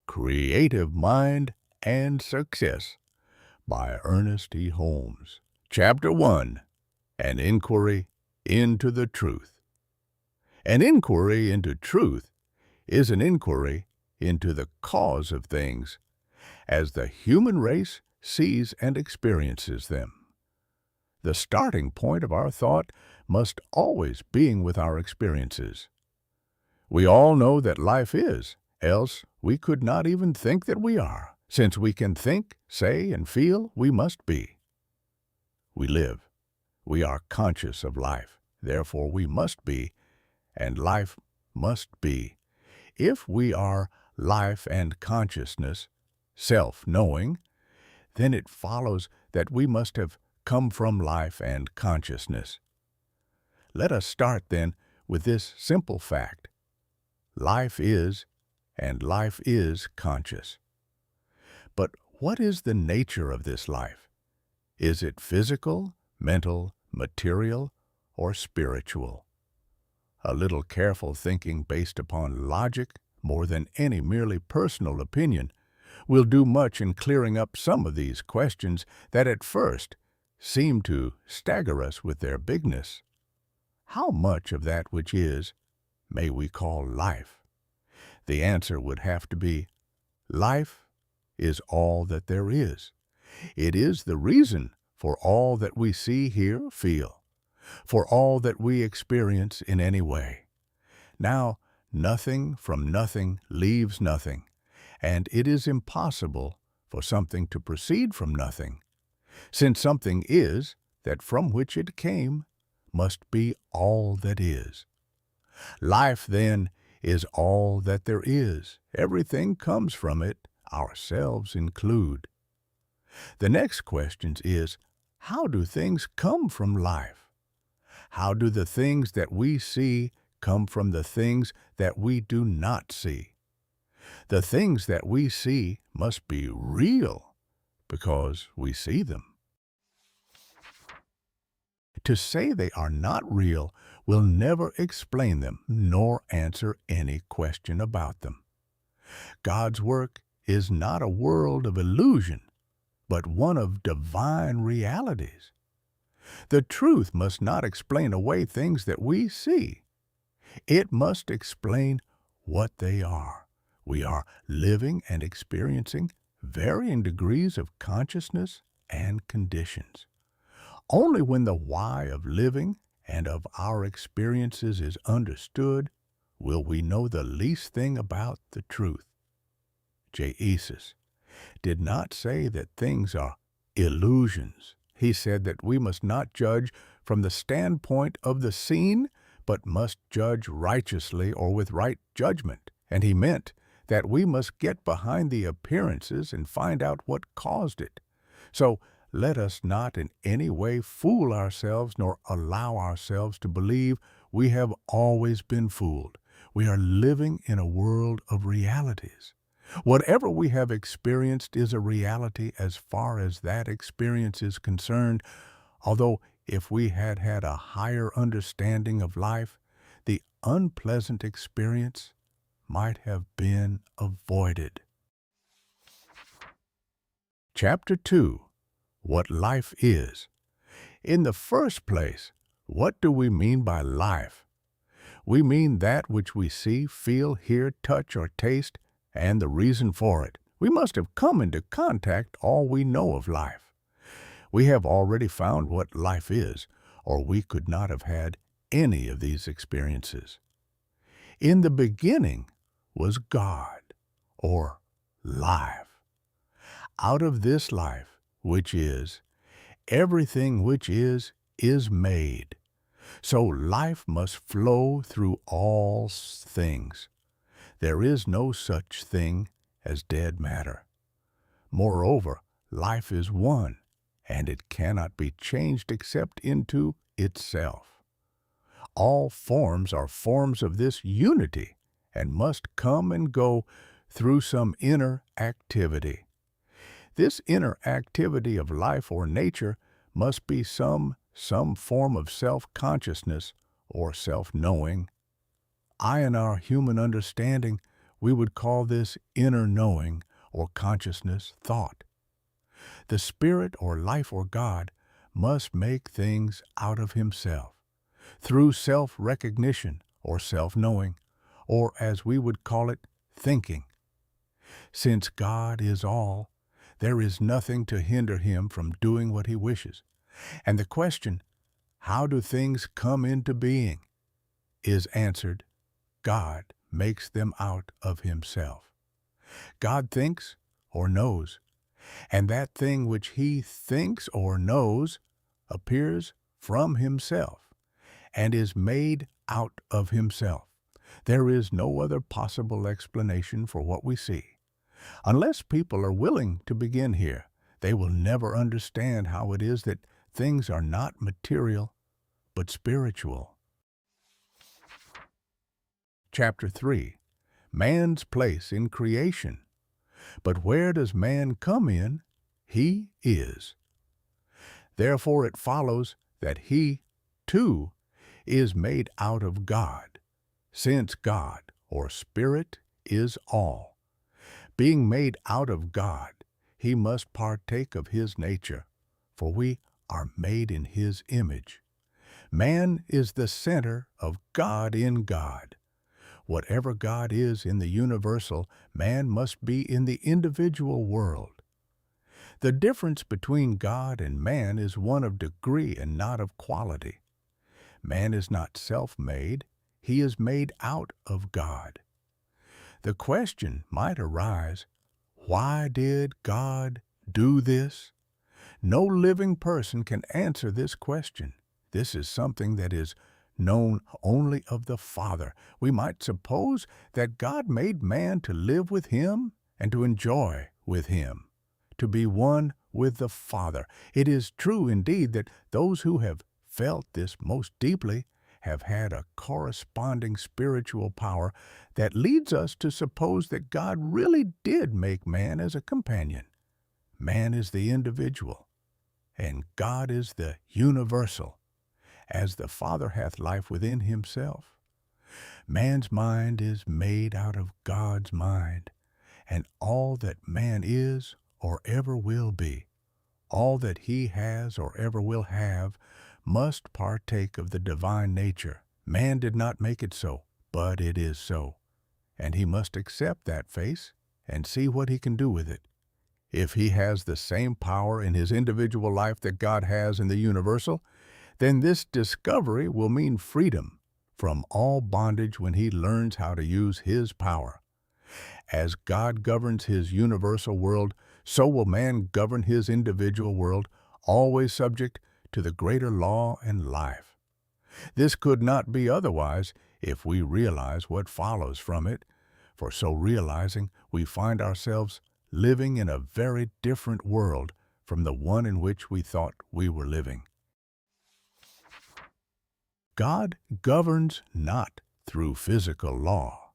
Creative Mind and Success by Ernest Holmes. Chapter 1. An Inquiry into the Truth. An inquiry into truth is an inquiry into the cause of things, as the human race sees and experiences them. The starting point of our thought must always be with our experiences. We all know that life is, else we could not even think that we are. Since we can think, say, and feel, we must be. We live. We are conscious of life. Therefore we must be, and life must be. If we are life and consciousness, self-knowing, then it follows that we must have come from life and consciousness. Let us start, then, with this simple fact. Life is, and life is conscious. But what is the nature of this life? Is it physical, mental, material, or spiritual? A little careful thinking based upon logic, more than any merely personal opinion, will do much in clearing up some of these questions that at first seem to stagger us with their bigness. How much of that which is may we call life? The answer would have to be, life is all that there is. It is the reason for all that we see, hear, feel, for all that we experience in any way. Now, nothing from nothing leaves nothing, and it is impossible for something to proceed from nothing, since something is that from which it came must be all that is. Life, then, is all that there is. Everything comes from it, ourselves include. The next question is, how do things come from life? How do the things that we see come from the things that we do not see? The things that we see must be real because we see them. To say they are not real will never explain them nor answer any question about them. God's work is not a world of illusion, but one of divine realities. The truth must not explain away things that we see. It must explain what they are. We are living and experiencing varying degrees of consciousness and conditions. Only when the why of living and of our experiences is understood will we know the least thing about the truth. Jesus did not say that things are illusions. He said that we must not judge from the standpoint of the seen, but must judge righteously or with right judgment. And he meant that we must get behind the appearances and find out what caused it. So let us not in any way fool ourselves nor allow ourselves to believe we have always been fooled. We are living in a world of realities. Whatever we have experienced is a reality as far as that experience is concerned, although if we had had a higher understanding of life, the unpleasant experience might have been avoided. Chapter 2. What life is. In the first place, what do we mean by life? We mean that which we see, feel, hear, touch, or taste, and the reason for it. We must have come into contact all we know of life. We have already found what life is, or we could not have had any of these experiences. In the beginning was God, or life. Out of this life, which is, everything which is made. So life must flow through all things. There is no such thing as dead matter. Moreover, life is one, and it cannot be changed except into itself. All forms are forms of this unity, and must come and go through some inner activity. This inner activity of life or nature must be some form of self-consciousness or self-knowing. In our human understanding, We would call this inner knowing or consciousness thought. The Spirit or life or God must make things out of himself through self-recognition or self-knowing, or as we would call it, thinking. Since God is all, there is nothing to hinder him from doing what he wishes. And the question, how do things come into being, is answered, God makes them out of himself. God thinks or knows, and that thing which he thinks or knows appears from himself and is made out of himself. There is no other possible explanation for what we see. Unless people are willing to begin here, they will never understand how it is that things are not material, but spiritual. Chapter 3. Man's place in creation. But where does man come in? He is. Therefore it follows that he, too, is made out of God, since God, or Spirit, is all. Being made out of God, he must partake of his nature, for we are made in his image. Man is the center of God in God. Whatever God is in the universal, man must be in the individual world. The difference between God and man is one of degree and not of quality. Man is not self-made, he is made out of God. The question might arise, why did God do this? No living person can answer this question. This is something that is known only of the Father. We might suppose that God made man to live with him and to enjoy with him, to be one with the Father. It is true indeed that those who have felt this most deeply have had a corresponding spiritual power that leads us to suppose that God really did make man as a companion. Man is the individual, and God is the universal, as the Father hath life within himself. Man's mind is made out of God's mind, and all that man is or ever will be, all that he has or ever will have, must partake of the divine nature. Man did not make it so, but it is so, and he must accept that face and see what he can do with it. If he has the same power in his individual life that God has in the universal, then this discovery will mean freedom from all bondage when he learns how to use his power. As God governs his universal world, so will man govern his individual world, always subject to the greater law and life. This could not be otherwise if we realize what follows from it, for so realizing we find ourselves living in a very different world from the one in which we thought we were living. God governs not through physical law,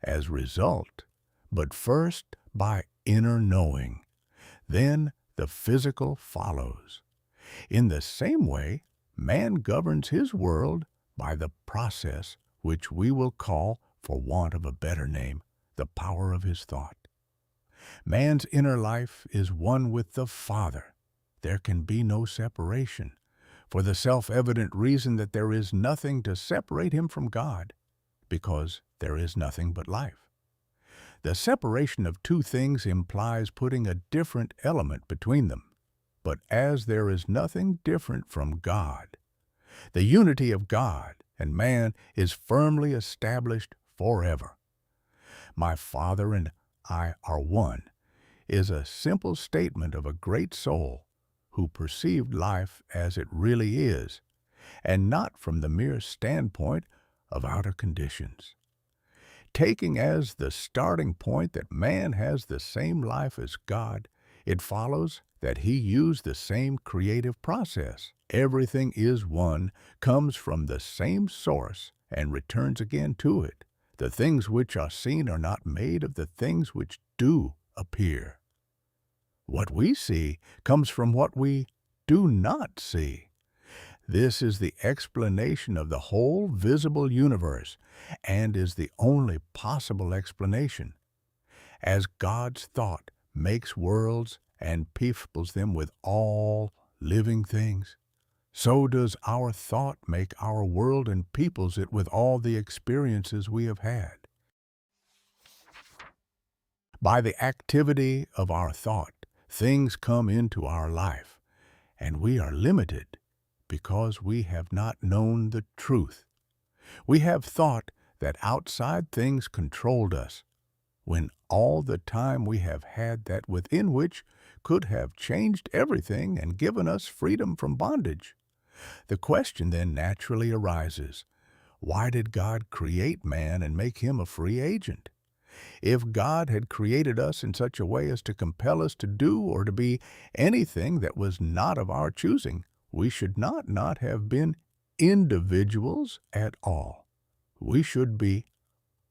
as result, but first by inner knowing. Then the physical follows. In the same way, man governs his world by the process which we will call, for want of a better name, the power of his thought. Man's inner life is one with the Father. There can be no separation, for the self-evident reason that there is nothing to separate him from God, because there is nothing but life. The separation of two things implies putting a different element between them. But as there is nothing different from God, the unity of God and man is firmly established forever. My Father and I are one is a simple statement of a great soul who perceived life as it really is, and not from the mere standpoint of outer conditions. Taking as the starting point that man has the same life as God, it follows that he used the same creative process. Everything is one, comes from the same source, and returns again to it. The things which are seen are not made of the things which do appear. What we see comes from what we do not see. This is the explanation of the whole visible universe and is the only possible explanation. As God's thought makes worlds and peoples them with all living things, so does our thought make our world and peoples it with all the experiences we have had. By the activity of our thought, things come into our life, and we are limited because we have not known the truth. We have thought that outside things controlled us, when all the time we have had that within which could have changed everything and given us freedom from bondage. The question then naturally arises, why did God create man and make him a free agent? If God had created us in such a way as to compel us to do or to be anything that was not of our choosing, we should not have been individuals at all. We should be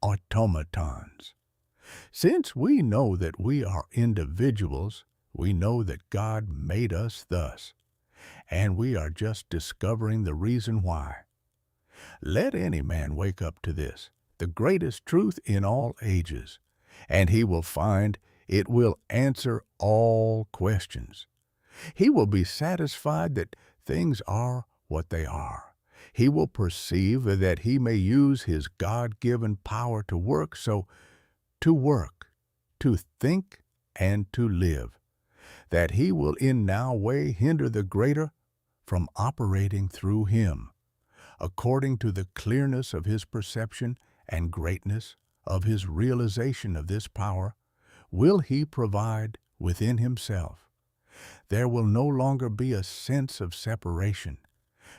automatons. Since we know that we are individuals, we know that God made us thus, and we are just discovering the reason why. Let any man wake up to this, the greatest truth in all ages, and he will find it will answer all questions. He will be satisfied that things are what they are. He will perceive that he may use his God-given power to work, to think, and to live, that he will in no way hinder the greater from operating through him, according to the clearness of his perception and greatness of his realization of this power, will he provide within himself. There will no longer be a sense of separation,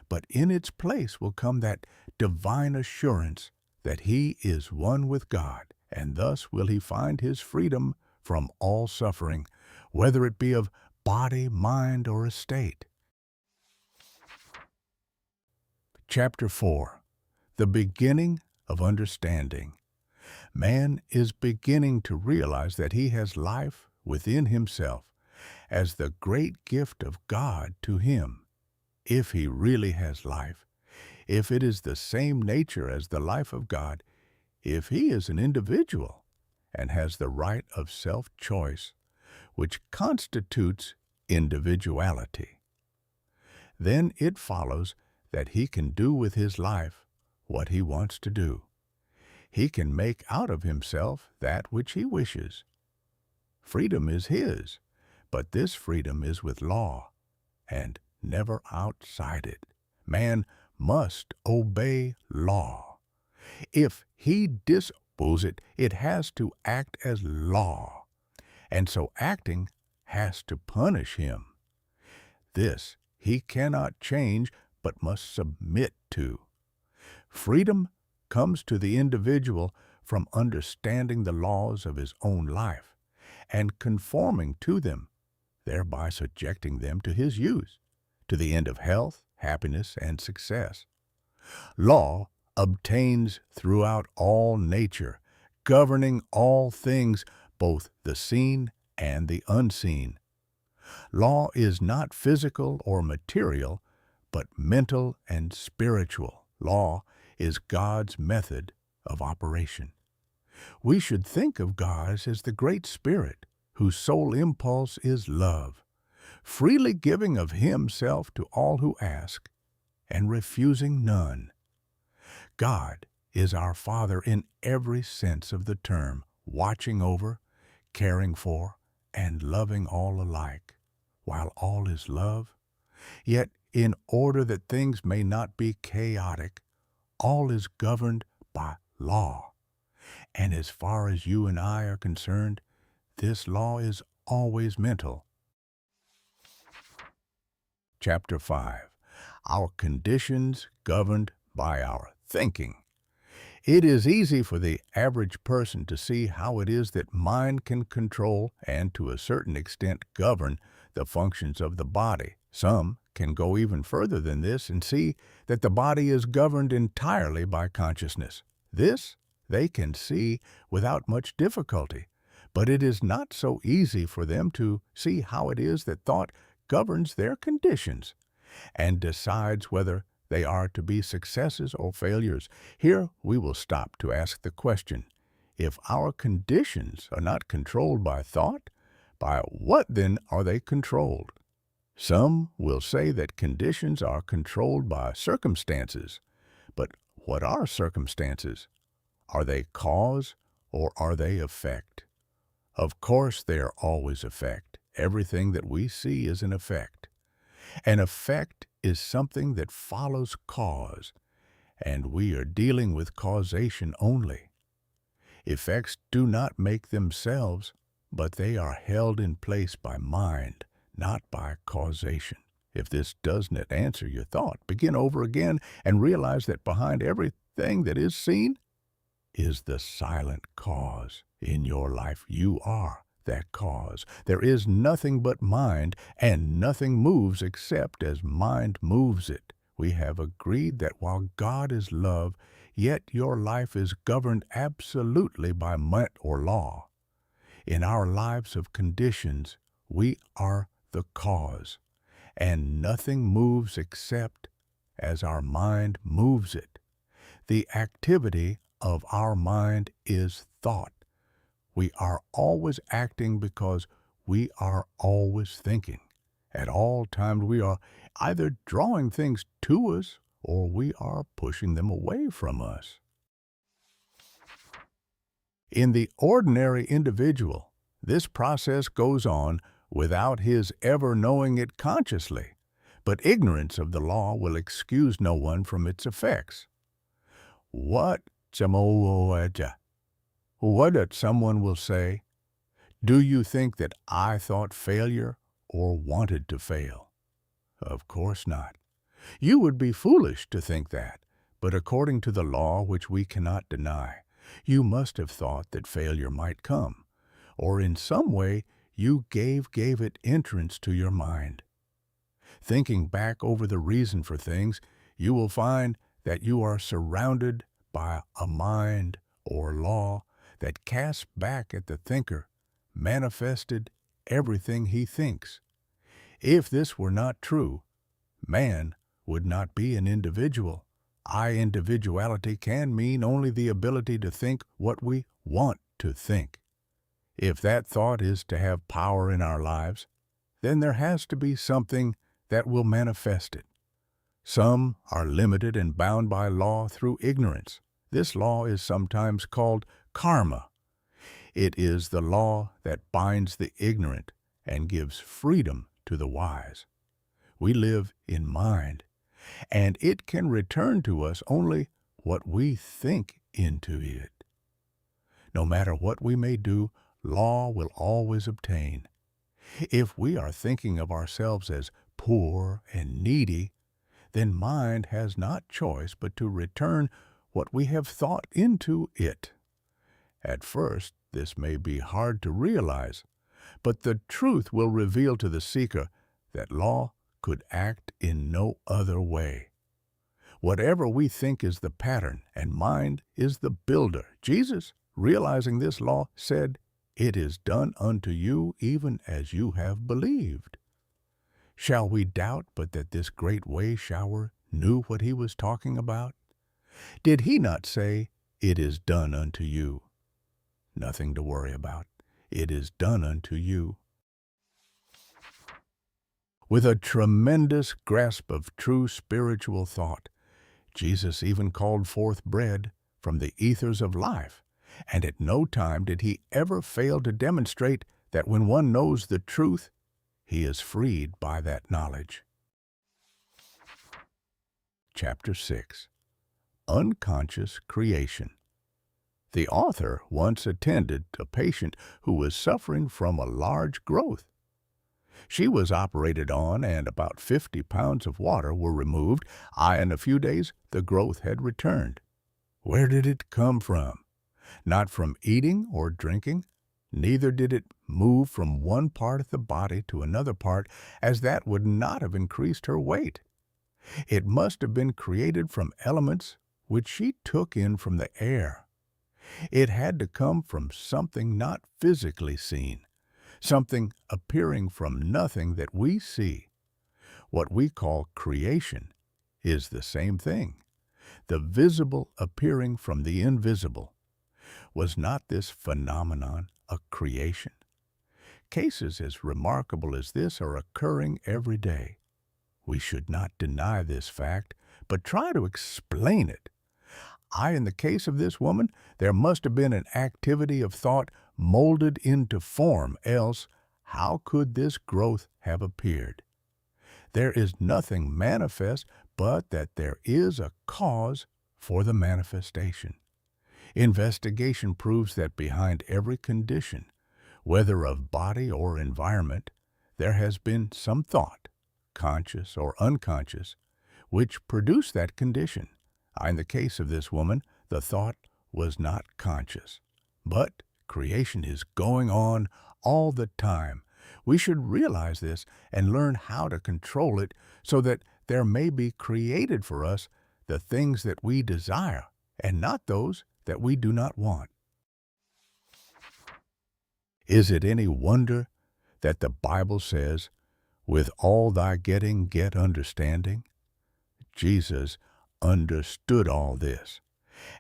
but in its place will come that divine assurance that he is one with God, and thus will he find his freedom from all suffering, whether it be of body, mind, or estate. Chapter 4. The Beginning of Understanding. Man is beginning to realize that he has life within himself as the great gift of God to him. If he really has life, if it is the same nature as the life of God, if he is an individual and has the right of self-choice, which constitutes individuality, then it follows that he can do with his life what he wants to do. He can make out of himself that which he wishes. Freedom is his, but this freedom is with law, and never outside it. Man must obey law. If he disobeys it, it has to act as law, and so acting has to punish him. This he cannot change, but must submit to. Freedom comes to the individual from understanding the laws of his own life and conforming to them, thereby subjecting them to his use, to the end of health, happiness, and success. Law obtains throughout all nature, governing all things, both the seen and the unseen. Law is not physical or material, but mental and spiritual. Law is God's method of operation. We should think of God as the Great Spirit, whose sole impulse is love, freely giving of himself to all who ask, and refusing none. God is our Father in every sense of the term, watching over, caring for, and loving all alike, while all is love. Yet, in order that things may not be chaotic, all is governed by law. And as far as you and I are concerned, this law is always mental. Chapter 5. Our conditions governed by our thinking. It is easy for the average person to see how it is that mind can control and to a certain extent govern the functions of the body. Some can go even further than this and see that the body is governed entirely by consciousness. This they can see without much difficulty, but it is not so easy for them to see how it is that thought governs their conditions. and decides whether they are to be successes or failures. Here we will stop to ask the question, if our conditions are not controlled by thought, by what then are they controlled? Some will say that conditions are controlled by circumstances. But what are circumstances? Are they cause or are they effect? Of course they are always effect. Everything that we see is an effect. An effect is something that follows cause, and we are dealing with causation only. Effects do not make themselves, but they are held in place by mind, not by causation. If this does not answer your thought, begin over again and realize that behind everything that is seen is the silent cause. In your life, you are that cause. There is nothing but mind, and nothing moves except as mind moves it. We have agreed that while God is love, yet your life is governed absolutely by might or law. In our lives of conditions, we are the cause, and nothing moves except as our mind moves it. The activity of our mind is thought. We are always acting because we are always thinking. At all times we are either drawing things to us or we are pushing them away from us. In the ordinary individual, this process goes on without his ever knowing it consciously, but ignorance of the law will excuse no one from its effects. What that someone will say, do you think that I thought failure or wanted to fail? Of course not. You would be foolish to think that, but according to the law which we cannot deny, you must have thought that failure might come, or in some way you gave it entrance to your mind. Thinking back over the reason for things, you will find that you are surrounded by a mind or law that casts back at the thinker, manifested everything he thinks. If this were not true, man would not be an individual. Individuality can mean only the ability to think what we want to think. If that thought is to have power in our lives, then there has to be something that will manifest it. Some are limited and bound by law through ignorance. This law is sometimes called karma. It is the law that binds the ignorant and gives freedom to the wise. We live in mind, and it can return to us only what we think into it. No matter what we may do, law will always obtain. If we are thinking of ourselves as poor and needy, then mind has not choice but to return what we have thought into it. At first, this may be hard to realize, but the truth will reveal to the seeker that law could act in no other way. Whatever we think is the pattern, and mind is the builder. Jesus, realizing this law, said, "It is done unto you even as you have believed." Shall we doubt but that this great wave shower knew what he was talking about? Did he not say, "It is done unto you"? Nothing to worry about. It is done unto you. With a tremendous grasp of true spiritual thought, Jesus even called forth bread from the ethers of life, and at no time did he ever fail to demonstrate that when one knows the truth, he is freed by that knowledge. Chapter 6. Unconscious Creation. The author once attended a patient who was suffering from a large growth. She was operated on, and about 50 pounds of water were removed. In a few days, the growth had returned. Where did it come from? Not from eating or drinking. Neither did it move from one part of the body to another part, as that would not have increased her weight. It must have been created from elements which she took in from the air. It had to come from something not physically seen, something appearing from nothing that we see. What we call creation is the same thing. The visible appearing from the invisible. Was not this phenomenon a creation? Cases as remarkable as this are occurring every day. We should not deny this fact, but try to explain it. In the case of this woman, there must have been an activity of thought molded into form, else how could this growth have appeared? There is nothing manifest but that there is a cause for the manifestation. Investigation proves that behind every condition, whether of body or environment, there has been some thought, conscious or unconscious, which produced that condition. In the case of this woman, the thought was not conscious. But creation is going on all the time. We should realize this and learn how to control it so that there may be created for us the things that we desire and not those that we do not want. Is it any wonder that the Bible says, "With all thy getting, get understanding"? Jesus understood all this,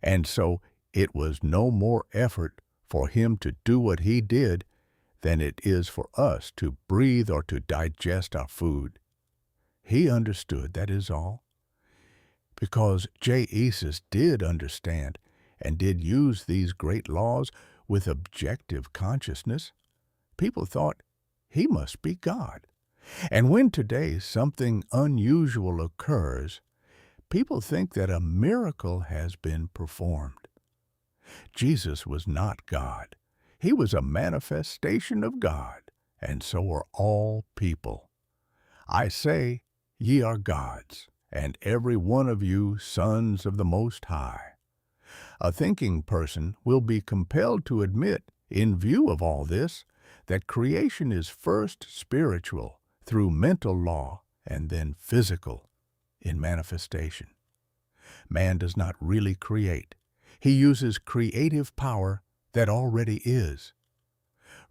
and so it was no more effort for him to do what he did than it is for us to breathe or to digest our food. He understood, that is all. Because Jesus did understand and did use these great laws with objective consciousness, people thought he must be God. And when today something unusual occurs, people think that a miracle has been performed. Jesus was not God. He was a manifestation of God, and so are all people. I say, ye are gods, and every one of you sons of the Most High. A thinking person will be compelled to admit, in view of all this, that creation is first spiritual through mental law and then physical in manifestation. Man does not really create. He uses creative power that already is.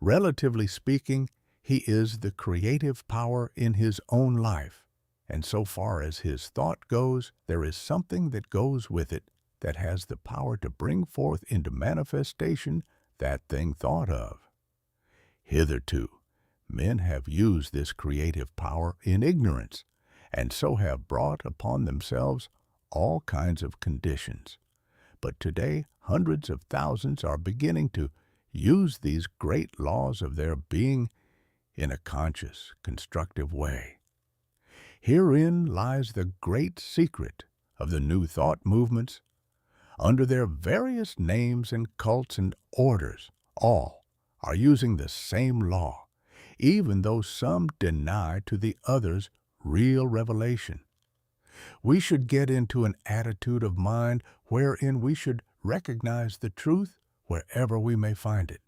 Relatively speaking, he is the creative power in his own life, and so far as his thought goes, there is something that goes with it that has the power to bring forth into manifestation that thing thought of. Hitherto, men have used this creative power in ignorance, and so have brought upon themselves all kinds of conditions. But today, hundreds of thousands are beginning to use these great laws of their being in a conscious, constructive way. Herein lies the great secret of the New Thought movements. Under their various names and cults and orders, all are using the same law, even though some deny to the others real revelation. We should get into an attitude of mind wherein we should recognize the truth wherever we may find it.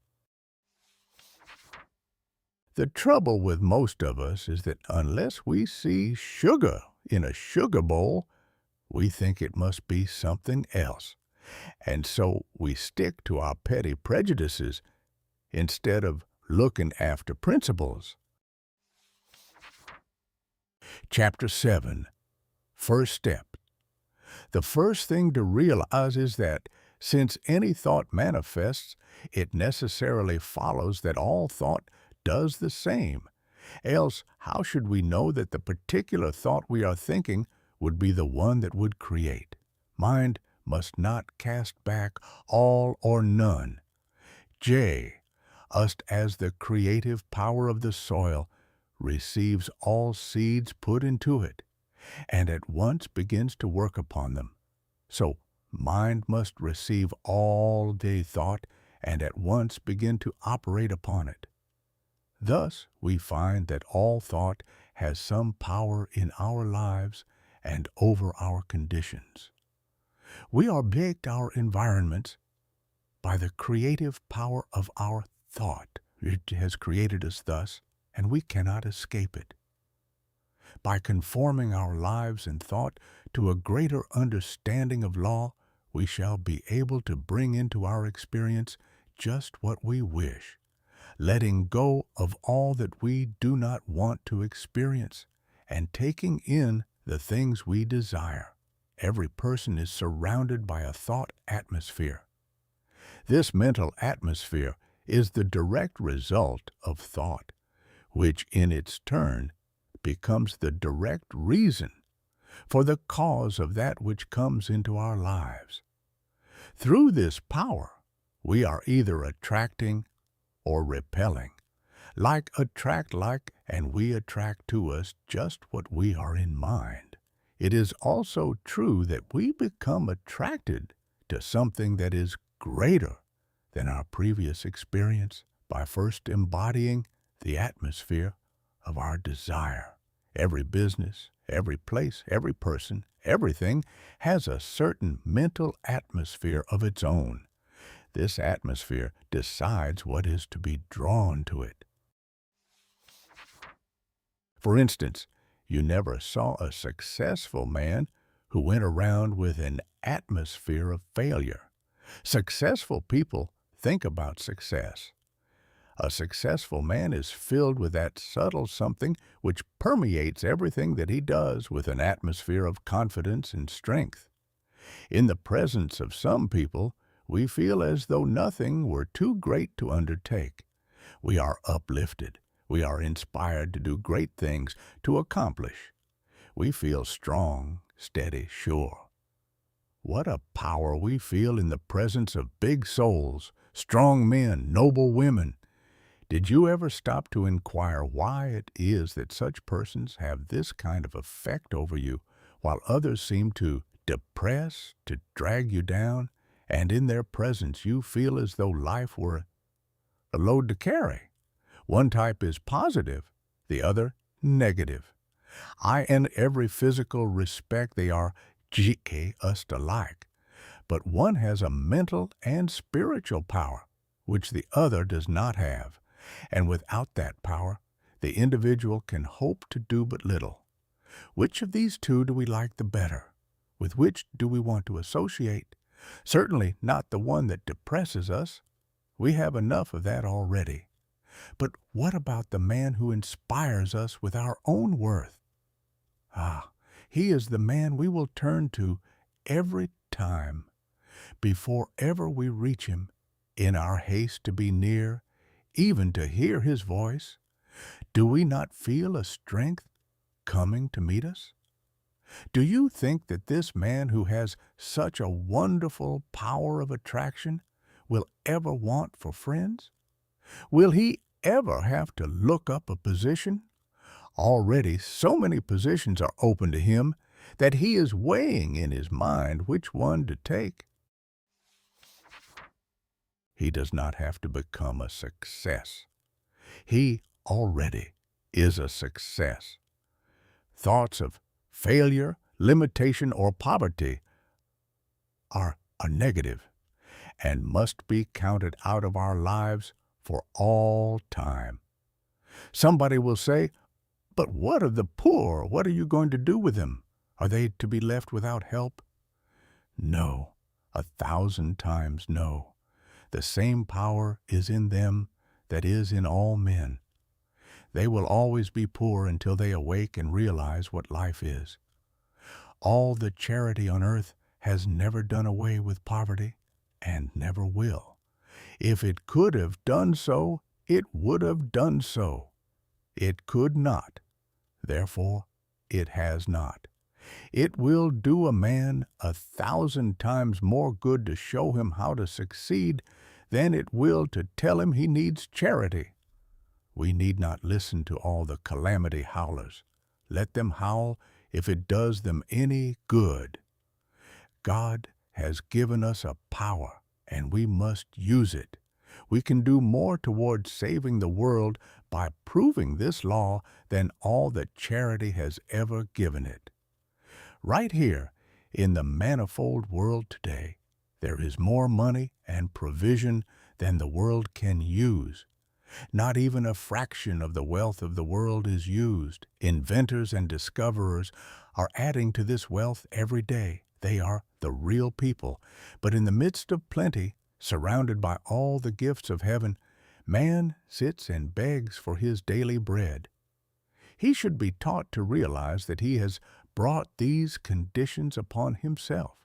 The trouble with most of us is that unless we see sugar in a sugar bowl, we think it must be something else. And so we stick to our petty prejudices instead of looking after principles. Chapter 7. First step. The first thing to realize is that since any thought manifests, it necessarily follows that all thought does the same. Else, how should we know that the particular thought we are thinking would be the one that would create? Mind must not cast back all or none. Just as the creative power of the soil receives all seeds put into it, and at once begins to work upon them, so mind must receive all day thought and at once begin to operate upon it. Thus we find that all thought has some power in our lives and over our conditions. We are baked our environments by the creative power of our thought. It has created us thus, and we cannot escape it. By conforming our lives and thought to a greater understanding of law, we shall be able to bring into our experience just what we wish, letting go of all that we do not want to experience, and taking in the things we desire. Every person is surrounded by a thought atmosphere. This mental atmosphere is the direct result of thought, which in its turn becomes the direct reason for the cause of that which comes into our lives. Through this power, we are either attracting or repelling. Like attract like, and we attract to us just what we are in mind. It is also true that we become attracted to something that is greater than our previous experience by first embodying the atmosphere of our desire. Every business, every place, every person, everything has a certain mental atmosphere of its own. This atmosphere decides what is to be drawn to it. For instance, you never saw a successful man who went around with an atmosphere of failure. Successful people think about success. A successful man is filled with that subtle something which permeates everything that he does with an atmosphere of confidence and strength. In the presence of some people, we feel as though nothing were too great to undertake. We are uplifted. We are inspired to do great things, to accomplish. We feel strong, steady, sure. What a power we feel in the presence of big souls, strong men, noble women. Did you ever stop to inquire why it is that such persons have this kind of effect over you, while others seem to depress, to drag you down, and in their presence you feel as though life were a load to carry? One type is positive, the other negative. In every physical respect they are us alike, but one has a mental and spiritual power, which the other does not have, and without that power, the individual can hope to do but little. Which of these two do we like the better? With which do we want to associate? Certainly not the one that depresses us. We have enough of that already. But what about the man who inspires us with our own worth? He is the man we will turn to every time. Before ever we reach him, in our haste to be near, even to hear his voice, do we not feel a strength coming to meet us? Do you think that this man who has such a wonderful power of attraction will ever want for friends? Will he ever have to look up a position? Already so many positions are open to him that he is weighing in his mind which one to take. He does not have to become a success. He already is a success. Thoughts of failure, limitation, or poverty are negative and must be counted out of our lives for all time. Somebody will say, "But what of the poor? What are you going to do with them? Are they to be left without help?" No, 1,000 times no. The same power is in them that is in all men. They will always be poor until they awake and realize what life is. All the charity on earth has never done away with poverty and never will. If it could have done so, it would have done so. It could not. Therefore, it has not. It will do a man 1,000 times more good to show him how to succeed than it will to tell him he needs charity. We need not listen to all the calamity howlers. Let them howl if it does them any good. God has given us a power, and we must use it. We can do more towards saving the world by proving this law than all that charity has ever given it. Right here, in the manifold world today, there is more money and provision than the world can use. Not even a fraction of the wealth of the world is used. Inventors and discoverers are adding to this wealth every day. They are the real people. But in the midst of plenty, surrounded by all the gifts of heaven, man sits and begs for his daily bread. He should be taught to realize that he has brought these conditions upon himself,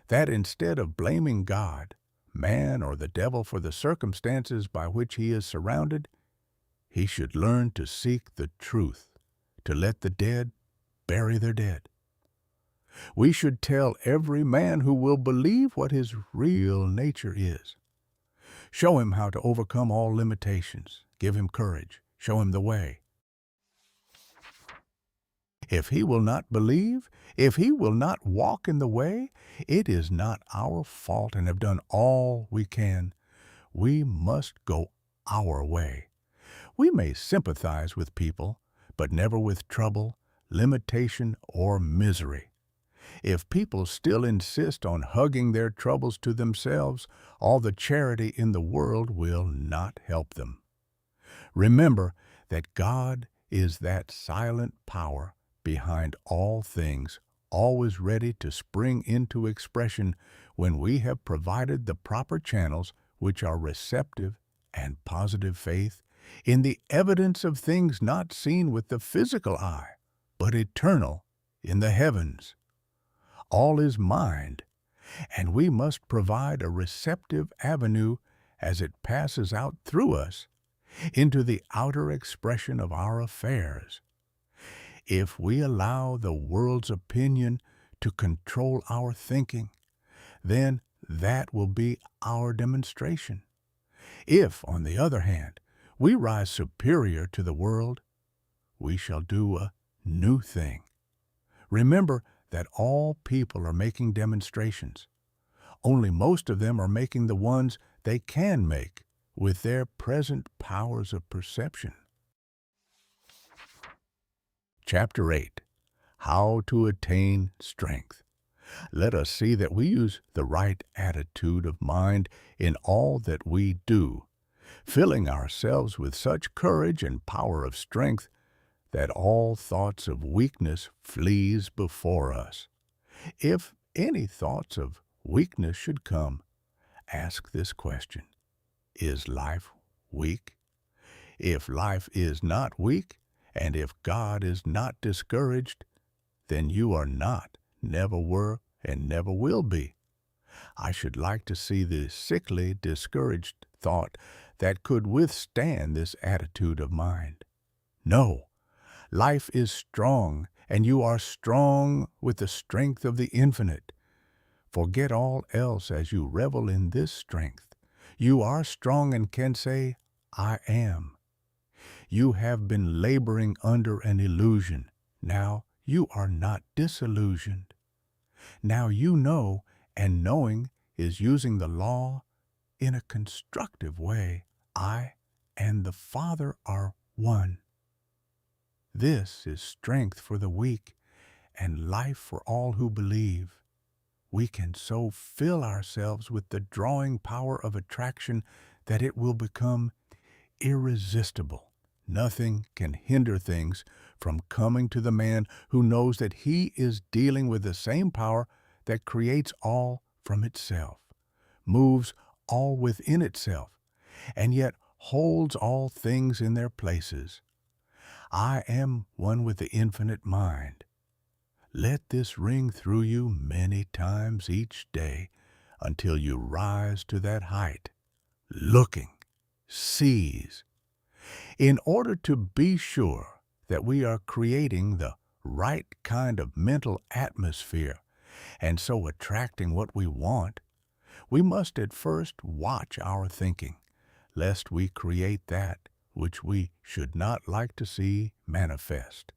that instead of blaming God, man, or the devil for the circumstances by which he is surrounded, he should learn to seek the truth, to let the dead bury their dead. We should tell every man who will believe what his real nature is. Show him how to overcome all limitations. Give him courage. Show him the way. If he will not believe, if he will not walk in the way, it is not our fault and have done all we can. We must go our way. We may sympathize with people, but never with trouble, limitation, or misery. If people still insist on hugging their troubles to themselves, all the charity in the world will not help them. Remember that God is that silent power behind all things, always ready to spring into expression when we have provided the proper channels which are receptive and positive faith in the evidence of things not seen with the physical eye, but eternal in the heavens. All is mind, and we must provide a receptive avenue as it passes out through us into the outer expression of our affairs. If we allow the world's opinion to control our thinking, then that will be our demonstration. If, on the other hand, we rise superior to the world, we shall do a new thing. Remember that all people are making demonstrations. Only most of them are making the ones they can make with their present powers of perception. Chapter 8. How to Attain Strength. Let us see that we use the right attitude of mind in all that we do, filling ourselves with such courage and power of strength that all thoughts of weakness flees before us. If any thoughts of weakness should come, ask this question: is life weak? If life is not weak, and if God is not discouraged, then you are not, never were, and never will be. I should like to see the sickly, discouraged thought that could withstand this attitude of mind. No, life is strong, and you are strong with the strength of the infinite. Forget all else as you revel in this strength. You are strong and can say, I am. You have been laboring under an illusion. Now you are not disillusioned. Now you know, and knowing is using the law in a constructive way. I and the Father are one. This is strength for the weak and life for all who believe. We can so fill ourselves with the drawing power of attraction that it will become irresistible. Nothing can hinder things from coming to the man who knows that he is dealing with the same power that creates all from itself, moves all within itself, and yet holds all things in their places. I am one with the infinite mind. Let this ring through you many times each day until you rise to that height, looking, sees. In order to be sure that we are creating the right kind of mental atmosphere and so attracting what we want, we must at first watch our thinking, lest we create that which we should not like to see manifest.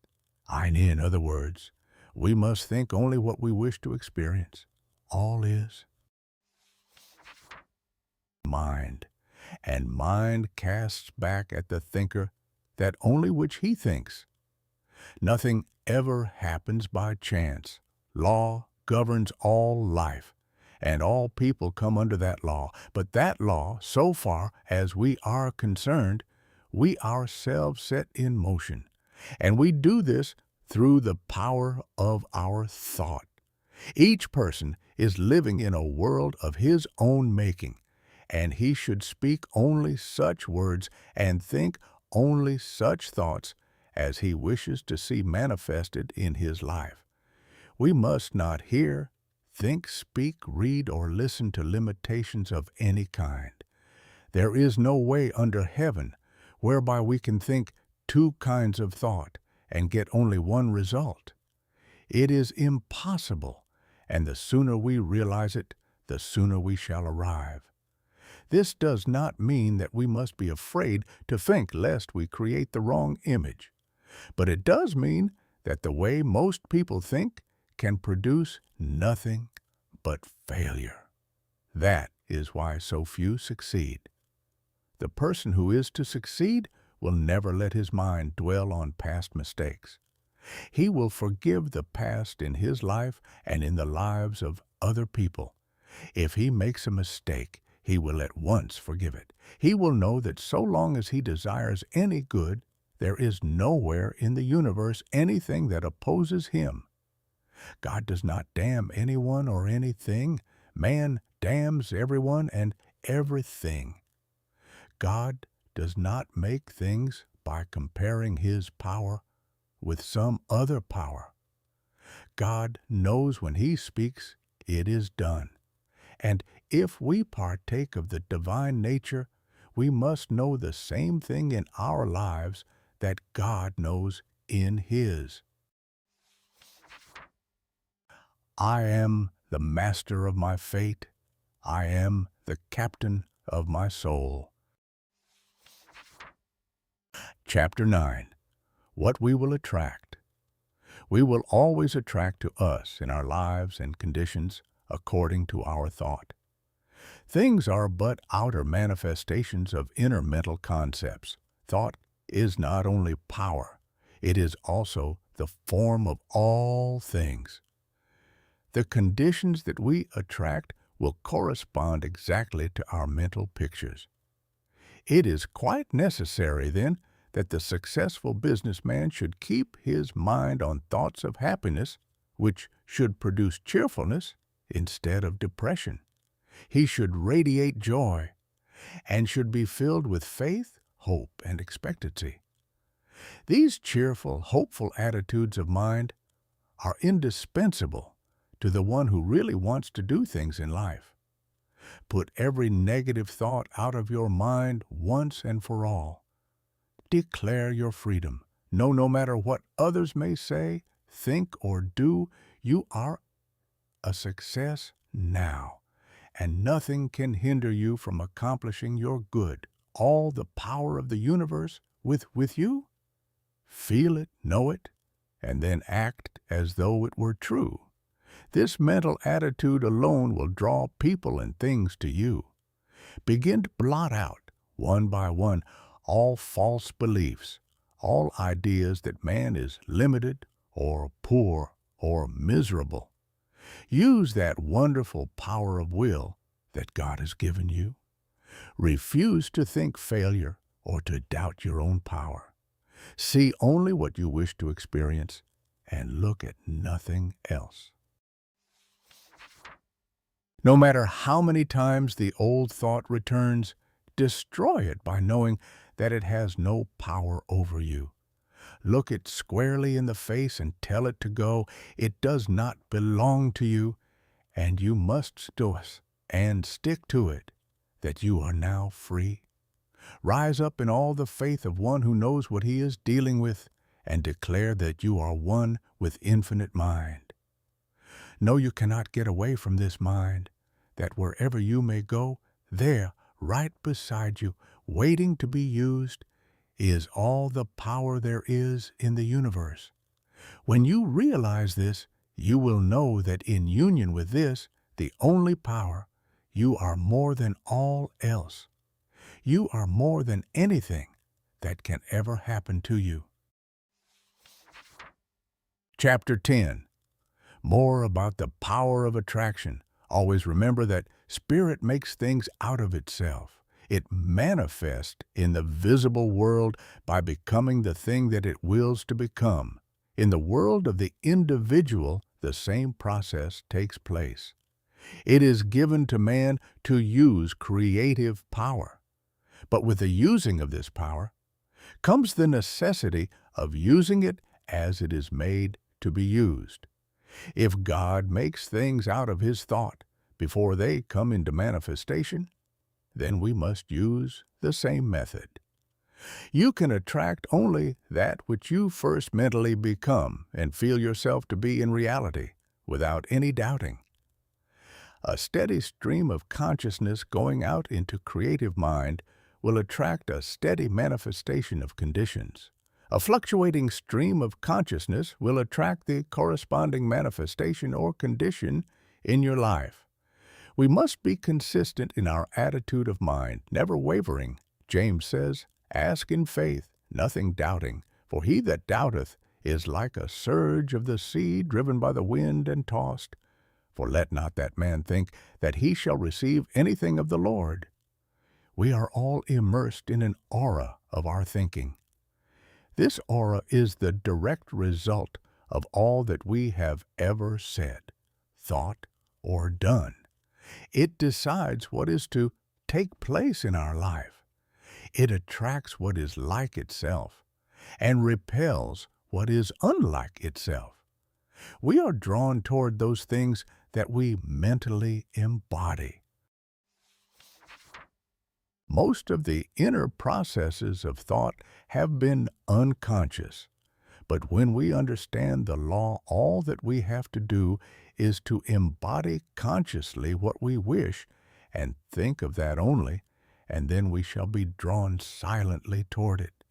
In other words, we must think only what we wish to experience. All is mind, and mind casts back at the thinker that only which he thinks. Nothing ever happens by chance. Law governs all life, and all people come under that law. But that law, so far as we are concerned, we ourselves set in motion, and we do this through the power of our thought. Each person is living in a world of his own making, and he should speak only such words and think only such thoughts as he wishes to see manifested in his life. We must not hear, think, speak, read, or listen to limitations of any kind. There is no way under heaven whereby we can think two kinds of thought and get only one result. It is impossible, and the sooner we realize it, the sooner we shall arrive. This does not mean that we must be afraid to think lest we create the wrong image, but it does mean that the way most people think can produce nothing but failure. That is why so few succeed. The person who is to succeed will never let his mind dwell on past mistakes. He will forgive the past in his life and in the lives of other people. If he makes a mistake, he will at once forgive it. He will know that so long as he desires any good, there is nowhere in the universe anything that opposes him. God does not damn anyone or anything. Man damns everyone and everything. God does not make things by comparing his power with some other power. God knows when he speaks, it is done. And if we partake of the divine nature, we must know the same thing in our lives that God knows in his. I am the master of my fate. I am the captain of my soul. Chapter 9. What we will attract. We will always attract to us in our lives and conditions according to our thought. Things are but outer manifestations of inner mental concepts. Thought is not only power, it is also the form of all things. The conditions that we attract will correspond exactly to our mental pictures. It is quite necessary, then, that the successful businessman should keep his mind on thoughts of happiness, which should produce cheerfulness instead of depression. He should radiate joy and should be filled with faith, hope, and expectancy. These cheerful, hopeful attitudes of mind are indispensable to the one who really wants to do things in life. Put every negative thought out of your mind once and for all. Declare your freedom. Know no matter what others may say, think, or do, you are a success now, and nothing can hinder you from accomplishing your good. All the power of the universe with you. Feel it, know it, and then act as though it were true. This mental attitude alone will draw people and things to you. Begin to blot out, one by one, all false beliefs, all ideas that man is limited or poor or miserable. Use that wonderful power of will that God has given you. Refuse to think failure or to doubt your own power. See only what you wish to experience and look at nothing else. No matter how many times the old thought returns, destroy it by knowing that it has no power over you. Look it squarely in the face and tell it to go. It does not belong to you, and you must stick to it, that you are now free. Rise up in all the faith of one who knows what he is dealing with, and declare that you are one with infinite mind. Know you cannot get away from this mind, that wherever you may go, there, right beside you, waiting to be used, is all the power there is in the universe. When you realize this, you will know that in union with this, the only power, you are more than all else. You are more than anything that can ever happen to you. Chapter 10. More about the power of attraction. Always remember that spirit makes things out of itself. It manifests in the visible world by becoming the thing that it wills to become. In the world of the individual, the same process takes place. It is given to man to use creative power. But with the using of this power, comes the necessity of using it as it is made to be used. If God makes things out of his thought before they come into manifestation, then we must use the same method. You can attract only that which you first mentally become and feel yourself to be in reality, without any doubting. A steady stream of consciousness going out into creative mind will attract a steady manifestation of conditions. A fluctuating stream of consciousness will attract the corresponding manifestation or condition in your life. We must be consistent in our attitude of mind, never wavering. James says, "Ask in faith, nothing doubting, for he that doubteth is like a surge of the sea driven by the wind and tossed. For let not that man think that he shall receive anything of the Lord." We are all immersed in an aura of our thinking. This aura is the direct result of all that we have ever said, thought, or done. It decides what is to take place in our life. It attracts what is like itself and repels what is unlike itself. We are drawn toward those things that we mentally embody. Most of the inner processes of thought have been unconscious. But when we understand the law, all that we have to do is to embody consciously what we wish and think of that only, and then we shall be drawn silently toward it.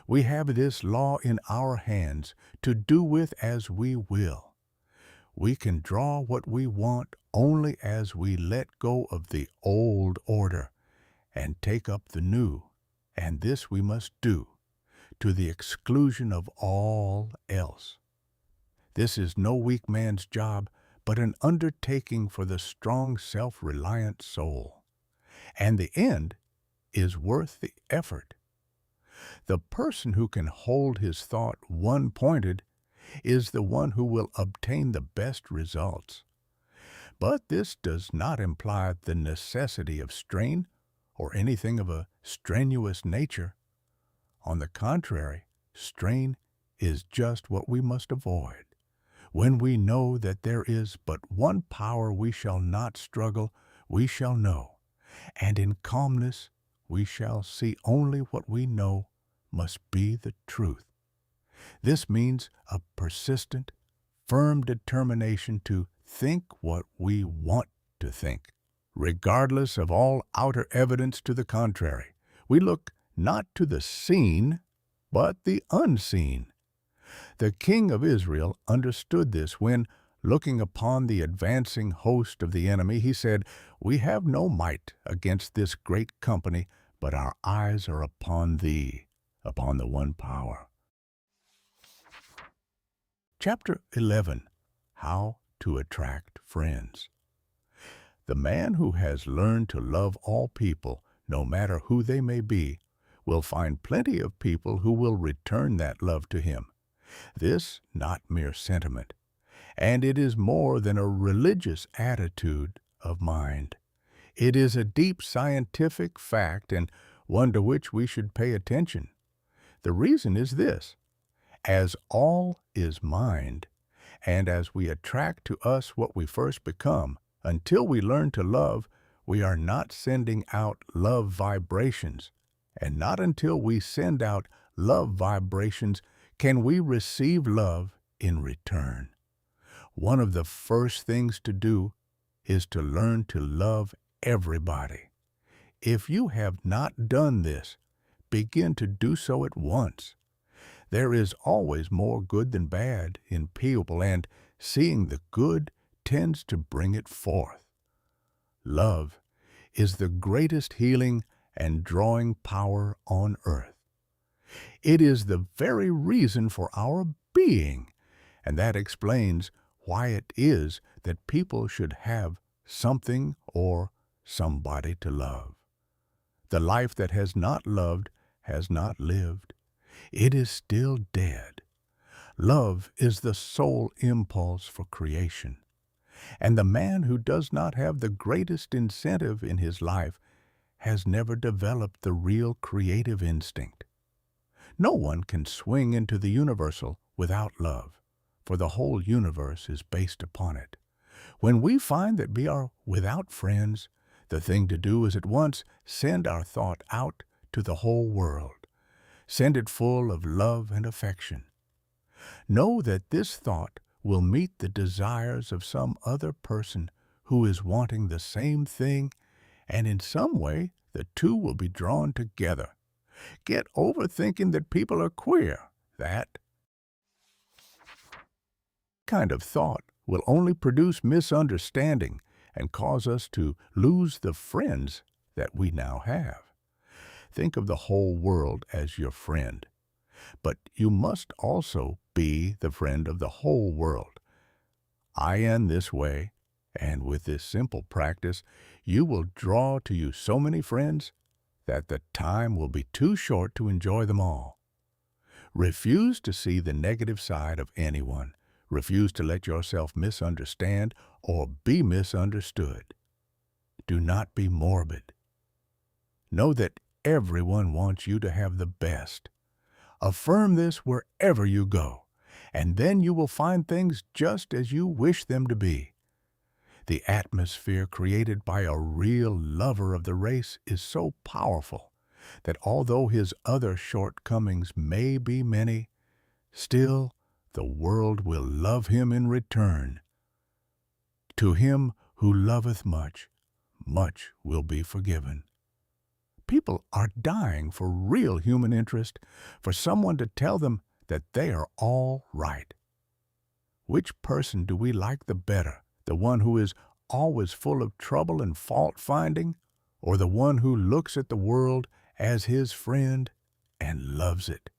We have this law in our hands to do with as we will. We can draw what we want only as we let go of the old order and take up the new, and this we must do, to the exclusion of all else. This is no weak man's job, but an undertaking for the strong, self-reliant soul. And the end is worth the effort. The person who can hold his thought one-pointed is the one who will obtain the best results. But this does not imply the necessity of strain or anything of a strenuous nature. On the contrary, strain is just what we must avoid. When we know that there is but one power, we shall not struggle, we shall know, and in calmness we shall see only what we know must be the truth. This means a persistent, firm determination to think what we want to think, regardless of all outer evidence to the contrary. We look not to the seen, but the unseen. The king of Israel understood this when, looking upon the advancing host of the enemy, he said, "We have no might against this great company, but our eyes are upon thee, upon the one power." Chapter 11. How to Attract Friends. The man who has learned to love all people, no matter who they may be, will find plenty of people who will return that love to him. This not mere sentiment, and it is more than a religious attitude of mind. It is a deep scientific fact and one to which we should pay attention. The reason is this: as all is mind, and as we attract to us what we first become, until we learn to love, we are not sending out love vibrations, and not until we send out love vibrations can we receive love in return. One of the first things to do is to learn to love everybody. If you have not done this, begin to do so at once. There is always more good than bad in people, and seeing the good tends to bring it forth. Love is the greatest healing and drawing power on earth. It is the very reason for our being, and that explains why it is that people should have something or somebody to love. The life that has not loved has not lived. It is still dead. Love is the sole impulse for creation, and the man who does not have the greatest incentive in his life has never developed the real creative instinct. No one can swing into the universal without love, for the whole universe is based upon it. When we find that we are without friends, the thing to do is at once send our thought out to the whole world. Send it full of love and affection. Know that this thought will meet the desires of some other person who is wanting the same thing, and in some way the two will be drawn together. Get over thinking that people are queer. That kind of thought will only produce misunderstanding and cause us to lose the friends that we now have. Think of the whole world as your friend, but you must also be the friend of the whole world. I am this way, and with this simple practice, you will draw to you so many friends that the time will be too short to enjoy them all. Refuse to see the negative side of anyone. Refuse to let yourself misunderstand or be misunderstood. Do not be morbid. Know that everyone wants you to have the best. Affirm this wherever you go, and then you will find things just as you wish them to be. The atmosphere created by a real lover of the race is so powerful that although his other shortcomings may be many, still the world will love him in return. To him who loveth much, much will be forgiven. People are dying for real human interest, for someone to tell them that they are all right. Which person do we like the better? The one who is always full of trouble and fault-finding, or the one who looks at the world as his friend and loves it?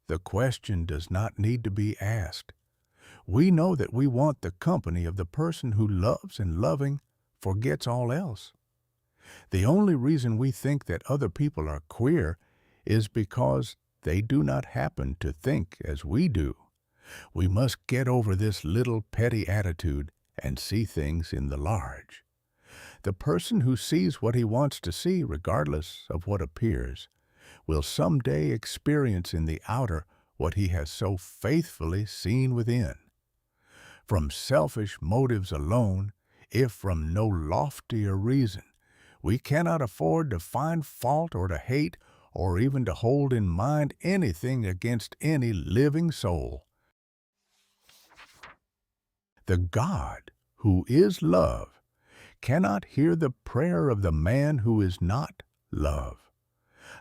The question does not need to be asked. We know that we want the company of the person who loves and loving forgets all else. The only reason we think that other people are queer is because they do not happen to think as we do. We must get over this little petty attitude and see things in the large. The person who sees what he wants to see, regardless of what appears, will someday experience in the outer what he has so faithfully seen within. From selfish motives alone, if from no loftier reason, we cannot afford to find fault or to hate or even to hold in mind anything against any living soul. The God who is love cannot hear the prayer of the man who is not love.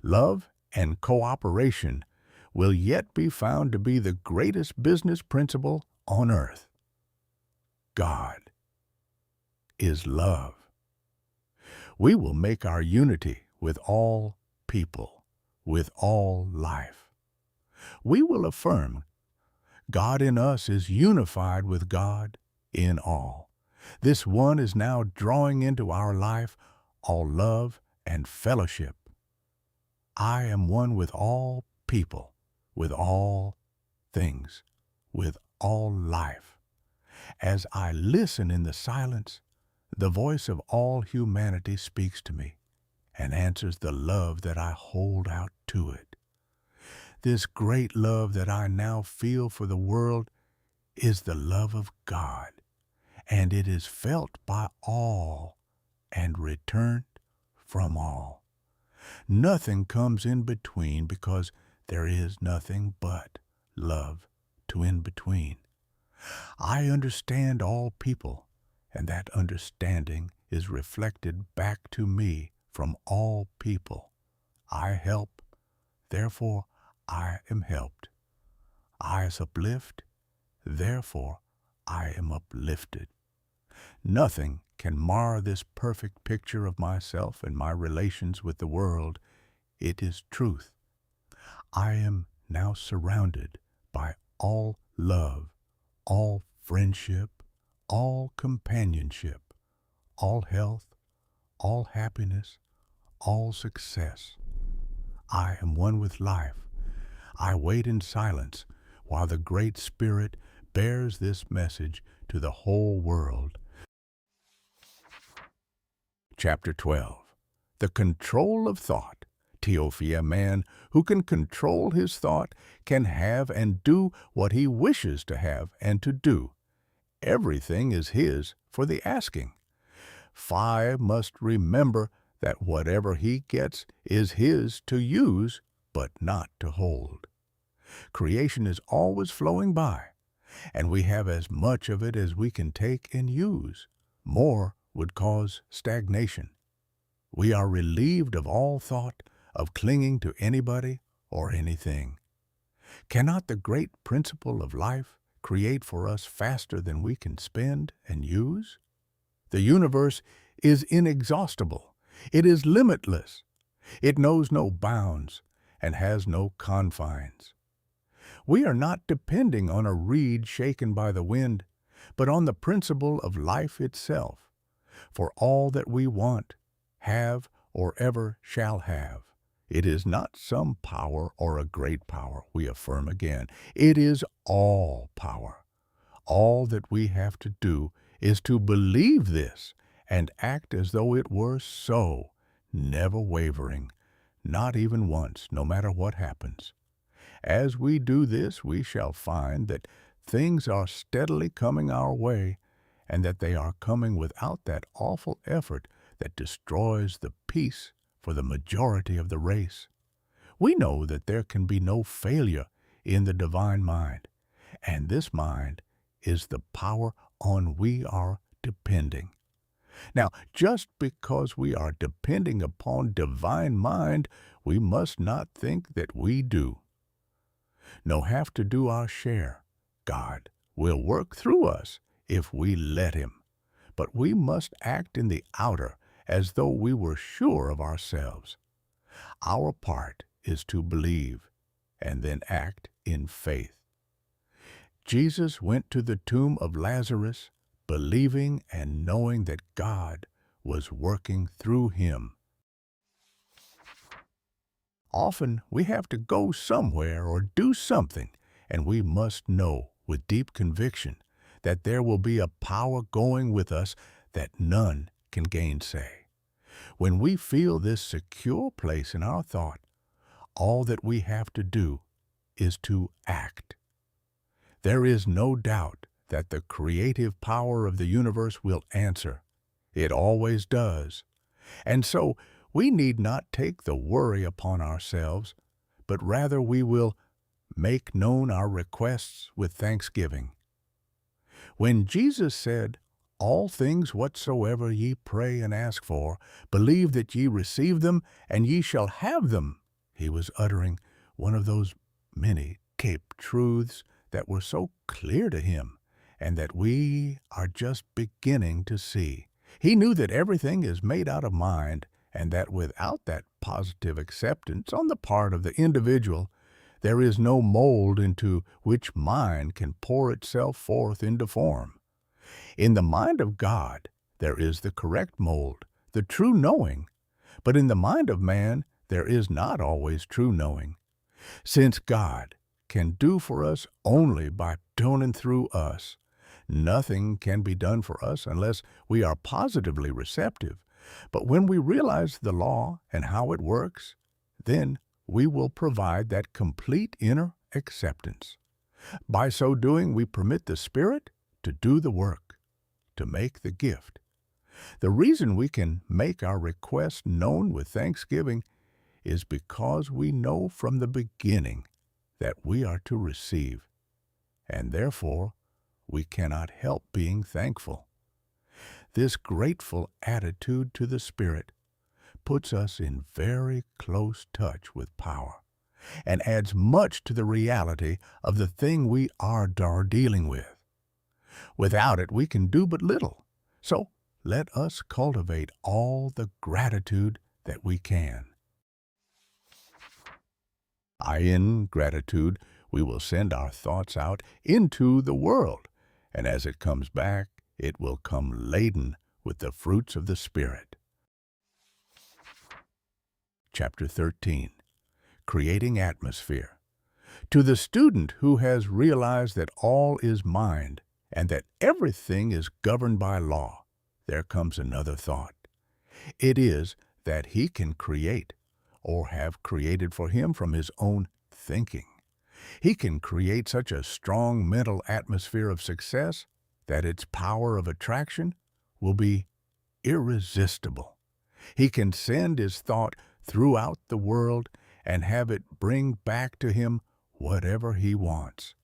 Love and cooperation will yet be found to be the greatest business principle on earth. God is love. We will make our unity with all people, with all life. We will affirm God in us is unified with God in all. This one is now drawing into our life all love and fellowship. I am one with all people, with all things, with all life. As I listen in the silence, the voice of all humanity speaks to me and answers the love that I hold out to it. This great love that I now feel for the world is the love of God, and it is felt by all and returned from all. Nothing comes in between because there is nothing but love to in between. I understand all people, and that understanding is reflected back to me from all people. I help, therefore I am helped. I uplift, therefore I am uplifted. Nothing can mar this perfect picture of myself and my relations with the world. It is truth. I am now surrounded by all love, all friendship, all companionship, all health, all happiness, all success. I am one with life. I wait in silence while the Great Spirit bears this message to the whole world. Chapter 12. The Control of Thought Teofia, a man who can control his thought, can have and do what he wishes to have and to do. Everything is his for the asking. Phi must remember that whatever he gets is his to use, but not to hold. Creation is always flowing by, and we have as much of it as we can take and use. More would cause stagnation. We are relieved of all thought of clinging to anybody or anything. Cannot the great principle of life create for us faster than we can spend and use? The universe is inexhaustible. It is limitless. It knows no bounds and has no confines. We are not depending on a reed shaken by the wind, but on the principle of life itself. For all that we want, have, or ever shall have, it is not some power or a great power, we affirm again. It is all power. All that we have to do is to believe this and act as though it were so, never wavering, not even once, no matter what happens. As we do this, we shall find that things are steadily coming our way, and that they are coming without that awful effort that destroys the peace for the majority of the race. We know that there can be no failure in the divine mind, and this mind is the power on we are depending. Now, just because we are depending upon divine mind, we must not think that we do. No have to do our share. God will work through us if we let him. But we must act in the outer as though we were sure of ourselves. Our part is to believe and then act in faith. Jesus went to the tomb of Lazarus, believing and knowing that God was working through him. Often we have to go somewhere or do something, and we must know with deep conviction that there will be a power going with us that none can gainsay. When we feel this secure place in our thought, all that we have to do is to act. There is no doubt that the creative power of the universe will answer. It always does. And so we need not take the worry upon ourselves, but rather we will make known our requests with thanksgiving. When Jesus said, "All things whatsoever ye pray and ask for, believe that ye receive them, and ye shall have them," he was uttering one of those many Cape truths that were so clear to him, and that we are just beginning to see. He knew that everything is made out of mind, and that without that positive acceptance on the part of the individual, there is no mold into which mind can pour itself forth into form. In the mind of God, there is the correct mold, the true knowing, but in the mind of man, there is not always true knowing. Since God can do for us only by doing through us, nothing can be done for us unless we are positively receptive. But when we realize the law and how it works, then we will provide that complete inner acceptance. By so doing, we permit the Spirit to do the work, to make the gift. The reason we can make our request known with thanksgiving is because we know from the beginning that we are to receive, and therefore we cannot help being thankful. This grateful attitude to the Spirit puts us in very close touch with power and adds much to the reality of the thing we are dealing with. Without it, we can do but little. So let us cultivate all the gratitude that we can. In gratitude, we will send our thoughts out into the world, and as it comes back, it will come laden with the fruits of the Spirit. Chapter 13. Creating Atmosphere. To the student who has realized that all is mind and that everything is governed by law, there comes another thought. It is that he can create or have created for him from his own thinking. He can create such a strong mental atmosphere of success that its power of attraction will be irresistible. He can send his thought throughout the world and have it bring back to him whatever he wants.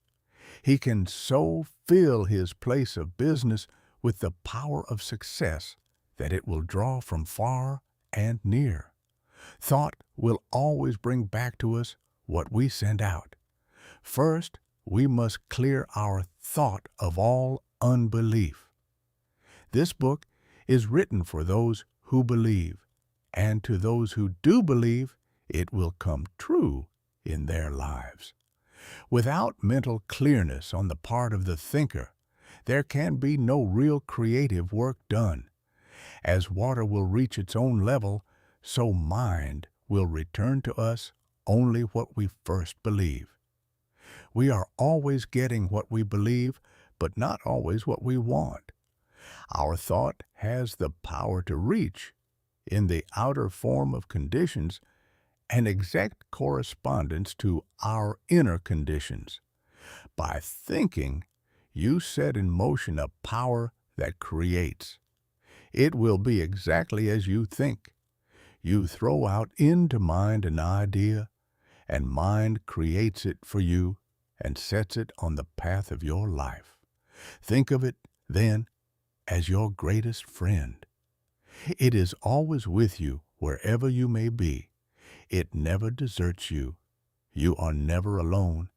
He can so fill his place of business with the power of success that it will draw from far and near. Thought will always bring back to us what we send out. First, we must clear our thought of all unbelief. This book is written for those who believe, and to those who do believe, it will come true in their lives. Without mental clearness on the part of the thinker, there can be no real creative work done. As water will reach its own level, so mind will return to us only what we first believe. We are always getting what we believe, but not always what we want. Our thought has the power to reach, in the outer form of conditions, an exact correspondence to our inner conditions. By thinking, you set in motion a power that creates. It will be exactly as you think. You throw out into mind an idea, and mind creates it for you and sets it on the path of your life. Think of it, then, as your greatest friend. It is always with you wherever you may be. It never deserts you. You are never alone.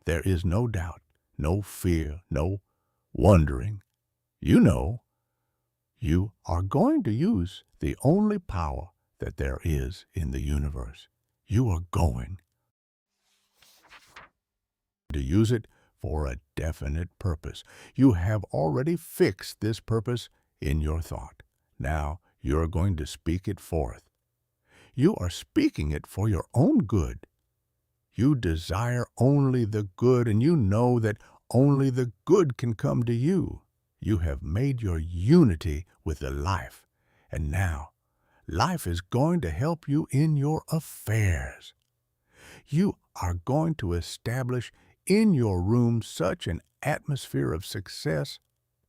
There is no doubt, no fear, no wondering. You know you are going to use the only power that there is in the universe. You are going to use it for a definite purpose. You have already fixed this purpose in your thought. Now you're going to speak it forth. You are speaking it for your own good. You desire only the good, and you know that only the good can come to you. You have made your unity with the life, and now life is going to help you in your affairs. You are going to establish in your room such an atmosphere of success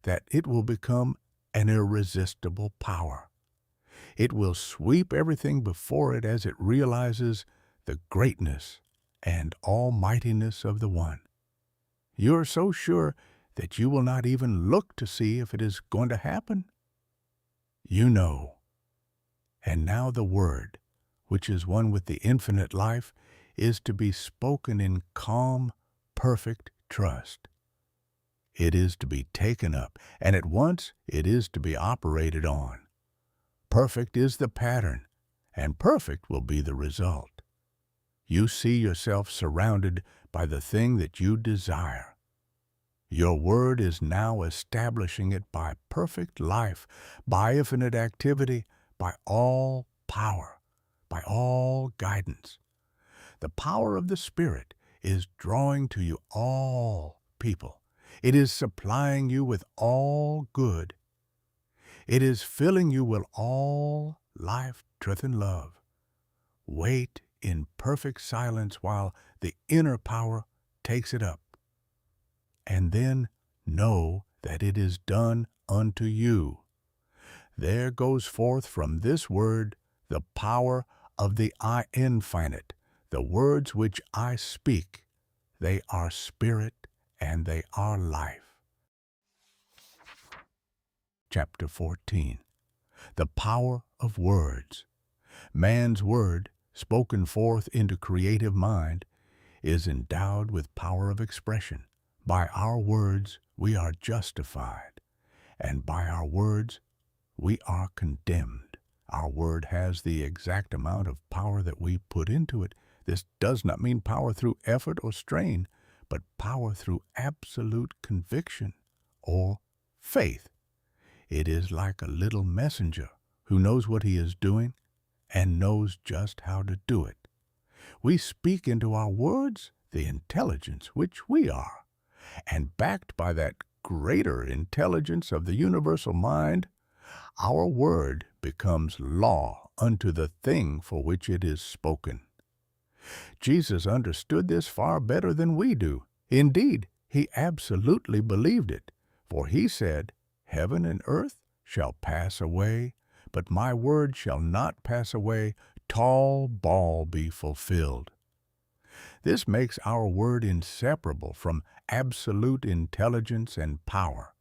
that it will become an irresistible power. It will sweep everything before it as it realizes the greatness and almightiness of the One. You are so sure that you will not even look to see if it is going to happen. You know. And now the word, which is one with the infinite life, is to be spoken in calm, perfect trust. It is to be taken up, and at once it is to be operated on. Perfect is the pattern, and perfect will be the result. You see yourself surrounded by the thing that you desire. Your word is now establishing it by perfect life, by infinite activity, by all power, by all guidance. The power of the Spirit is drawing to you all people. It is supplying you with all good. It is filling you with all life, truth, and love. Wait in perfect silence while the inner power takes it up. And then know that it is done unto you. There goes forth from this word the power of the I infinite, the words which I speak. They are spirit and they are life. Chapter 14. The power of words. Man's word, spoken forth into creative mind, is endowed with power of expression. By our words we are justified, and by our words we are condemned. Our word has the exact amount of power that we put into it. This does not mean power through effort or strain, but power through absolute conviction or faith. It is like a little messenger who knows what he is doing and knows just how to do it. We speak into our words the intelligence which we are, and backed by that greater intelligence of the universal mind, our word becomes law unto the thing for which it is spoken. Jesus understood this far better than we do. Indeed, he absolutely believed it, for he said, "Heaven and earth shall pass away, but my word shall not pass away, till all be fulfilled." This makes our word inseparable from absolute intelligence and power.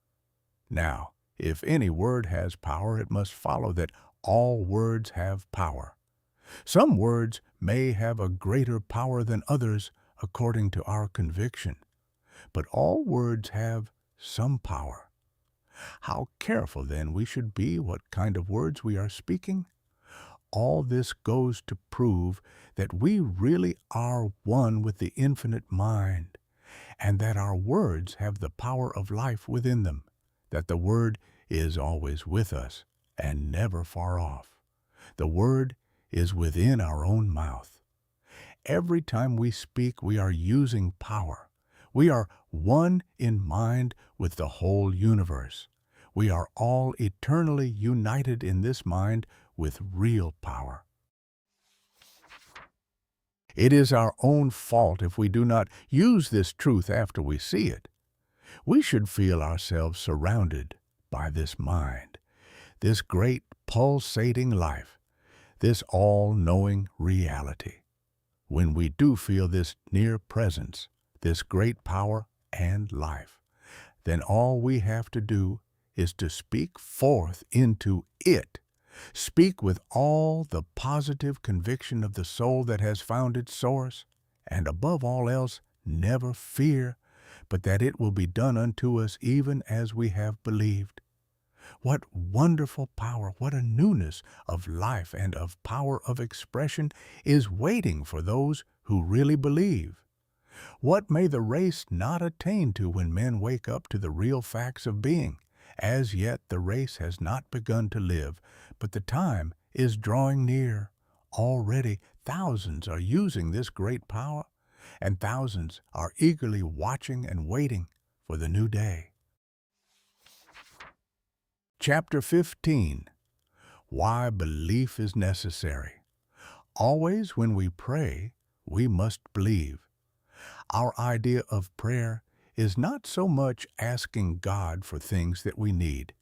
Now, if any word has power, it must follow that all words have power. Some words may have a greater power than others according to our conviction, but all words have some power. How careful, then, we should be what kind of words we are speaking. All this goes to prove that we really are one with the infinite mind, and that our words have the power of life within them, that the Word is always with us and never far off. The Word is within our own mouth. Every time we speak, we are using power. We are one in mind with the whole universe. We are all eternally united in this mind with real power. It is our own fault if we do not use this truth after we see it. We should feel ourselves surrounded by this mind, this great pulsating life, this all-knowing reality. When we do feel this near presence, this great power and life, then all we have to do is to speak forth into it. Speak with all the positive conviction of the soul that has found its source, and above all else, never fear, but that it will be done unto us even as we have believed. What wonderful power, what a newness of life and of power of expression is waiting for those who really believe. What may the race not attain to when men wake up to the real facts of being? As yet the race has not begun to live, but the time is drawing near. Already thousands are using this great power, and thousands are eagerly watching and waiting for the new day. Chapter 15. Why Belief is Necessary. Always when we pray, we must believe. Our idea of prayer is not so much asking God for things that we need.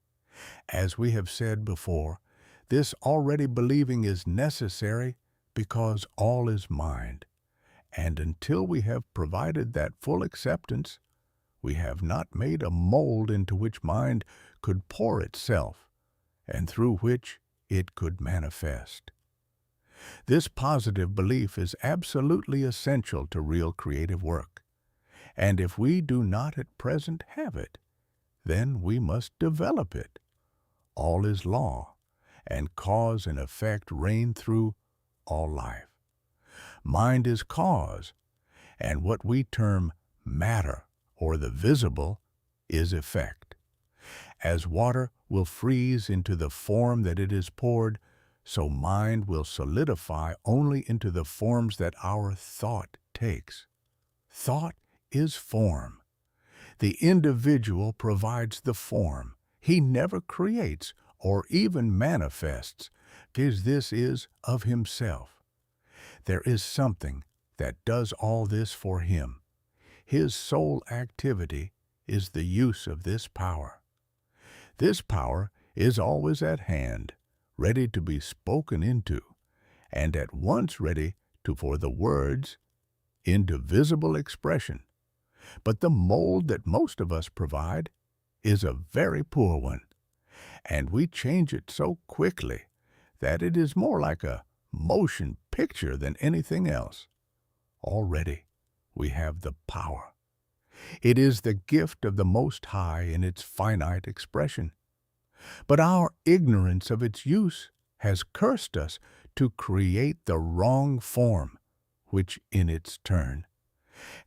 As we have said before, this already believing is necessary because all is mind, and until we have provided that full acceptance, we have not made a mold into which mind could pour itself, and through which it could manifest. This positive belief is absolutely essential to real creative work, and if we do not at present have it, then we must develop it. All is law, and cause and effect reign through all life. Mind is cause, and what we term matter, or the visible, is effect. As water will freeze into the form that it is poured, so mind will solidify only into the forms that our thought takes. Thought is form. The individual provides the form. He never creates or even manifests, because this is of himself. There is something that does all this for him. His sole activity is the use of this power. This power is always at hand, ready to be spoken into, and at once ready for the words into visible expression. But the mold that most of us provide is a very poor one, and we change it so quickly that it is more like a motion picture than anything else. Already we have the power. It is the gift of the Most High in its finite expression. But our ignorance of its use has cursed us to create the wrong form, which in its turn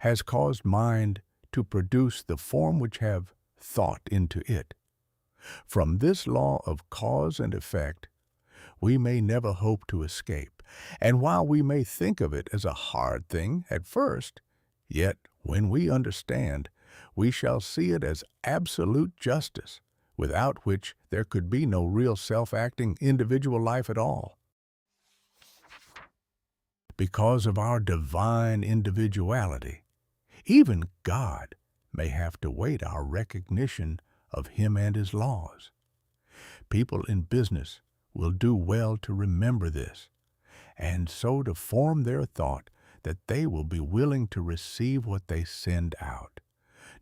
has caused mind to produce the form which have thought into it. From this law of cause and effect, we may never hope to escape, and while we may think of it as a hard thing at first, yet when we understand, we shall see it as absolute justice, without which there could be no real self-acting individual life at all. Because of our divine individuality, even God may have to wait our recognition of Him and His laws. People in business will do well to remember this, and so to form their thought that they will be willing to receive what they send out.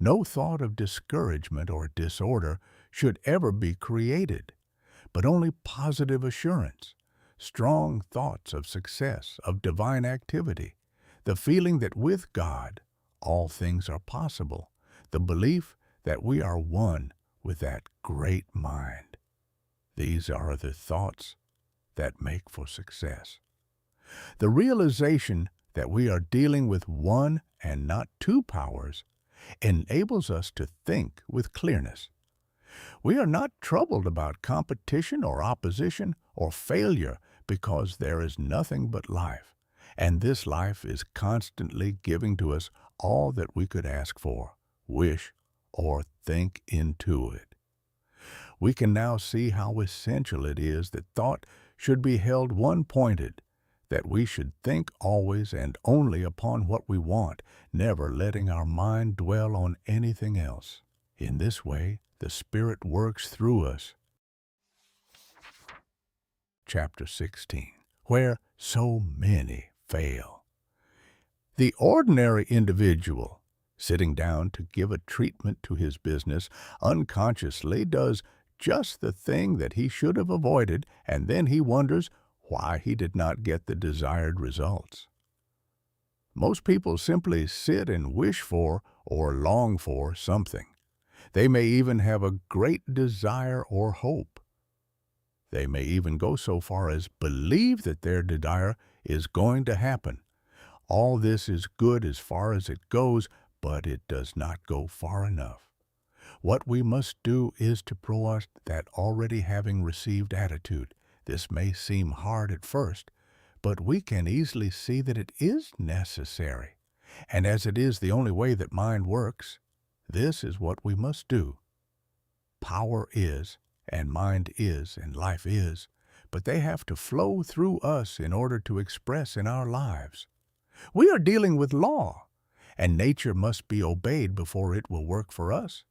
No thought of discouragement or disorder should ever be created, but only positive assurance, strong thoughts of success, of divine activity, the feeling that with God all things are possible, the belief that we are one with that great mind. These are the thoughts that make for success. The realization that we are dealing with one and not two powers enables us to think with clearness. We are not troubled about competition or opposition or failure because there is nothing but life, and this life is constantly giving to us all that we could ask for, wish, or think into it. We can now see how essential it is that thought should be held one-pointed, that we should think always and only upon what we want, never letting our mind dwell on anything else. In this way, the Spirit works through us. Chapter 16, where so many fail. The ordinary individual, sitting down to give a treatment to his business, unconsciously does just the thing that he should have avoided, and then he wonders why he did not get the desired results. Most people simply sit and wish for or long for something. They may even have a great desire or hope. They may even go so far as believe that their desire is going to happen. All this is good as far as it goes, but it does not go far enough. What we must do is to promote that already having received attitude. This may seem hard at first, but we can easily see that it is necessary. And as it is the only way that mind works, this is what we must do. Power is, and mind is, and life is, but they have to flow through us in order to express in our lives. We are dealing with law, and nature must be obeyed before it will work for us.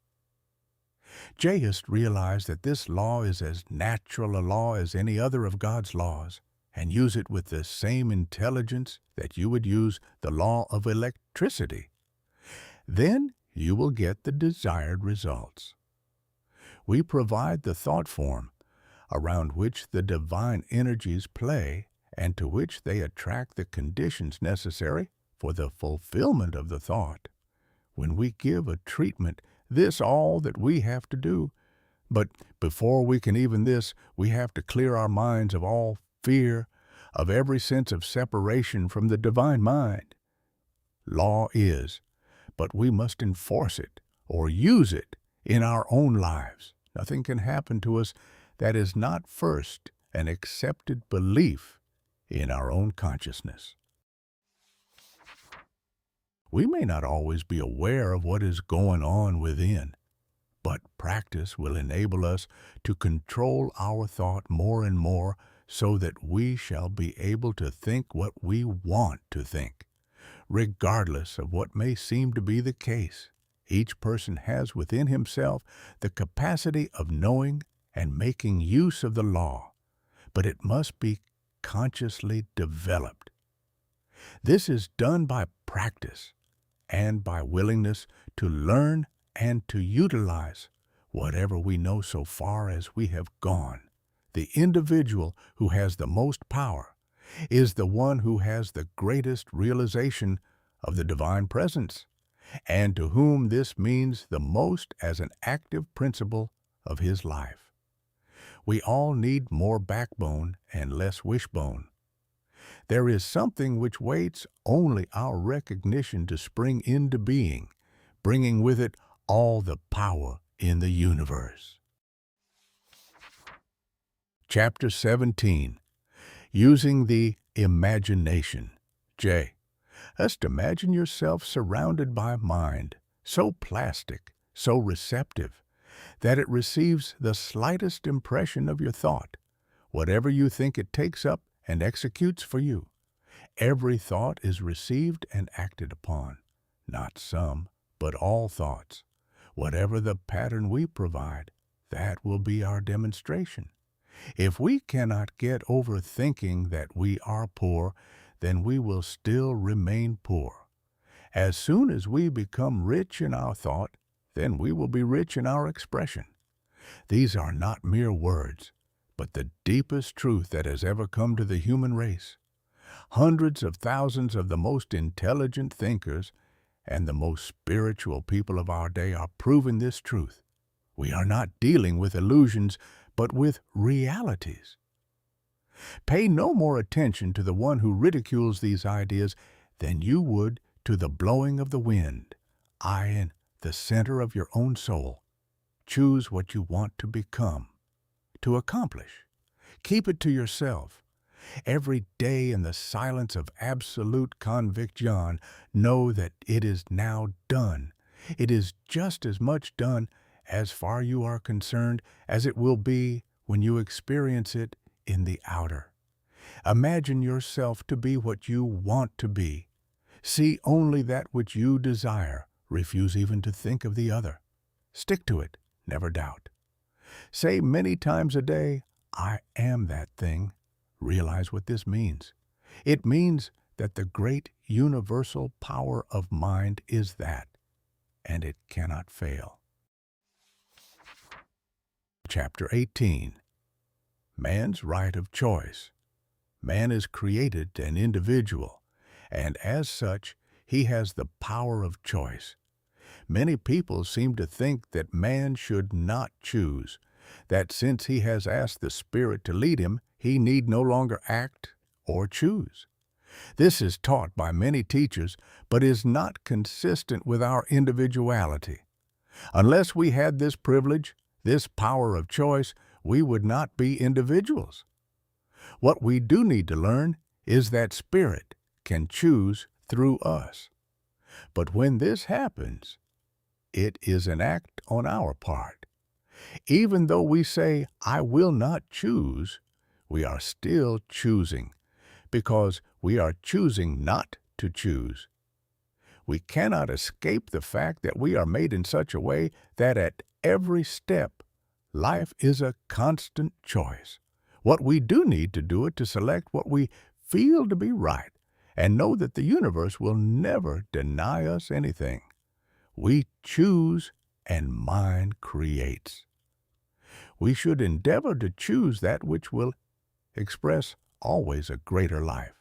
Jayist realized that this law is as natural a law as any other of God's laws, and use it with the same intelligence that you would use the law of electricity. Then you will get the desired results. We provide the thought form around which the divine energies play and to which they attract the conditions necessary for the fulfillment of the thought. When we give a treatment, this all that we have to do. But before we can even this, we have to clear our minds of all fear, of every sense of separation from the divine mind. Law is, but we must enforce it or use it in our own lives. Nothing can happen to us that is not first an accepted belief in our own consciousness. We may not always be aware of what is going on within, but practice will enable us to control our thought more and more so that we shall be able to think what we want to think, regardless of what may seem to be the case. Each person has within himself the capacity of knowing and making use of the law, but it must be consciously developed. This is done by practice and by willingness to learn and to utilize whatever we know so far as we have gone. The individual who has the most power is the one who has the greatest realization of the divine presence, and to whom this means the most as an active principle of his life. We all need more backbone and less wishbone. There is something which waits only our recognition to spring into being, bringing with it all the power in the universe. Chapter 17, Using the Imagination. J. Just imagine yourself surrounded by mind, so plastic, so receptive, that it receives the slightest impression of your thought, whatever you think it takes up and executes for you. Every thought is received and acted upon, not some, but all thoughts. Whatever the pattern we provide, that will be our demonstration. If we cannot get over thinking that we are poor, then we will still remain poor. As soon as we become rich in our thought, then we will be rich in our expression. These are not mere words, but the deepest truth that has ever come to the human race. Hundreds of thousands of the most intelligent thinkers and the most spiritual people of our day are proving this truth. We are not dealing with illusions, but with realities. Pay no more attention to the one who ridicules these ideas than you would to the blowing of the wind. I am the center of your own soul. Choose what you want to become, to accomplish. Keep it to yourself. Every day in the silence of absolute conviction, know that it is now done. It is just as much done, as far you are concerned, as it will be when you experience it in the outer. Imagine yourself to be what you want to be. See only that which you desire. Refuse even to think of the other. Stick to it. Never doubt. Say many times a day, I am that thing. Realize what this means. It means that the great universal power of mind is that, and it cannot fail. Chapter 18. Man's right of choice. Man is created an individual, and as such, he has the power of choice. Many people seem to think that man should not choose, that since he has asked the Spirit to lead him, he need no longer act or choose. This is taught by many teachers, but is not consistent with our individuality. Unless we had this privilege, this power of choice, we would not be individuals. What we do need to learn is that Spirit can choose through us. But when this happens, it is an act on our part. Even though we say, I will not choose, we are still choosing, because we are choosing not to choose. We cannot escape the fact that we are made in such a way that at every step, life is a constant choice. What we do need to do is to select what we feel to be right, and know that the universe will never deny us anything. We choose, and mind creates. We should endeavor to choose that which will express always a greater life,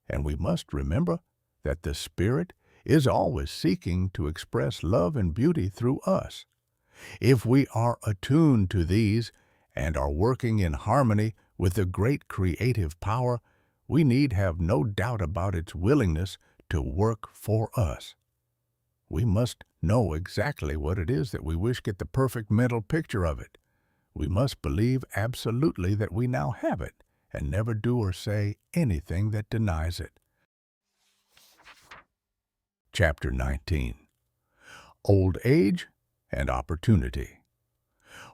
and we must remember that the Spirit is always seeking to express love and beauty through us. If we are attuned to these and are working in harmony with the great creative power, we need have no doubt about its willingness to work for us. We must know exactly what it is that we wish, get the perfect mental picture of it. We must believe absolutely that we now have it, and never do or say anything that denies it. Chapter 19. Old Age and Opportunity.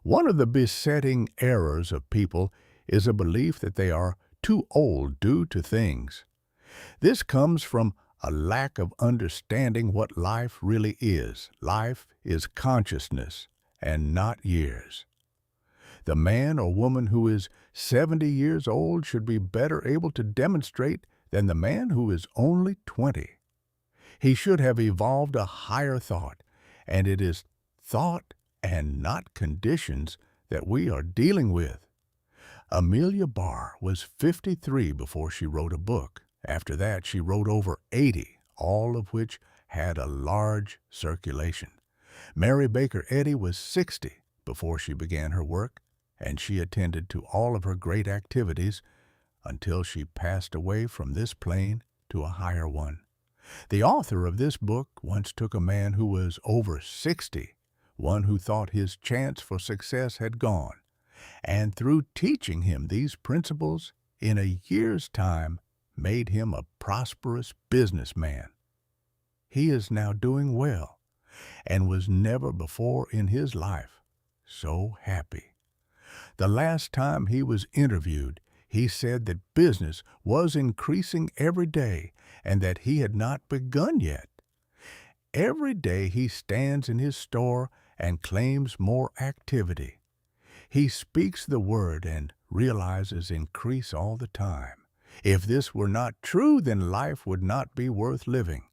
One of the besetting errors of people is a belief that they are too old due to things. This comes from a lack of understanding what life really is. Life is consciousness and not years. The man or woman who is 70 years old should be better able to demonstrate than the man who is only 20. He should have evolved a higher thought, and it is thought and not conditions that we are dealing with. Amelia Barr was 53 before she wrote a book. After that, she wrote over 80, all of which had a large circulation. Mary Baker Eddy was 60 before she began her work, and she attended to all of her great activities until she passed away from this plane to a higher one. The author of this book once took a man who was over 60, one who thought his chance for success had gone, and through teaching him these principles in a year's time, made him a prosperous businessman. He is now doing well, and was never before in his life so happy. The last time he was interviewed, he said that business was increasing every day and that he had not begun yet. Every day he stands in his store and claims more activity. He speaks the word and realizes increase all the time. If this were not true, then life would not be worth living.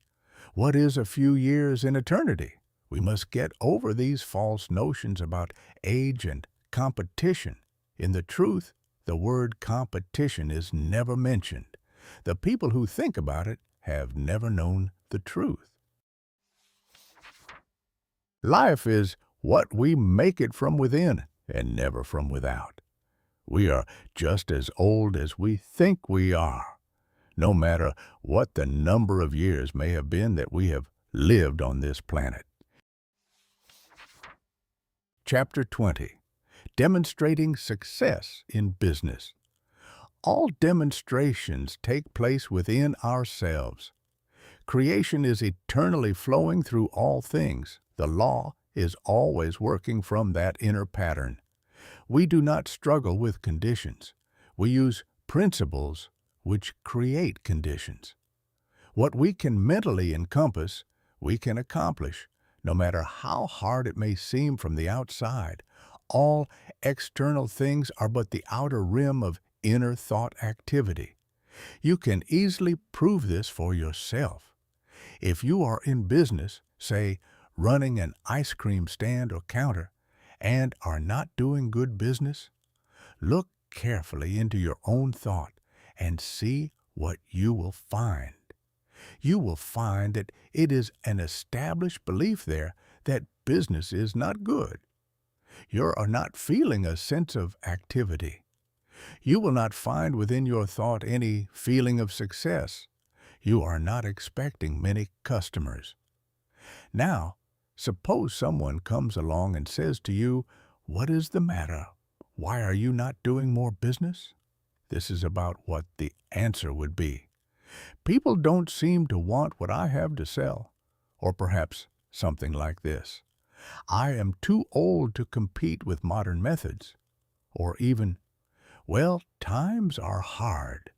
What is a few years in eternity? We must get over these false notions about age and competition. In the truth, the word competition is never mentioned. The people who think about it have never known the truth. Life is what we make it from within and never from without. We are just as old as we think we are, no matter what the number of years may have been that we have lived on this planet. Chapter 20. Demonstrating Success in Business. All demonstrations take place within ourselves. Creation is eternally flowing through all things. The law is always working from that inner pattern. We do not struggle with conditions. We use principles which create conditions. What we can mentally encompass, we can accomplish, no matter how hard it may seem from the outside. All external things are but the outer rim of inner thought activity. You can easily prove this for yourself. If you are in business, say, running an ice cream stand or counter, and are not doing good business, look carefully into your own thought and see what you will find. You will find that it is an established belief there that business is not good. You are not feeling a sense of activity. You will not find within your thought any feeling of success. You are not expecting many customers. Now, suppose someone comes along and says to you, "What is the matter? Why are you not doing more business?" This is about what the answer would be. "People don't seem to want what I have to sell." Or perhaps something like this: "I am too old to compete with modern methods." Or even, "Well, times are hard."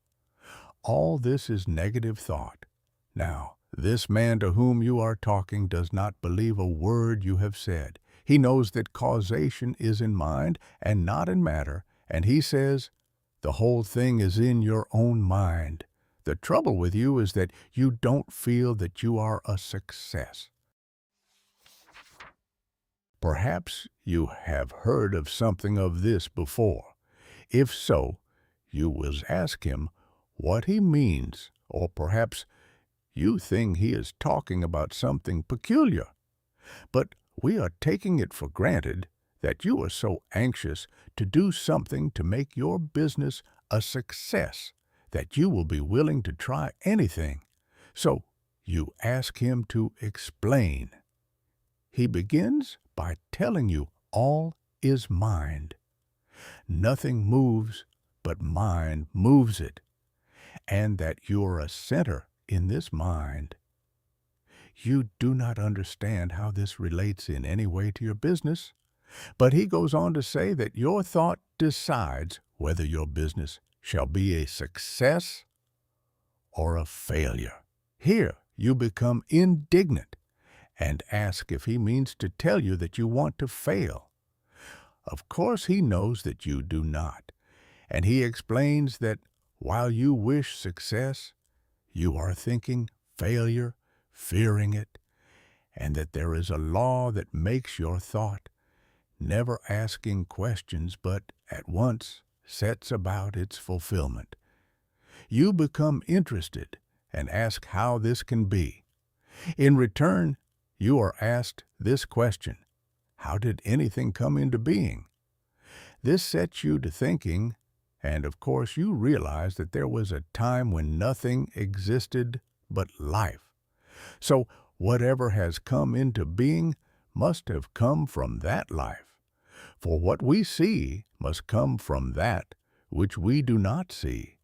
All this is negative thought. Now, this man to whom you are talking does not believe a word you have said. He knows that causation is in mind and not in matter, and he says, "The whole thing is in your own mind. The trouble with you is that you don't feel that you are a success." Perhaps you have heard of something of this before. If so, you will ask him what he means, or perhaps you think he is talking about something peculiar. But we are taking it for granted that you are so anxious to do something to make your business a success that you will be willing to try anything. So you ask him to explain. He begins by telling you all is mind. Nothing moves but mind moves it, and that you're a center in this mind. You do not understand how this relates in any way to your business, but he goes on to say that your thought decides whether your business shall be a success or a failure. Here you become indignant and ask if he means to tell you that you want to fail. Of course he knows that you do not, and he explains that while you wish success, you are thinking failure, fearing it, and that there is a law that makes your thought, never asking questions but at once sets about its fulfillment. You become interested and ask how this can be. In return, you are asked this question: how did anything come into being? This sets you to thinking, and of course you realize that there was a time when nothing existed but life. So whatever has come into being must have come from that life. For what we see must come from that which we do not see.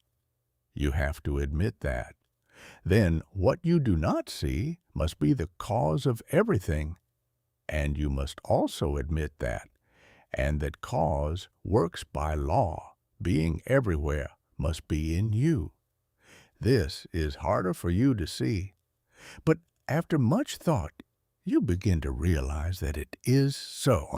You have to admit that. Then what you do not see must be the cause of everything, and you must also admit that. and that cause works by law, being everywhere, must be in you. This is harder for you to see, but after much thought, you begin to realize that it is so.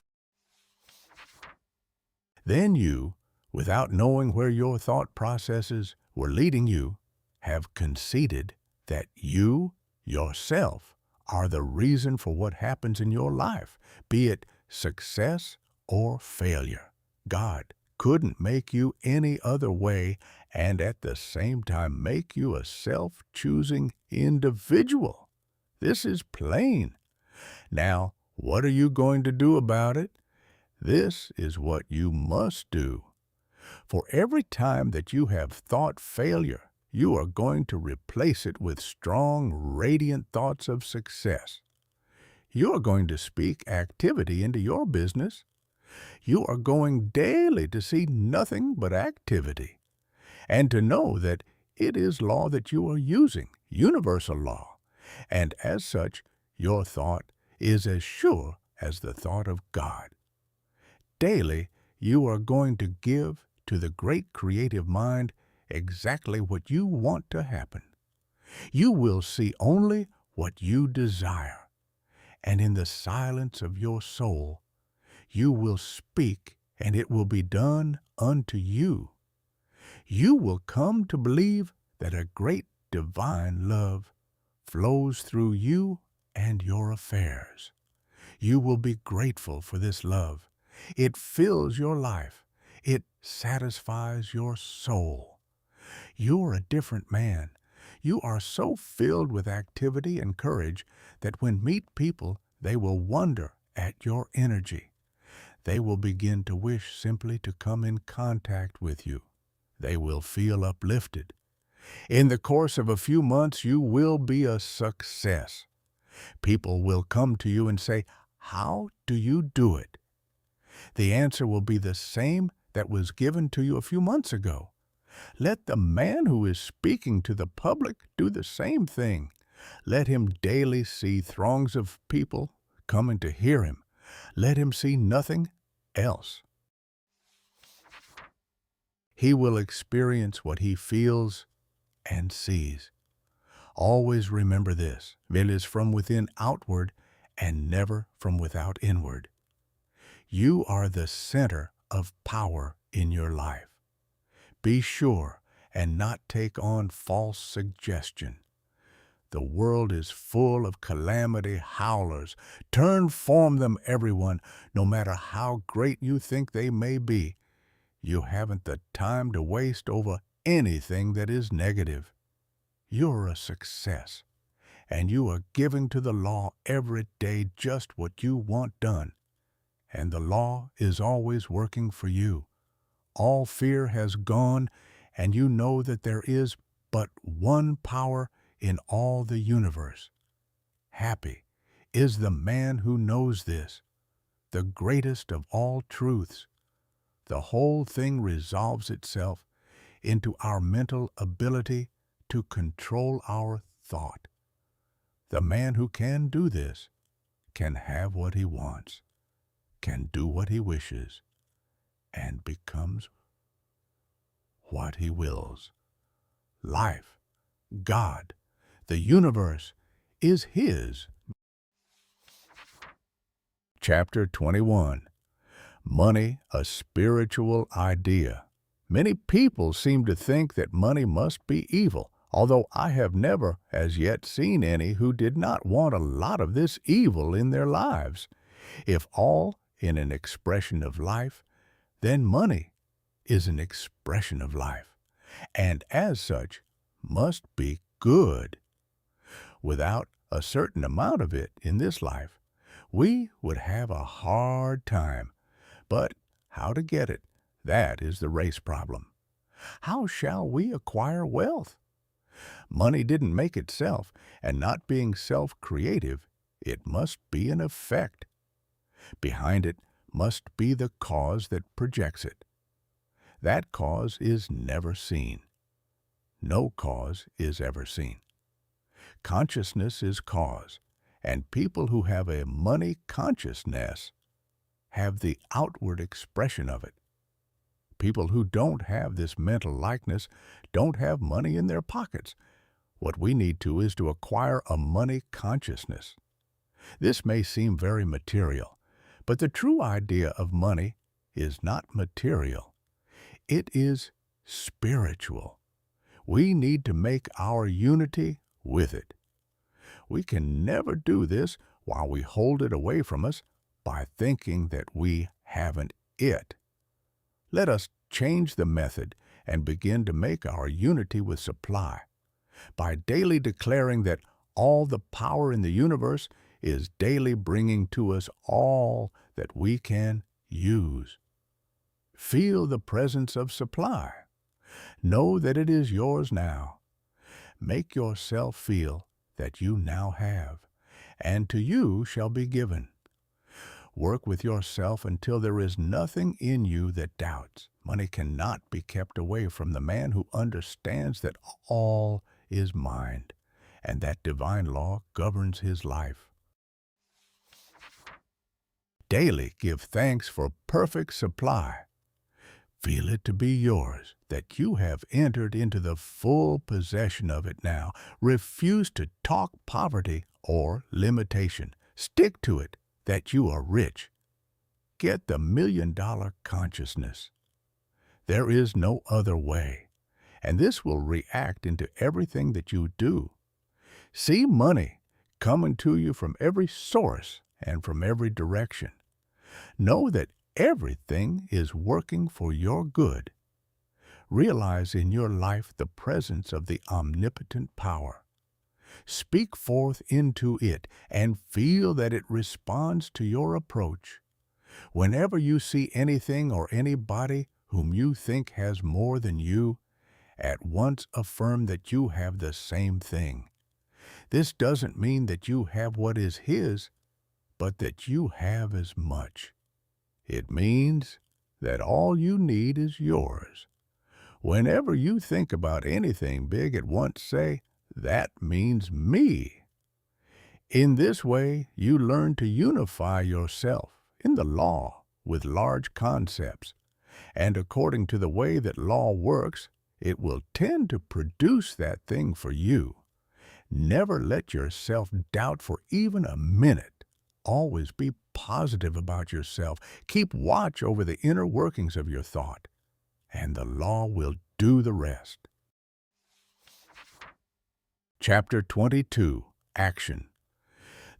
Then you, without knowing where your thought processes were leading you, have conceded that you, yourself, are the reason for what happens in your life, be it success or failure. God couldn't make you any other way and at the same time make you a self-choosing individual. This is plain. Now, what are you going to do about it? This is what you must do. For every time that you have thought failure, you are going to replace it with strong, radiant thoughts of success. You are going to speak activity into your business. You are going daily to see nothing but activity, and to know that it is law that you are using, universal law, and as such, your thought is as sure as the thought of God. Daily, you are going to give to the great creative mind exactly what you want to happen. You will see only what you desire, and in the silence of your soul, you will speak, and it will be done unto you. You will come to believe that a great divine love flows through you and your affairs. You will be grateful for this love. It fills your life. It satisfies your soul. You are a different man. You are so filled with activity and courage that when meet people, they will wonder at your energy. They will begin to wish simply to come in contact with you. They will feel uplifted. In the course of a few months, you will be a success. People will come to you and say, "How do you do it?" The answer will be the same that was given to you a few months ago. Let the man who is speaking to the public do the same thing. Let him daily see throngs of people coming to hear him. Let him see nothing else. He will experience what he feels and sees. Always remember this: it is from within outward and never from without inward. You are the center of power in your life. Be sure and not take on false suggestion. The world is full of calamity howlers. Turn from them, everyone, no matter how great you think they may be. You haven't the time to waste over anything that is negative. You're a success, and you are giving to the law every day just what you want done. And the law is always working for you. All fear has gone, and you know that there is but one power in all the universe. Happy is the man who knows this, the greatest of all truths. The whole thing resolves itself into our mental ability to control our thought. The man who can do this can have what he wants, can do what he wishes, and becomes what he wills. Life, God, the universe is his. Chapter 21. Money, a spiritual idea. Many people seem to think that money must be evil, although I have never as yet seen any who did not want a lot of this evil in their lives. If all is an expression of life, then money is an expression of life, and as such must be good. Without a certain amount of it in this life, we would have a hard time. But how to get it, that is the race problem. How shall we acquire wealth? Money didn't make itself, and not being self-creative, it must be an effect. Behind it must be the cause that projects it. That cause is never seen. No cause is ever seen. Consciousness is cause, and people who have a money consciousness have the outward expression of it. People who don't have this mental likeness don't have money in their pockets. What we need to is to acquire a money consciousness. This may seem very material, but the true idea of money is not material. It is spiritual. We need to make our unity with it. We can never do this while we hold it away from us by thinking that we haven't it. Let us change the method and begin to make our unity with supply by daily declaring that all the power in the universe is daily bringing to us all that we can use. Feel the presence of supply. Know that it is yours now. Make yourself feel that you now have, and to you shall be given. Work with yourself until there is nothing in you that doubts. Money cannot be kept away from the man who understands that all is mind, and that divine law governs his life. Daily give thanks for perfect supply. Feel it to be yours, that you have entered into the full possession of it now. Refuse to talk poverty or limitation. Stick to it, that you are rich. Get the $1,000,000 consciousness. There is no other way, and this will react into everything that you do. See money coming to you from every source and from every direction. Know that everything is working for your good. Realize in your life the presence of the omnipotent power. Speak forth into it and feel that it responds to your approach. Whenever you see anything or anybody whom you think has more than you, at once affirm that you have the same thing. This doesn't mean that you have what is his, but that you have as much. It means that all you need is yours. Whenever you think about anything big at once, say, "That means me." In this way, you learn to unify yourself in the law with large concepts, and according to the way that law works, it will tend to produce that thing for you. Never let yourself doubt for even a minute. Always be positive about yourself. Keep watch over the inner workings of your thought, and the law will do the rest. Chapter 22, Action.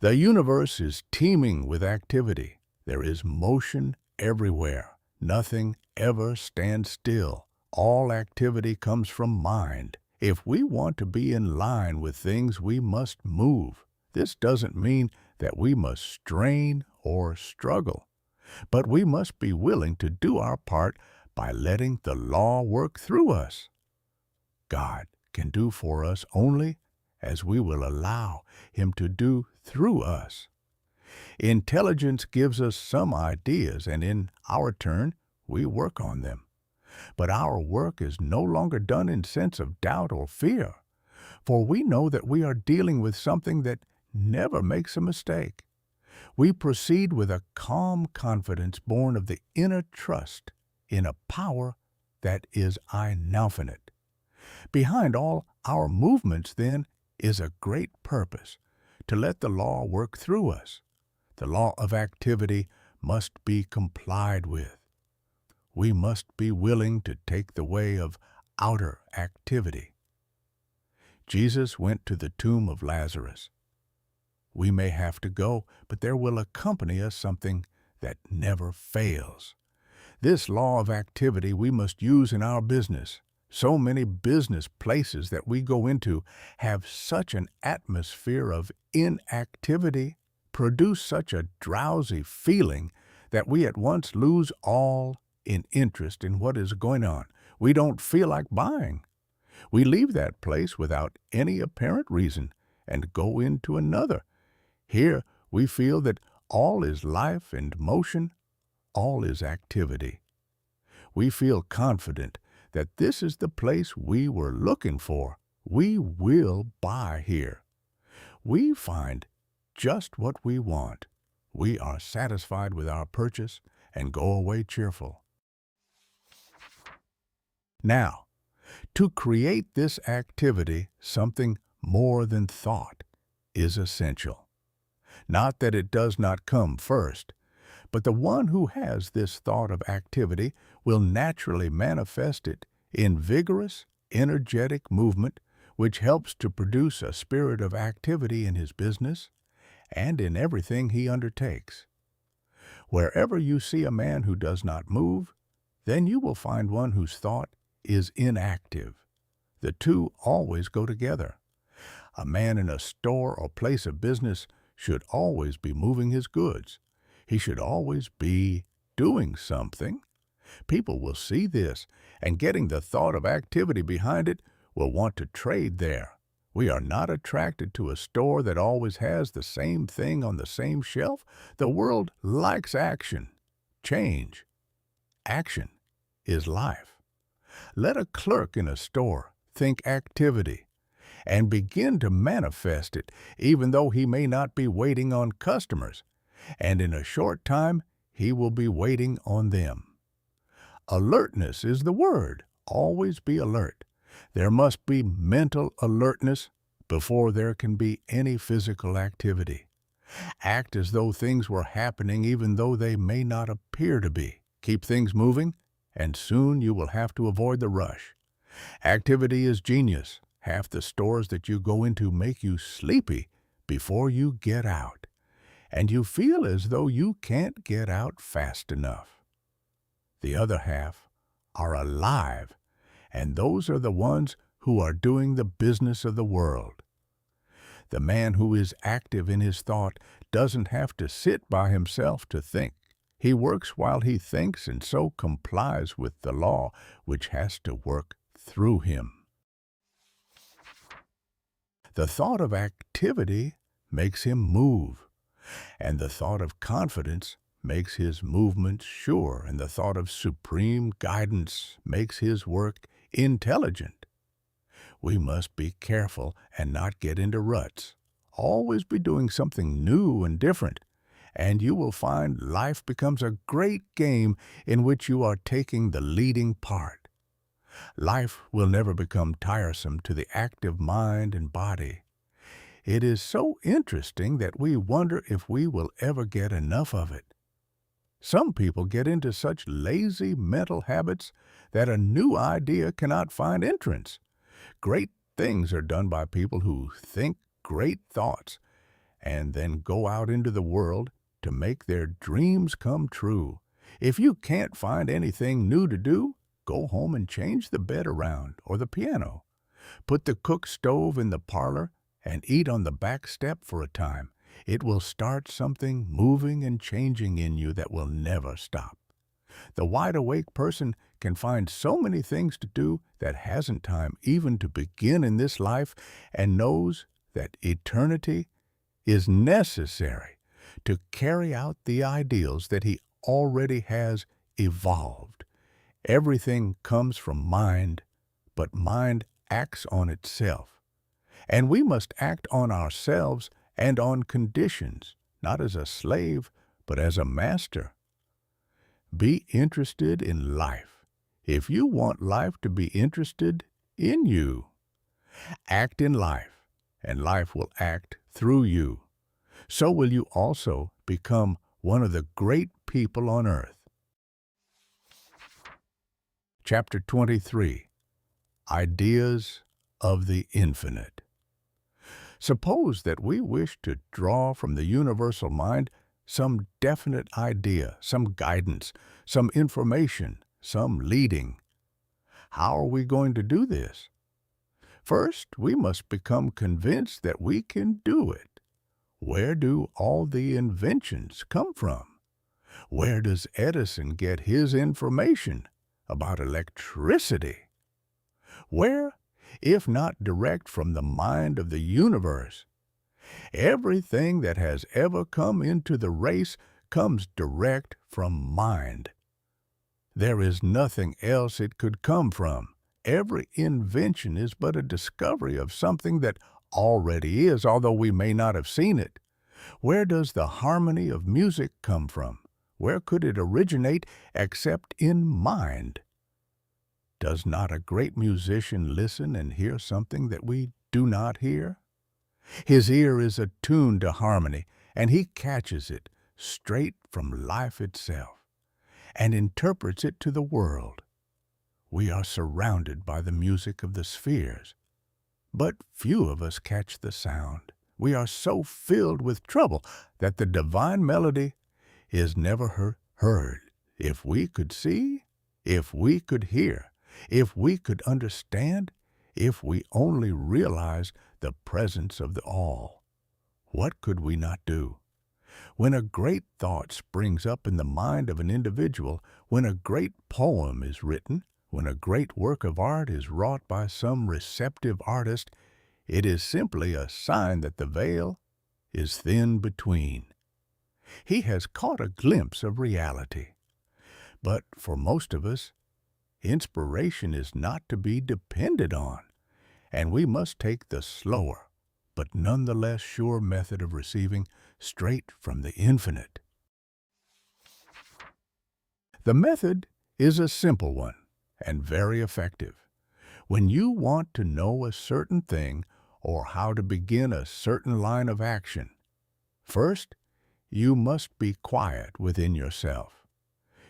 The universe is teeming with activity. There is motion everywhere. Nothing ever stands still. All activity comes from mind. If we want to be in line with things, we must move. This doesn't mean that we must strain or struggle, but we must be willing to do our part by letting the law work through us. God can do for us only as we will allow him to do through us. Intelligence gives us some ideas, and in our turn, we work on them. But our work is no longer done in sense of doubt or fear, for we know that we are dealing with something that never makes a mistake. We proceed with a calm confidence born of the inner trust in a power that is infinite. Behind all our movements, then, is a great purpose, to let the law work through us. The law of activity must be complied with. We must be willing to take the way of outer activity. Jesus went to the tomb of Lazarus. We may have to go, but there will accompany us something that never fails. This law of activity we must use in our business. So many business places that we go into have such an atmosphere of inactivity, produce such a drowsy feeling that we at once lose all in interest in what is going on. We don't feel like buying. We leave that place without any apparent reason and go into another. Here we feel that all is life and motion, all is activity. We feel confident that this is the place we were looking for. We will buy here. We find just what we want. we are satisfied with our purchase and go away cheerful. Now, to create this activity, something more than thought is essential. Not that it does not come first, but the one who has this thought of activity will naturally manifest it in vigorous, energetic movement, which helps to produce a spirit of activity in his business and in everything he undertakes. Wherever you see a man who does not move, then you will find one whose thought is inactive. The two always go together. A man in a store or place of business should always be moving his goods. He should always be doing something. People will see this, and getting the thought of activity behind it, will want to trade there. We are not attracted to a store that always has the same thing on the same shelf. The world likes action, change. Action is life. Let a clerk in a store think activity and begin to manifest it, even though he may not be waiting on customers, and in a short time he will be waiting on them. Alertness is the word. Always be alert. There must be mental alertness before there can be any physical activity. Act as though things were happening even though they may not appear to be. Keep things moving, and soon you will have to avoid the rush. Activity is genius. Half the stores that you go into make you sleepy before you get out, and you feel as though you can't get out fast enough. The other half are alive, and those are the ones who are doing the business of the world. The man who is active in his thought doesn't have to sit by himself to think. He works while he thinks and so complies with the law, which has to work through him. The thought of activity makes him move, and the thought of confidence makes his movements sure, and the thought of supreme guidance makes his work intelligent. We must be careful and not get into ruts. Always be doing something new and different, and you will find life becomes a great game in which you are taking the leading part. Life will never become tiresome to the active mind and body. It is so interesting that we wonder if we will ever get enough of it. Some people get into such lazy mental habits that a new idea cannot find entrance. Great things are done by people who think great thoughts and then go out into the world to make their dreams come true. If you can't find anything new to do, go home and change the bed around or the piano. Put the cook stove in the parlor and eat on the back step for a time. It will start something moving and changing in you that will never stop. The wide-awake person can find so many things to do that hasn't time even to begin in this life and knows that eternity is necessary to carry out the ideals that he already has evolved. Everything comes from mind, but mind acts on itself. And we must act on ourselves and on conditions, not as a slave, but as a master. Be interested in life if you want life to be interested in you. Act in life, and life will act through you. So will you also become one of the great people on earth. Chapter 23. Ideas of the Infinite. Suppose that we wish to draw from the universal mind some definite idea, some guidance, some information, some leading. How are we going to do this? First, we must become convinced that we can do it. Where do all the inventions come from? Where does Edison get his information about electricity? Where, if not direct from the mind of the universe? Everything that has ever come into the race comes direct from mind. There is nothing else it could come from. Every invention is but a discovery of something that already is, although we may not have seen it. Where does the harmony of music come from? Where could it originate except in mind? Does not a great musician listen and hear something that we do not hear? His ear is attuned to harmony, and he catches it straight from life itself and interprets it to the world. We are surrounded by the music of the spheres, but few of us catch the sound. We are so filled with trouble that the divine melody is never heard. If we could see, if we could hear, if we could understand, if we only realize the presence of the all, what could we not do? When a great thought springs up in the mind of an individual, when a great poem is written, when a great work of art is wrought by some receptive artist, it is simply a sign that the veil is thin between. He has caught a glimpse of reality. But for most of us, inspiration is not to be depended on, and we must take the slower, but nonetheless sure method of receiving straight from the infinite. The method is a simple one and very effective. When you want to know a certain thing or how to begin a certain line of action, first, you must be quiet within yourself.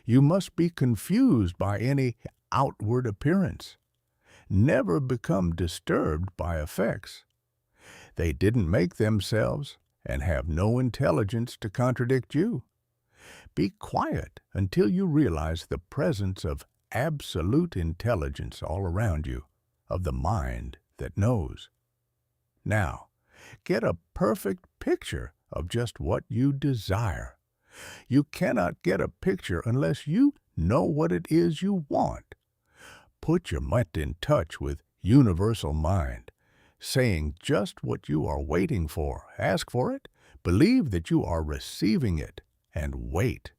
You must be confused by any outward appearance. Never become disturbed by effects. They didn't make themselves and have no intelligence to contradict you. Be quiet until you realize the presence of absolute intelligence all around you, of the mind that knows. Now, get a perfect picture of just what you desire. You cannot get a picture unless you know what it is you want. Put your mind in touch with universal mind, saying just what you are waiting for. Ask for it, believe that you are receiving it, and wait.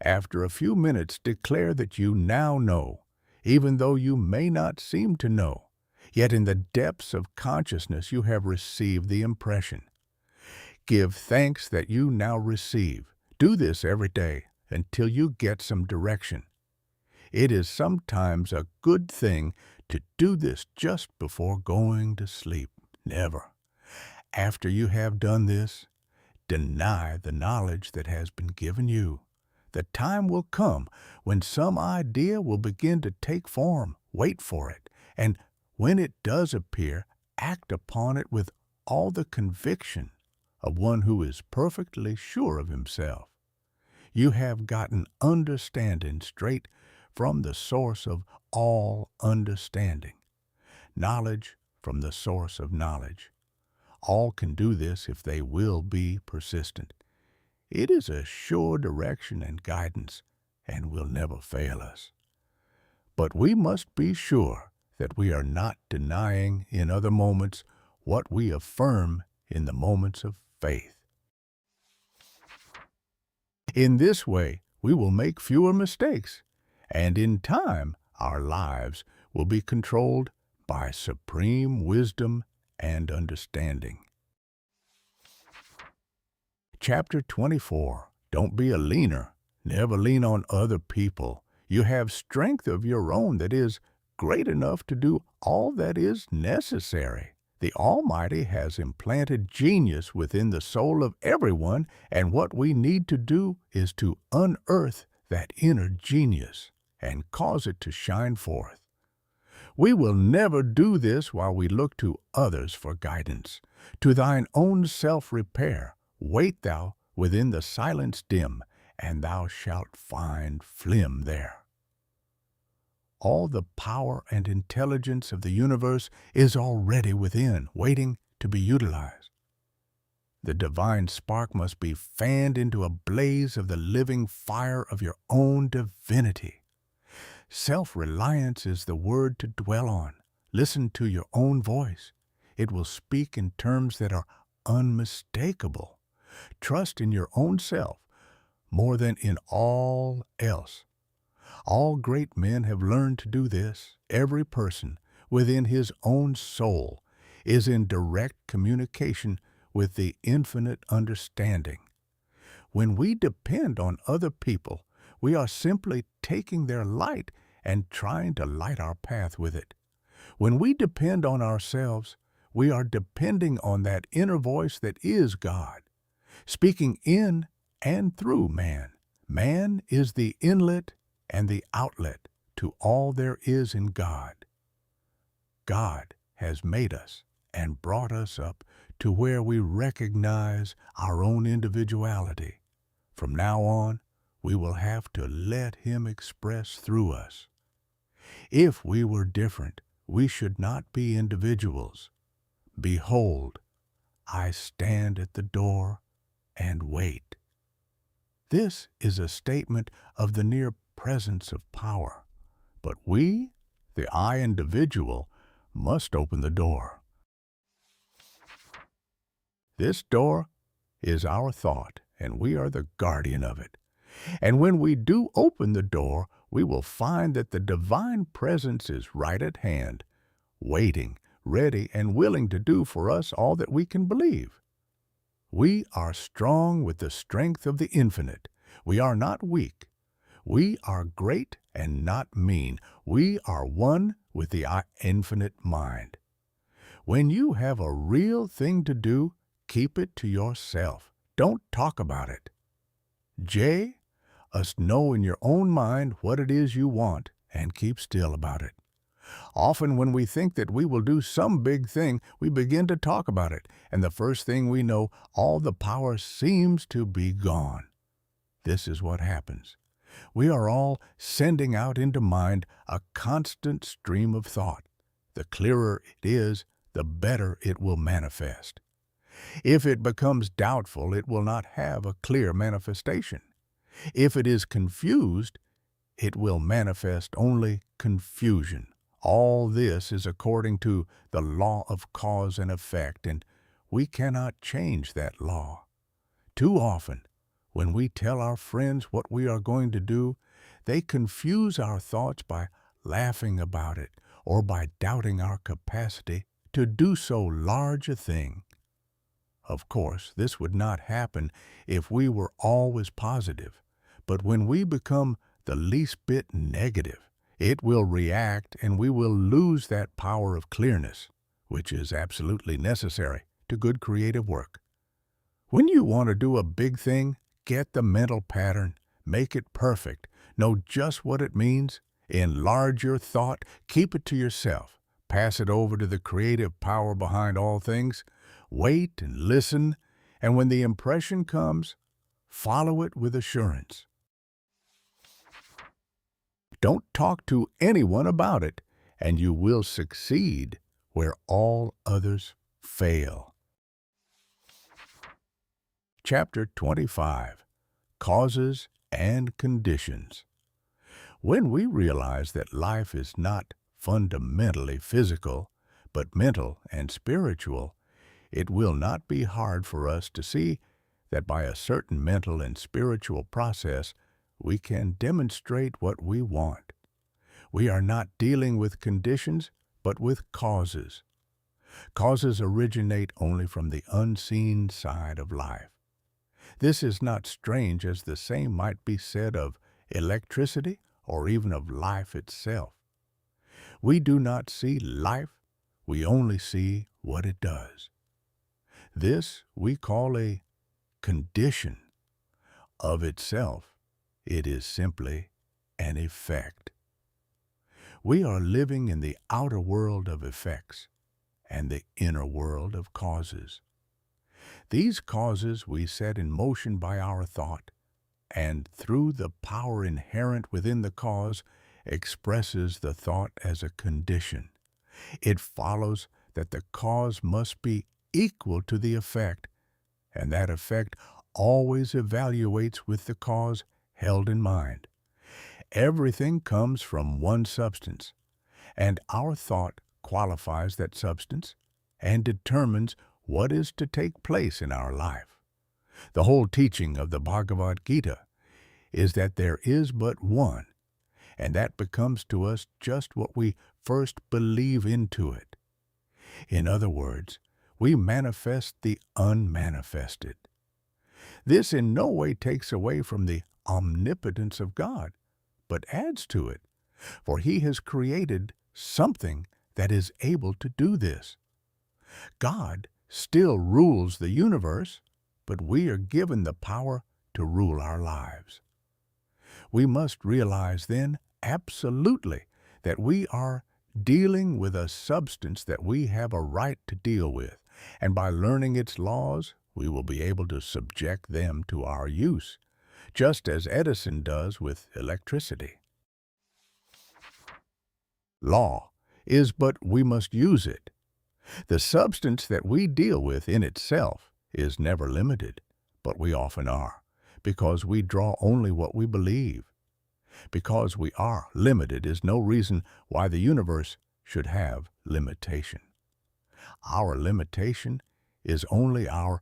After a few minutes, declare that you now know, even though you may not seem to know. Yet in the depths of consciousness you have received the impression. Give thanks that you now receive. Do this every day until you get some direction. It is sometimes a good thing to do this just before going to sleep. Never. After you have done this, deny the knowledge that has been given you. The time will come when some idea will begin to take form. Wait for it, and when it does appear, act upon it with all the conviction of one who is perfectly sure of himself. You have gotten understanding straight from the source of all understanding, knowledge from the source of knowledge. All can do this if they will be persistent. It is a sure direction and guidance, and will never fail us. But we must be sure that we are not denying in other moments what we affirm in the moments of faith. In this way, we will make fewer mistakes, and in time, our lives will be controlled by supreme wisdom and understanding. Chapter 24. Don't be a leaner. Never lean on other people. You have strength of your own that is great enough to do all that is necessary. The Almighty has implanted genius within the soul of everyone, and what we need to do is to unearth that inner genius and cause it to shine forth. We will never do this while we look to others for guidance. To thine own self-repair, wait thou within the silence dim, and thou shalt find phlegm there. All the power and intelligence of the universe is already within, waiting to be utilized. The divine spark must be fanned into a blaze of the living fire of your own divinity. Self-reliance is the word to dwell on. Listen to your own voice. It will speak in terms that are unmistakable. Trust in your own self more than in all else. All great men have learned to do this. Every person within his own soul is in direct communication with the infinite understanding. When we depend on other people, we are simply taking their light and trying to light our path with it. When we depend on ourselves, we are depending on that inner voice that is God, speaking in and through man. Man is the inlet and the outlet to all there is in God. God has made us and brought us up to where we recognize our own individuality. From now on, we will have to let Him express through us. If we were different, we should not be individuals. Behold, I stand at the door and wait. This is a statement of the near presence of power. But we, the I individual, must open the door. This door is our thought, and we are the guardian of it. And when we do open the door, we will find that the divine presence is right at hand, waiting, ready, and willing to do for us all that we can believe. We are strong with the strength of the infinite. We are not weak. We are great and not mean. We are one with the infinite mind. When you have a real thing to do, keep it to yourself. Don't talk about it. J, us know in your own mind what it is you want and keep still about it. Often when we think that we will do some big thing, we begin to talk about it, and the first thing we know, all the power seems to be gone. This is what happens. We are all sending out into mind a constant stream of thought. The clearer it is, the better it will manifest. If it becomes doubtful, it will not have a clear manifestation. If it is confused, it will manifest only confusion. All this is according to the law of cause and effect, and we cannot change that law. Too often, when we tell our friends what we are going to do, they confuse our thoughts by laughing about it or by doubting our capacity to do so large a thing. Of course, this would not happen if we were always positive, but when we become the least bit negative, it will react and we will lose that power of clearness, which is absolutely necessary to good creative work. When you want to do a big thing, get the mental pattern, make it perfect, know just what it means, enlarge your thought, keep it to yourself, pass it over to the creative power behind all things, wait and listen, and when the impression comes, follow it with assurance. Don't talk to anyone about it, and you will succeed where all others fail. Chapter 25. Causes and Conditions. When we realize that life is not fundamentally physical, but mental and spiritual, it will not be hard for us to see that by a certain mental and spiritual process, we can demonstrate what we want. We are not dealing with conditions, but with causes. Causes originate only from the unseen side of life. This is not strange, as the same might be said of electricity or even of life itself. We do not see life, we only see what it does. This we call a condition. Of itself, it is simply an effect. We are living in the outer world of effects and the inner world of causes. These causes we set in motion by our thought, and through the power inherent within the cause, expresses the thought as a condition. It follows that the cause must be equal to the effect, and that effect always evaluates with the cause held in mind. Everything comes from one substance, and our thought qualifies that substance and determines what is to take place in our life. The whole teaching of the Bhagavad Gita is that there is but one, and that becomes to us just what we first believe into it. In other words, we manifest the unmanifested. This in no way takes away from the omnipotence of God, but adds to it, for He has created something that is able to do this. God still rules the universe, but we are given the power to rule our lives. We must realize then absolutely that we are dealing with a substance that we have a right to deal with, and by learning its laws, we will be able to subject them to our use, just as Edison does with electricity. Law is but we must use it. The substance that we deal with in itself is never limited, but we often are, because we draw only what we believe. Because we are limited is no reason why the universe should have limitation. Our limitation is only our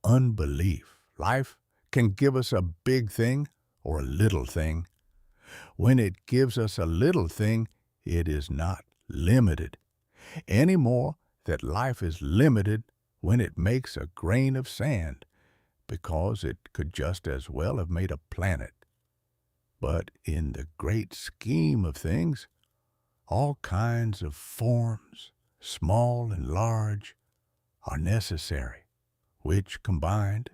unbelief. Life can give us a big thing or a little thing. When it gives us a little thing, it is not limited, any more that life is limited when it makes a grain of sand, because it could just as well have made a planet. But in the great scheme of things, all kinds of forms, small and large, are necessary, which combined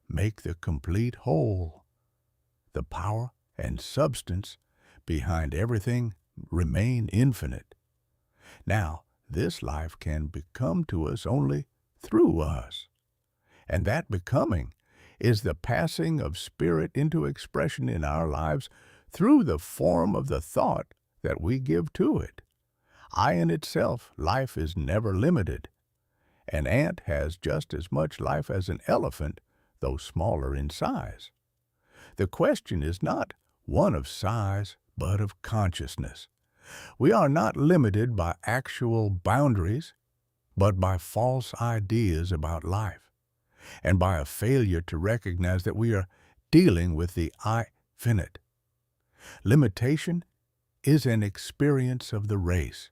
make the complete whole. The power and substance behind everything remain infinite. Now, this life can become to us only through us, and that becoming is the passing of spirit into expression in our lives through the form of the thought that we give to it. In itself, life is never limited. An ant has just as much life as an elephant, though smaller in size. The question is not one of size, but of consciousness. We are not limited by actual boundaries, but by false ideas about life, and by a failure to recognize that we are dealing with the infinite. Limitation is an experience of the race,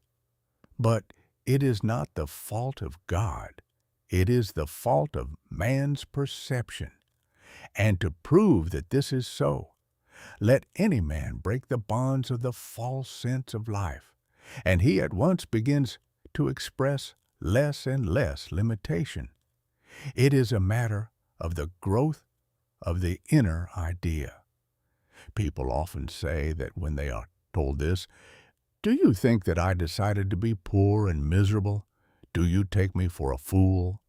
but it is not the fault of God. It is the fault of man's perception. And to prove that this is so, let any man break the bonds of the false sense of life, and he at once begins to express less and less limitation. It is a matter of the growth of the inner idea. People often say that when they are told this, "Do you think that I decided to be poor and miserable? Do you take me for a fool?"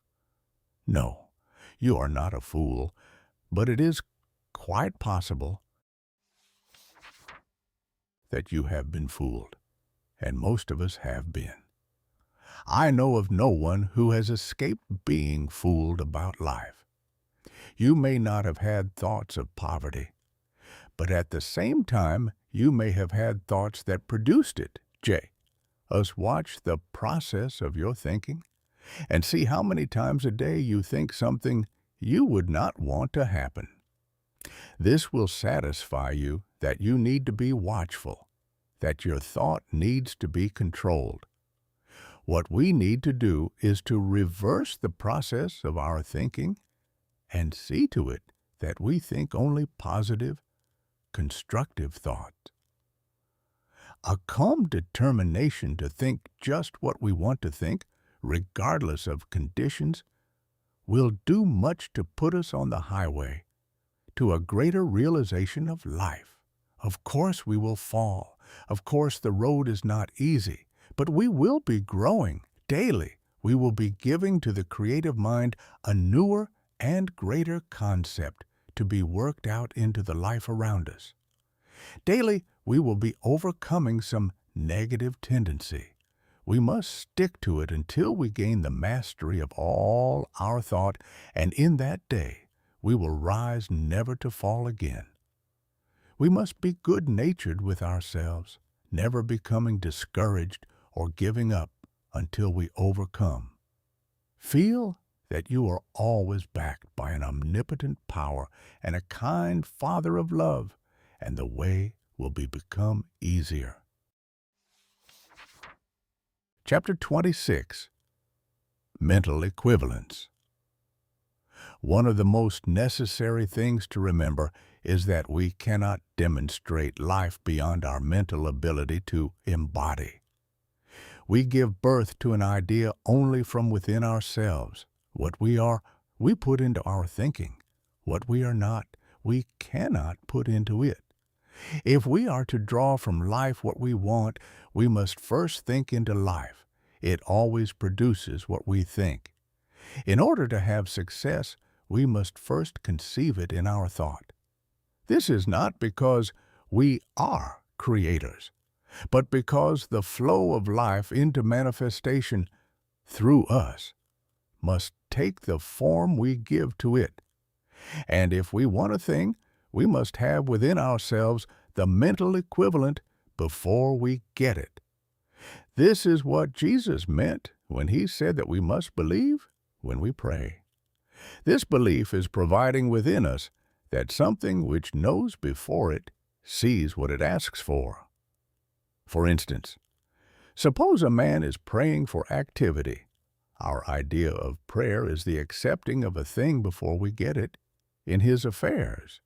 No, you are not a fool, but it is quite possible that you have been fooled, and most of us have been. I know of no one who has escaped being fooled about life. You may not have had thoughts of poverty, but at the same time you may have had thoughts that produced it. Us watch the process of your thinking and see how many times a day you think something you would not want to happen. This will satisfy you that you need to be watchful, that your thought needs to be controlled. What we need to do is to reverse the process of our thinking and see to it that we think only positive, constructive thoughts. A calm determination to think just what we want to think, regardless of conditions, will do much to put us on the highway to a greater realization of life. Of course we will fall. Of course the road is not easy, but we will be growing daily. We will be giving to the creative mind a newer and greater concept to be worked out into the life around us. Daily, we will be overcoming some negative tendency. We must stick to it until we gain the mastery of all our thought, and in that day we will rise never to fall again. We must be good-natured with ourselves, never becoming discouraged or giving up until we overcome. Feel that you are always backed by an omnipotent power and a kind Father of love, and the way will become easier. Chapter 26. mental equivalence. One of the most necessary things to remember is that we cannot demonstrate life beyond our mental ability to embody. We give birth to an idea only from within ourselves. What we are, we put into our thinking. What we are not, we cannot put into it. If we are to draw from life what we want, we must first think into life. It always produces what we think. In order to have success, we must first conceive it in our thought. This is not because we are creators, but because the flow of life into manifestation through us must take the form we give to it. And if we want a thing, we must have within ourselves the mental equivalent before we get it. This is what Jesus meant when he said that we must believe when we pray. This belief is providing within us that something which knows before it sees what it asks for. For instance, suppose a man is praying for activity. Our idea of prayer is the accepting of a thing before we get it in his affairs.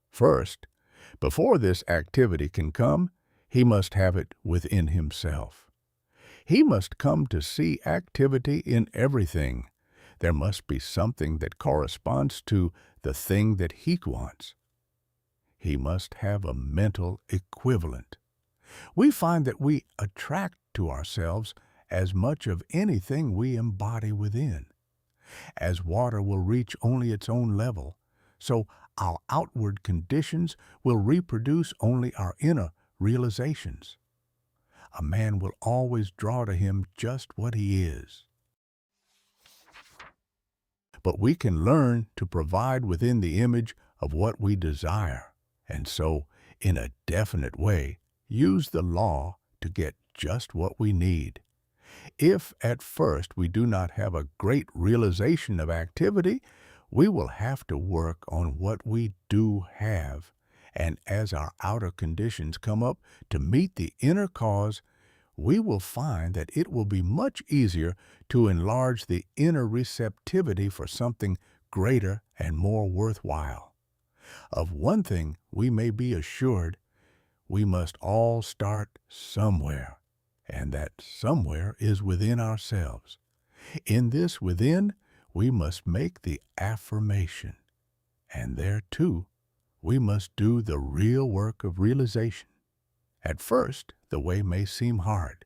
First, before this activity can come, he must have it within himself. He must come to see activity in everything. There must be something that corresponds to the thing that he wants. He must have a mental equivalent. We find that we attract to ourselves as much of anything we embody within. As water will reach only its own level, so our outward conditions will reproduce only our inner realizations. A man will always draw to him just what he is. But we can learn to provide within the image of what we desire, and so, in a definite way, use the law to get just what we need. If at first we do not have a great realization of activity, we will have to work on what we do have, and as our outer conditions come up to meet the inner cause, we will find that it will be much easier to enlarge the inner receptivity for something greater and more worthwhile. Of one thing we may be assured, we must all start somewhere, and that somewhere is within ourselves. In this within, we must make the affirmation, and there too, we must do the real work of realization. At first, the way may seem hard,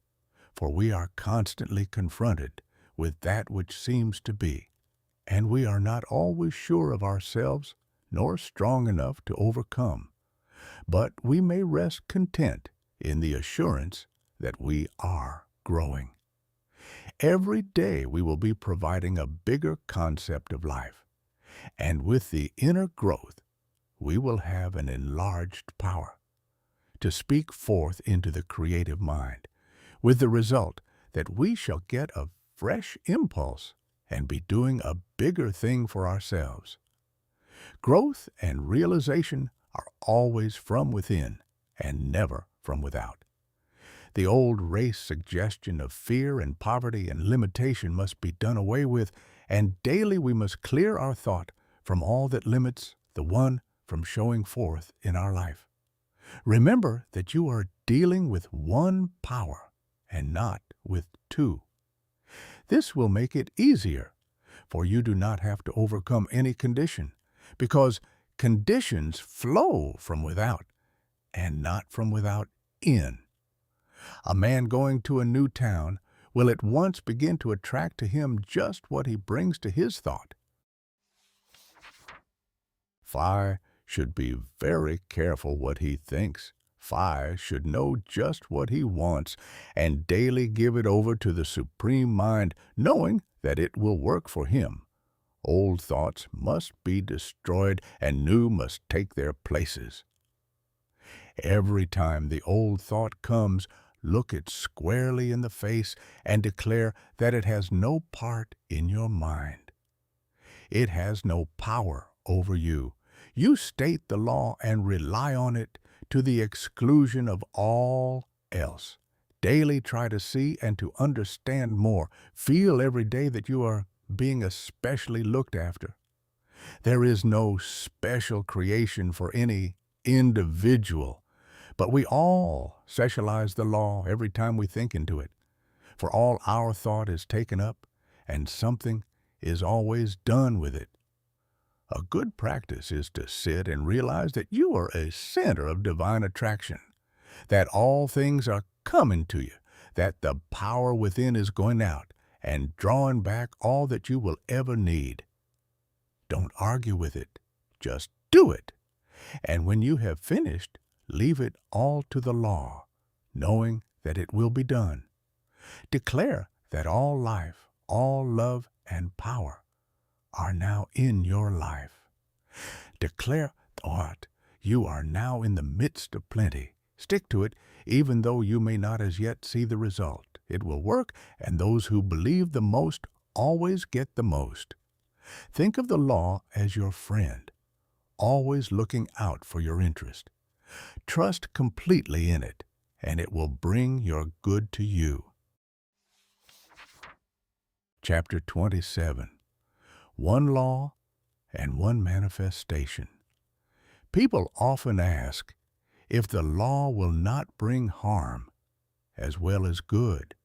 for we are constantly confronted with that which seems to be, and we are not always sure of ourselves nor strong enough to overcome. But we may rest content in the assurance that we are growing. Every day we will be providing a bigger concept of life, and with the inner growth, we will have an enlarged power to speak forth into the creative mind, with the result that we shall get a fresh impulse and be doing a bigger thing for ourselves. Growth and realization are always from within and never from without. The old race suggestion of fear and poverty and limitation must be done away with, and daily we must clear our thought from all that limits the one from showing forth in our life. Remember that you are dealing with one power and not with two. This will make it easier, for you do not have to overcome any condition, because conditions flow from without and not from without in. A man going to a new town will at once begin to attract to him just what he brings to his thought. Phi should be very careful what he thinks. Phi should know just what he wants and daily give it over to the Supreme Mind, knowing that it will work for him. Old thoughts must be destroyed and new must take their places. Every time the old thought comes, look it squarely in the face and declare that it has no part in your mind. It has no power over you. You state the law and rely on it to the exclusion of all else. daily try to see and to understand more. Feel every day that you are being especially looked after. There is no special creation for any individual, but we all specialize the law every time we think into it. For all our thought is taken up, and something is always done with it. A good practice is to sit and realize that you are a center of divine attraction, that all things are coming to you, that the power within is going out and drawing back all that you will ever need. Don't argue with it. Just do it. And when you have finished, leave it all to the law, knowing that it will be done. Declare that all life, all love, and power are now in your life. Declare that you are now in the midst of plenty. Stick to it, even though you may not as yet see the result. It will work, and those who believe the most always get the most. Think of the law as your friend, always looking out for your interest. Trust completely in it, and it will bring your good to you. Chapter 27. One Law and One Manifestation. People often ask if the law will not bring harm as well as good.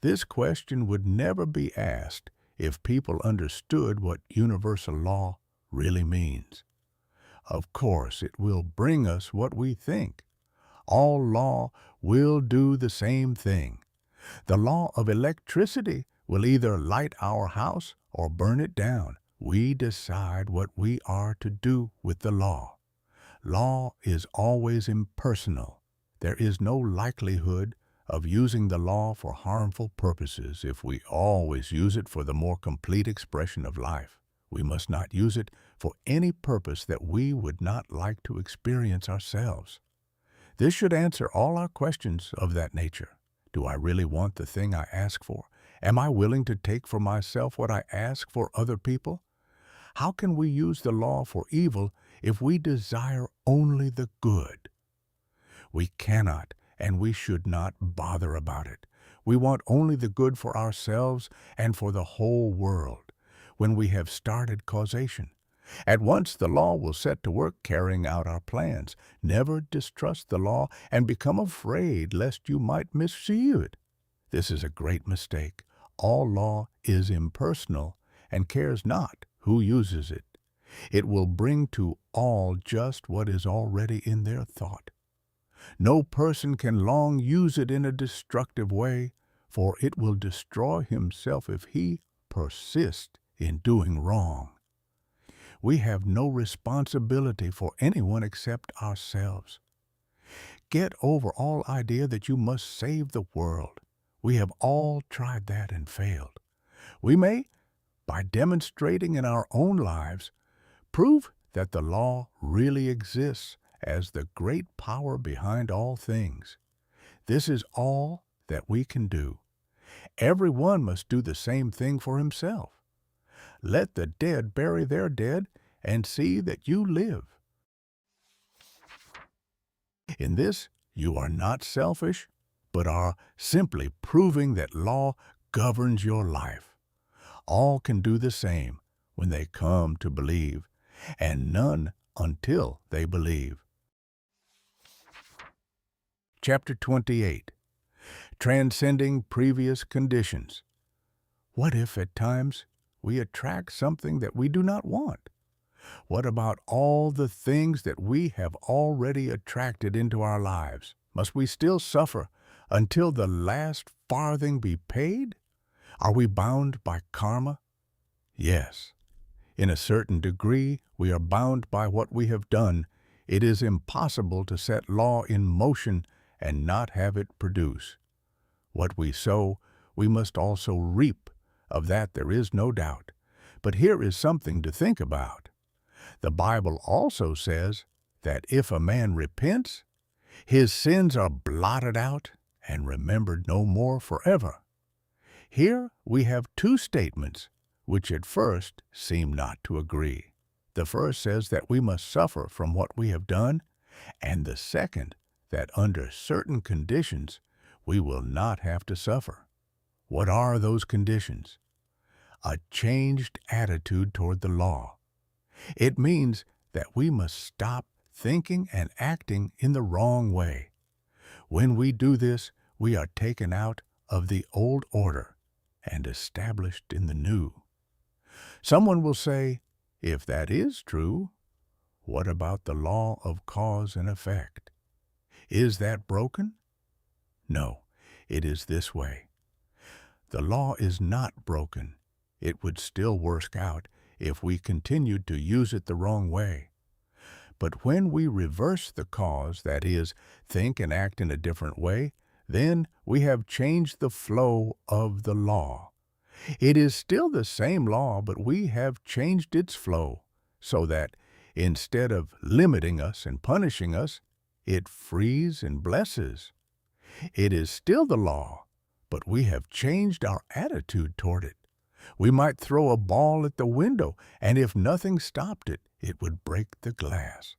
This question would never be asked if people understood what universal law really means. Of course, it will bring us what we think. All law will do the same thing. The law of electricity will either light our house or burn it down. We decide what we are to do with the law. Law is always impersonal. There is no likelihood of using the law for harmful purposes if we always use it for the more complete expression of life. We must not use it for any purpose that we would not like to experience ourselves. This should answer all our questions of that nature. Do I really want the thing I ask for? Am I willing to take for myself what I ask for other people? How can we use the law for evil if we desire only the good? We cannot and we should not bother about it. We want only the good for ourselves and for the whole world. When we have started causation, at once the law will set to work carrying out our plans. Never distrust the law and become afraid lest you might misuse it. This is a great mistake. All law is impersonal and cares not who uses it. It will bring to all just what is already in their thought. No person can long use it in a destructive way, for it will destroy himself if he persists in doing wrong. We have no responsibility for anyone except ourselves. Get over all idea that you must save the world. We have all tried that and failed. We may, by demonstrating in our own lives, prove that the law really exists as the great power behind all things. This is all that we can do. Everyone must do the same thing for himself. Let the dead bury their dead and see that you live. In this, you are not selfish, but are simply proving that law governs your life. All can do the same when they come to believe, and none until they believe. Chapter 28. Transcending Previous Conditions. What if at times we attract something that we do not want? What about all the things that we have already attracted into our lives? Must we still suffer until the last farthing be paid? Are we bound by karma? Yes. In a certain degree, we are bound by what we have done. It is impossible to set law in motion and not have it produce. What we sow, we must also reap. Of that there is no doubt. But here is something to think about. The Bible also says that if a man repents, his sins are blotted out and remembered no more forever. Here we have two statements which at first seem not to agree. The first says that we must suffer from what we have done, and the second, that under certain conditions we will not have to suffer. What are those conditions? A changed attitude toward the law. It means that we must stop thinking and acting in the wrong way. When we do this, we are taken out of the old order and established in the new. Someone will say, if that is true, what about the law of cause and effect? Is that broken? No, it is this way. The law is not broken. It would still work out if we continued to use it the wrong way. But when we reverse the cause, that is, think and act in a different way, then we have changed the flow of the law. It is still the same law, but we have changed its flow so that instead of limiting us and punishing us, it frees and blesses. It is still the law, but we have changed our attitude toward it. We might throw a ball at the window, and if nothing stopped it, it would break the glass.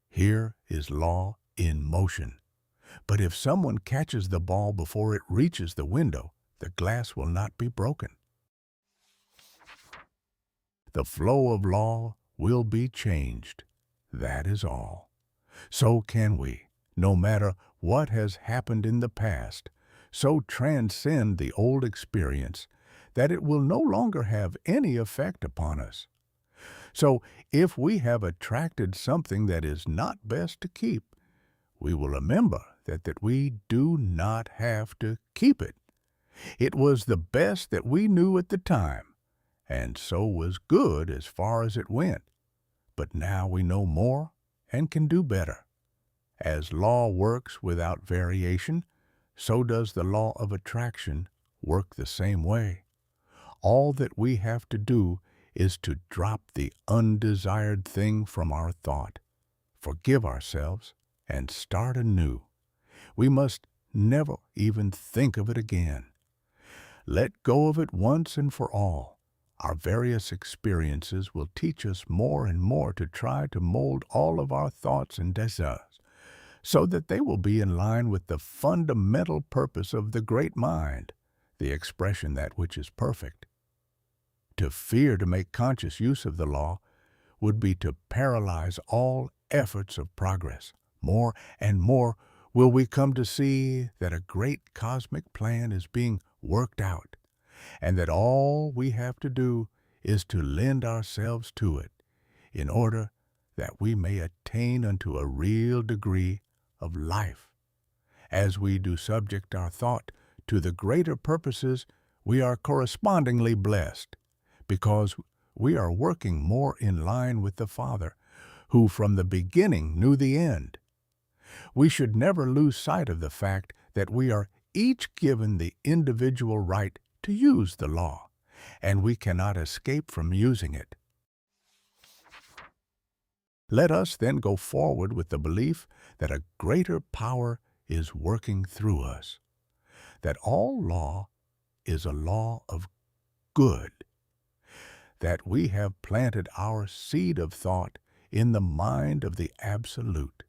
Here is law in motion. But if someone catches the ball before it reaches the window, the glass will not be broken. The flow of law will be changed. That is all. So can we, no matter what has happened in the past, so transcend the old experience that it will no longer have any effect upon us. So if we have attracted something that is not best to keep, we will remember that we do not have to keep it. It was the best that we knew at the time, and so was good as far as it went. But now we know more and can do better. As law works without variation, so does the law of attraction work the same way. All that we have to do is to drop the undesired thing from our thought, forgive ourselves, and start anew. We must never even think of it again. Let go of it once and for all. Our various experiences will teach us more and more to try to mold all of our thoughts and desires so that they will be in line with the fundamental purpose of the great mind, the expression that which is perfect. To fear to make conscious use of the law would be to paralyze all efforts of progress. More and more will we come to see that a great cosmic plan is being worked out, and that all we have to do is to lend ourselves to it in order that we may attain unto a real degree of life. As we do subject our thought to the greater purposes, we are correspondingly blessed, because we are working more in line with the Father, who from the beginning knew the end. We should never lose sight of the fact that we are each given the individual right to use the law, and we cannot escape from using it. Let us then go forward with the belief that a greater power is working through us, that all law is a law of good, that we have planted our seed of thought in the mind of the Absolute,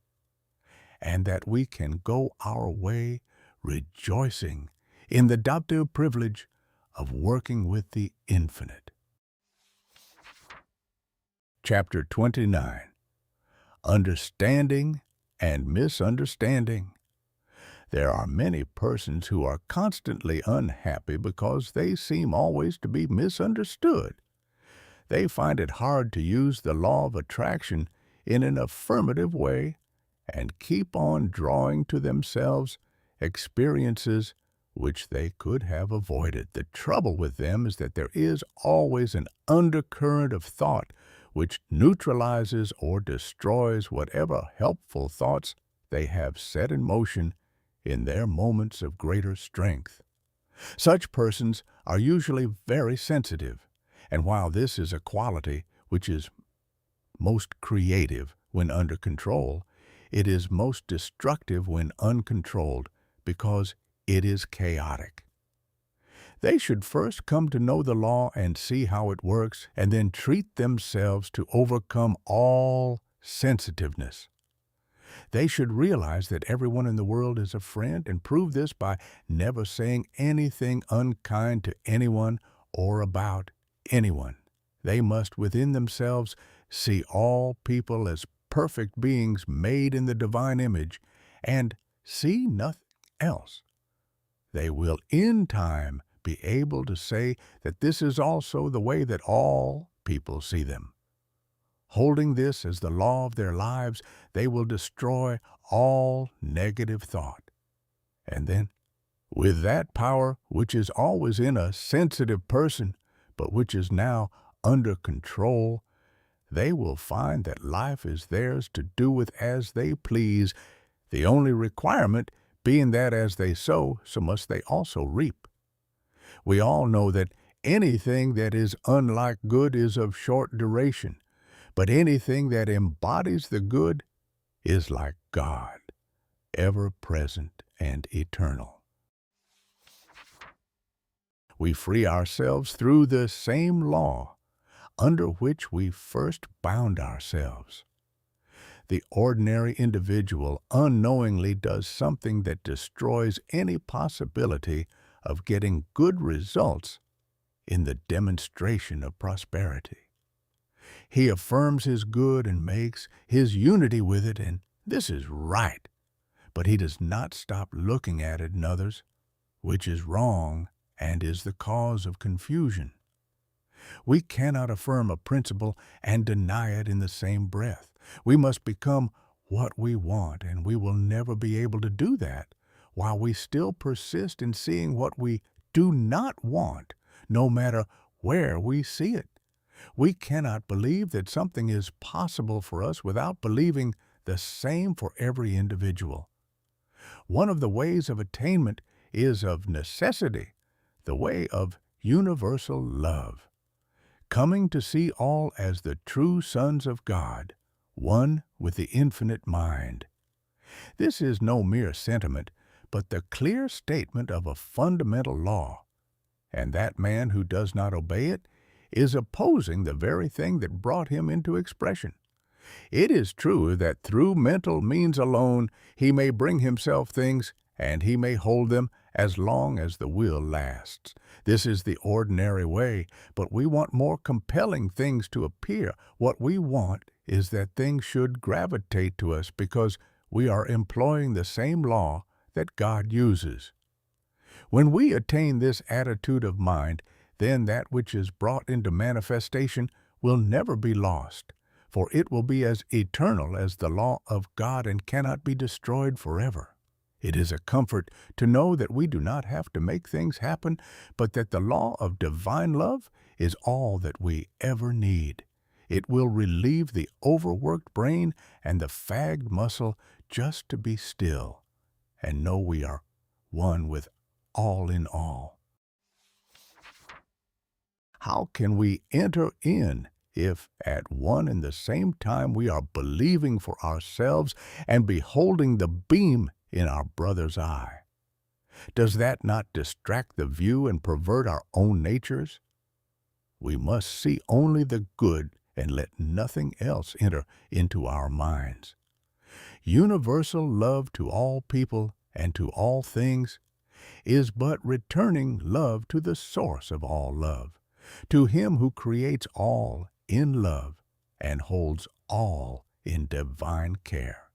and that we can go our way rejoicing in the adoptive privilege of working with the Infinite. Chapter 29. Understanding and Misunderstanding. There are many persons who are constantly unhappy because they seem always to be misunderstood. They find it hard to use the law of attraction in an affirmative way and keep on drawing to themselves experiences which they could have avoided. The trouble with them is that there is always an undercurrent of thought which neutralizes or destroys whatever helpful thoughts they have set in motion in their moments of greater strength. Such persons are usually very sensitive, and while this is a quality which is most creative when under control, it is most destructive when uncontrolled because it is chaotic. They should first come to know the law and see how it works, and then treat themselves to overcome all sensitiveness. They should realize that everyone in the world is a friend and prove this by never saying anything unkind to anyone or about anyone. They must within themselves see all people as perfect beings made in the divine image and see nothing else. They will in time be able to say that this is also the way that all people see them. Holding this as the law of their lives, they will destroy all negative thought. And then, with that power which is always in a sensitive person, but which is now under control, they will find that life is theirs to do with as they please, the only requirement being that as they sow, so must they also reap. We all know that anything that is unlike good is of short duration, but anything that embodies the good is like God, ever present and eternal. We free ourselves through the same law under which we first bound ourselves. The ordinary individual unknowingly does something that destroys any possibility of getting good results in the demonstration of prosperity. He affirms his good and makes his unity with it, and this is right. But he does not stop looking at it in others, which is wrong and is the cause of confusion. We cannot affirm a principle and deny it in the same breath. We must become what we want, and we will never be able to do that while we still persist in seeing what we do not want, no matter where we see it. We cannot believe that something is possible for us without believing the same for every individual. One of the ways of attainment is of necessity the way of universal love, coming to see all as the true sons of God, one with the infinite mind. This is no mere sentiment, but the clear statement of a fundamental law, and that man who does not obey it is opposing the very thing that brought him into expression. It is true that through mental means alone he may bring himself things, and he may hold them as long as the will lasts. This is the ordinary way, but we want more compelling things to appear. What we want is that things should gravitate to us because we are employing the same law that God uses. When we attain this attitude of mind, then that which is brought into manifestation will never be lost, for it will be as eternal as the law of God and cannot be destroyed forever. It is a comfort to know that we do not have to make things happen, but that the law of divine love is all that we ever need. It will relieve the overworked brain and the fagged muscle just to be still and know we are one with all in all. How can we enter in if at one and the same time we are believing for ourselves and beholding the beam in our brother's eye? Does that not distract the view and pervert our own natures? We must see only the good and let nothing else enter into our minds. Universal love to all people and to all things is but returning love to the source of all love, to Him who creates all in love and holds all in divine care.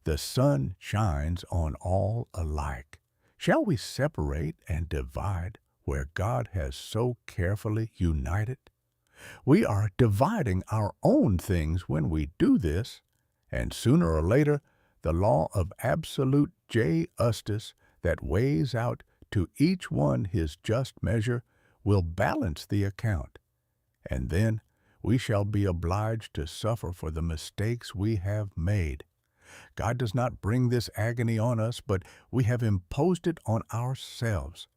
The sun shines on all alike. Shall we separate and divide where God has so carefully united? We are dividing our own things when we do this, and sooner or later the law of absolute justice that weighs out to each one his just measure will balance the account, and then we shall be obliged to suffer for the mistakes we have made. God does not bring this agony on us, but we have imposed it on ourselves.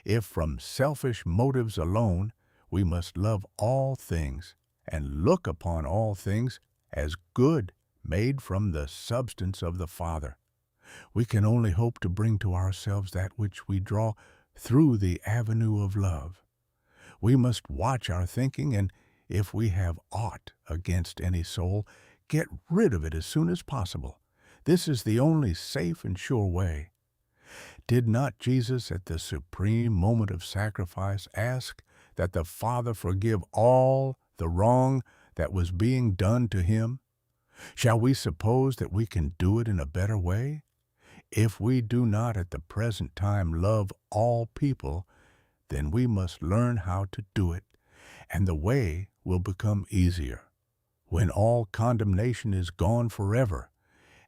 If from selfish motives alone, we must love all things and look upon all things as good, made from the substance of the Father. We can only hope to bring to ourselves that which we draw through the avenue of love. We must watch our thinking, and if we have aught against any soul, get rid of it as soon as possible, This is the only safe and sure way. Did not Jesus at the supreme moment of sacrifice ask that the Father forgive all the wrong that was being done to him? Shall we suppose that we can do it in a better way? If we do not at the present time love all people, then we must learn how to do it, and the way will become easier. When all condemnation is gone forever,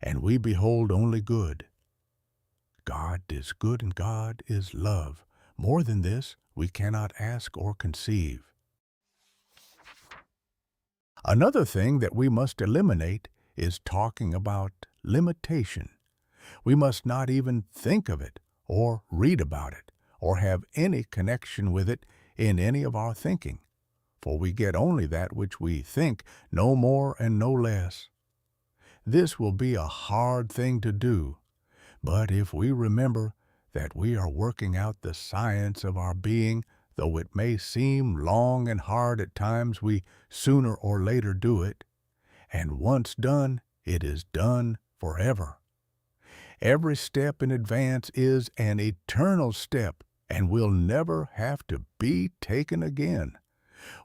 and we behold only good. God is good and God is love. More than this, we cannot ask or conceive. Another thing that we must eliminate is talking about limitation. We must not even think of it, or read about it, or have any connection with it in any of our thinking, for we get only that which we think, no more and no less. This will be a hard thing to do, but if we remember that we are working out the science of our being, though it may seem long and hard at times, we sooner or later do it, and once done, it is done forever. Every step in advance is an eternal step and will never have to be taken again.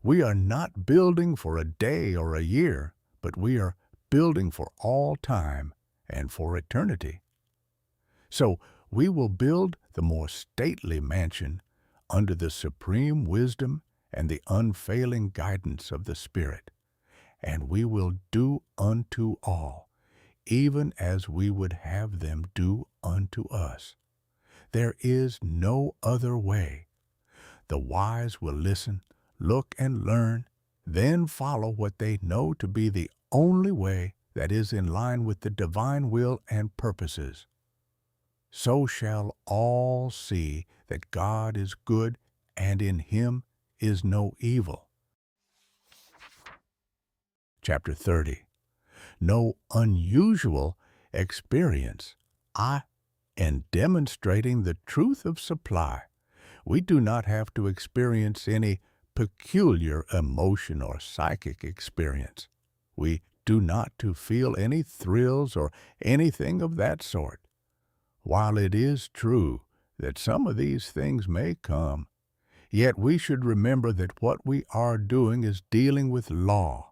We are not building for a day or a year, but we are building for all time and for eternity. So we will build the more stately mansion under the supreme wisdom and the unfailing guidance of the Spirit, and we will do unto all, even as we would have them do unto us. There is no other way. The wise will listen, look and learn, then follow what they know to be the only way that is in line with the divine will and purposes. So shall all see that God is good and in him is no evil. Chapter 30. No unusual experience. In demonstrating the truth of supply, we do not have to experience any peculiar emotion or psychic experience. We do not to feel any thrills or anything of that sort. While it is true that some of these things may come, yet we should remember that what we are doing is dealing with law,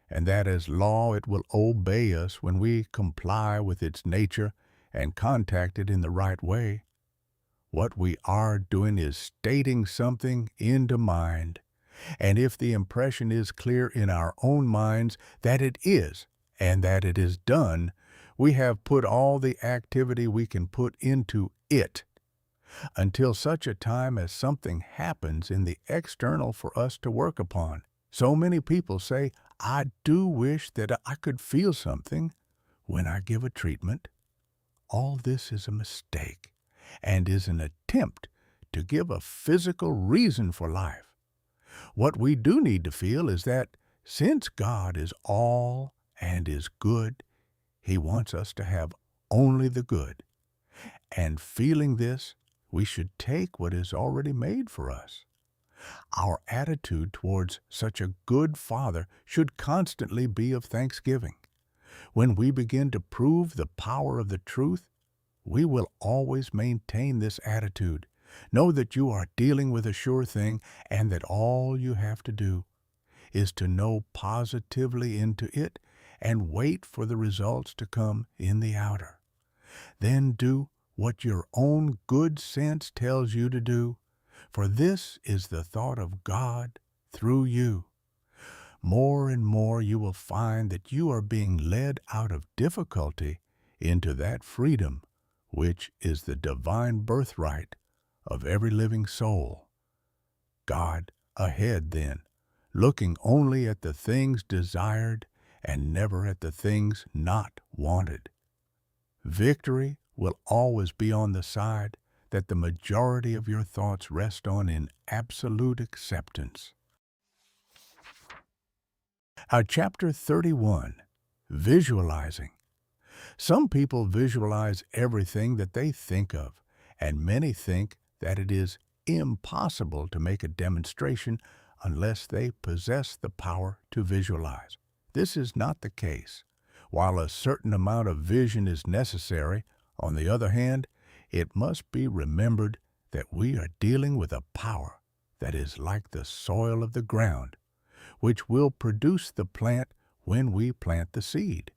and that as law it will obey us when we comply with its nature and contact it in the right way. What we are doing is stating something into mind, and if the impression is clear in our own minds that it is and that it is done, we have put all the activity we can put into it, until such a time as something happens in the external for us to work upon. So many people say, I do wish that I could feel something when I give a treatment. All this is a mistake and is an attempt to give a physical reason for life. What we do need to feel is that since God is all and is good, he wants us to have only the good. And feeling this, we should take what is already made for us. Our attitude towards such a good Father should constantly be of thanksgiving. When we begin to prove the power of the truth, we will always maintain this attitude. Know that you are dealing with a sure thing, and that all you have to do is to know positively into it and wait for the results to come in the outer. Then do what your own good sense tells you to do, for this is the thought of God through you. More and more you will find that you are being led out of difficulty into that freedom which is the divine birthright of every living soul. God ahead then, looking only at the things desired and never at the things not wanted. Victory will always be on the side that the majority of your thoughts rest on in absolute acceptance. Our chapter 31, Visualizing. Some people visualize everything that they think of, and many think that it is impossible to make a demonstration unless they possess the power to visualize. This is not the case. While a certain amount of vision is necessary, on the other hand, it must be remembered that we are dealing with a power that is like the soil of the ground, which will produce the plant when we plant the seed.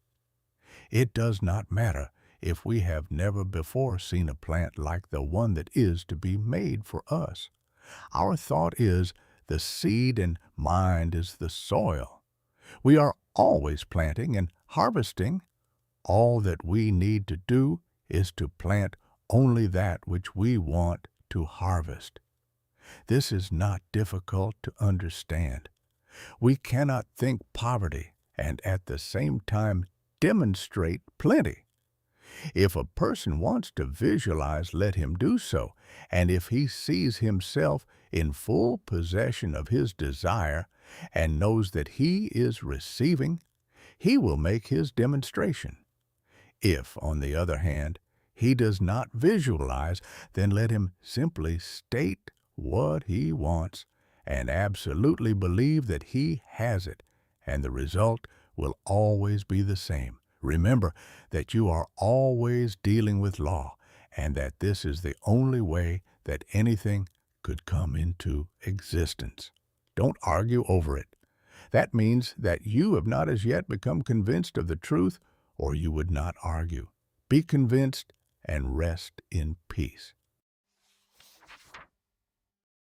It does not matter if we have never before seen a plant like the one that is to be made for us. Our thought is the seed and mind is the soil. We are always planting and harvesting. All that we need to do is to plant only that which we want to harvest. This is not difficult to understand. We cannot think poverty and at the same time demonstrate plenty. If a person wants to visualize, let him do so, and if he sees himself in full possession of his desire and knows that he is receiving, he will make his demonstration. If, on the other hand, he does not visualize, then let him simply state what he wants and absolutely believe that he has it, and the result will always be the same. Remember that you are always dealing with law, and that this is the only way that anything could come into existence. Don't argue over it. That means that you have not as yet become convinced of the truth, or you would not argue. Be convinced and rest in peace.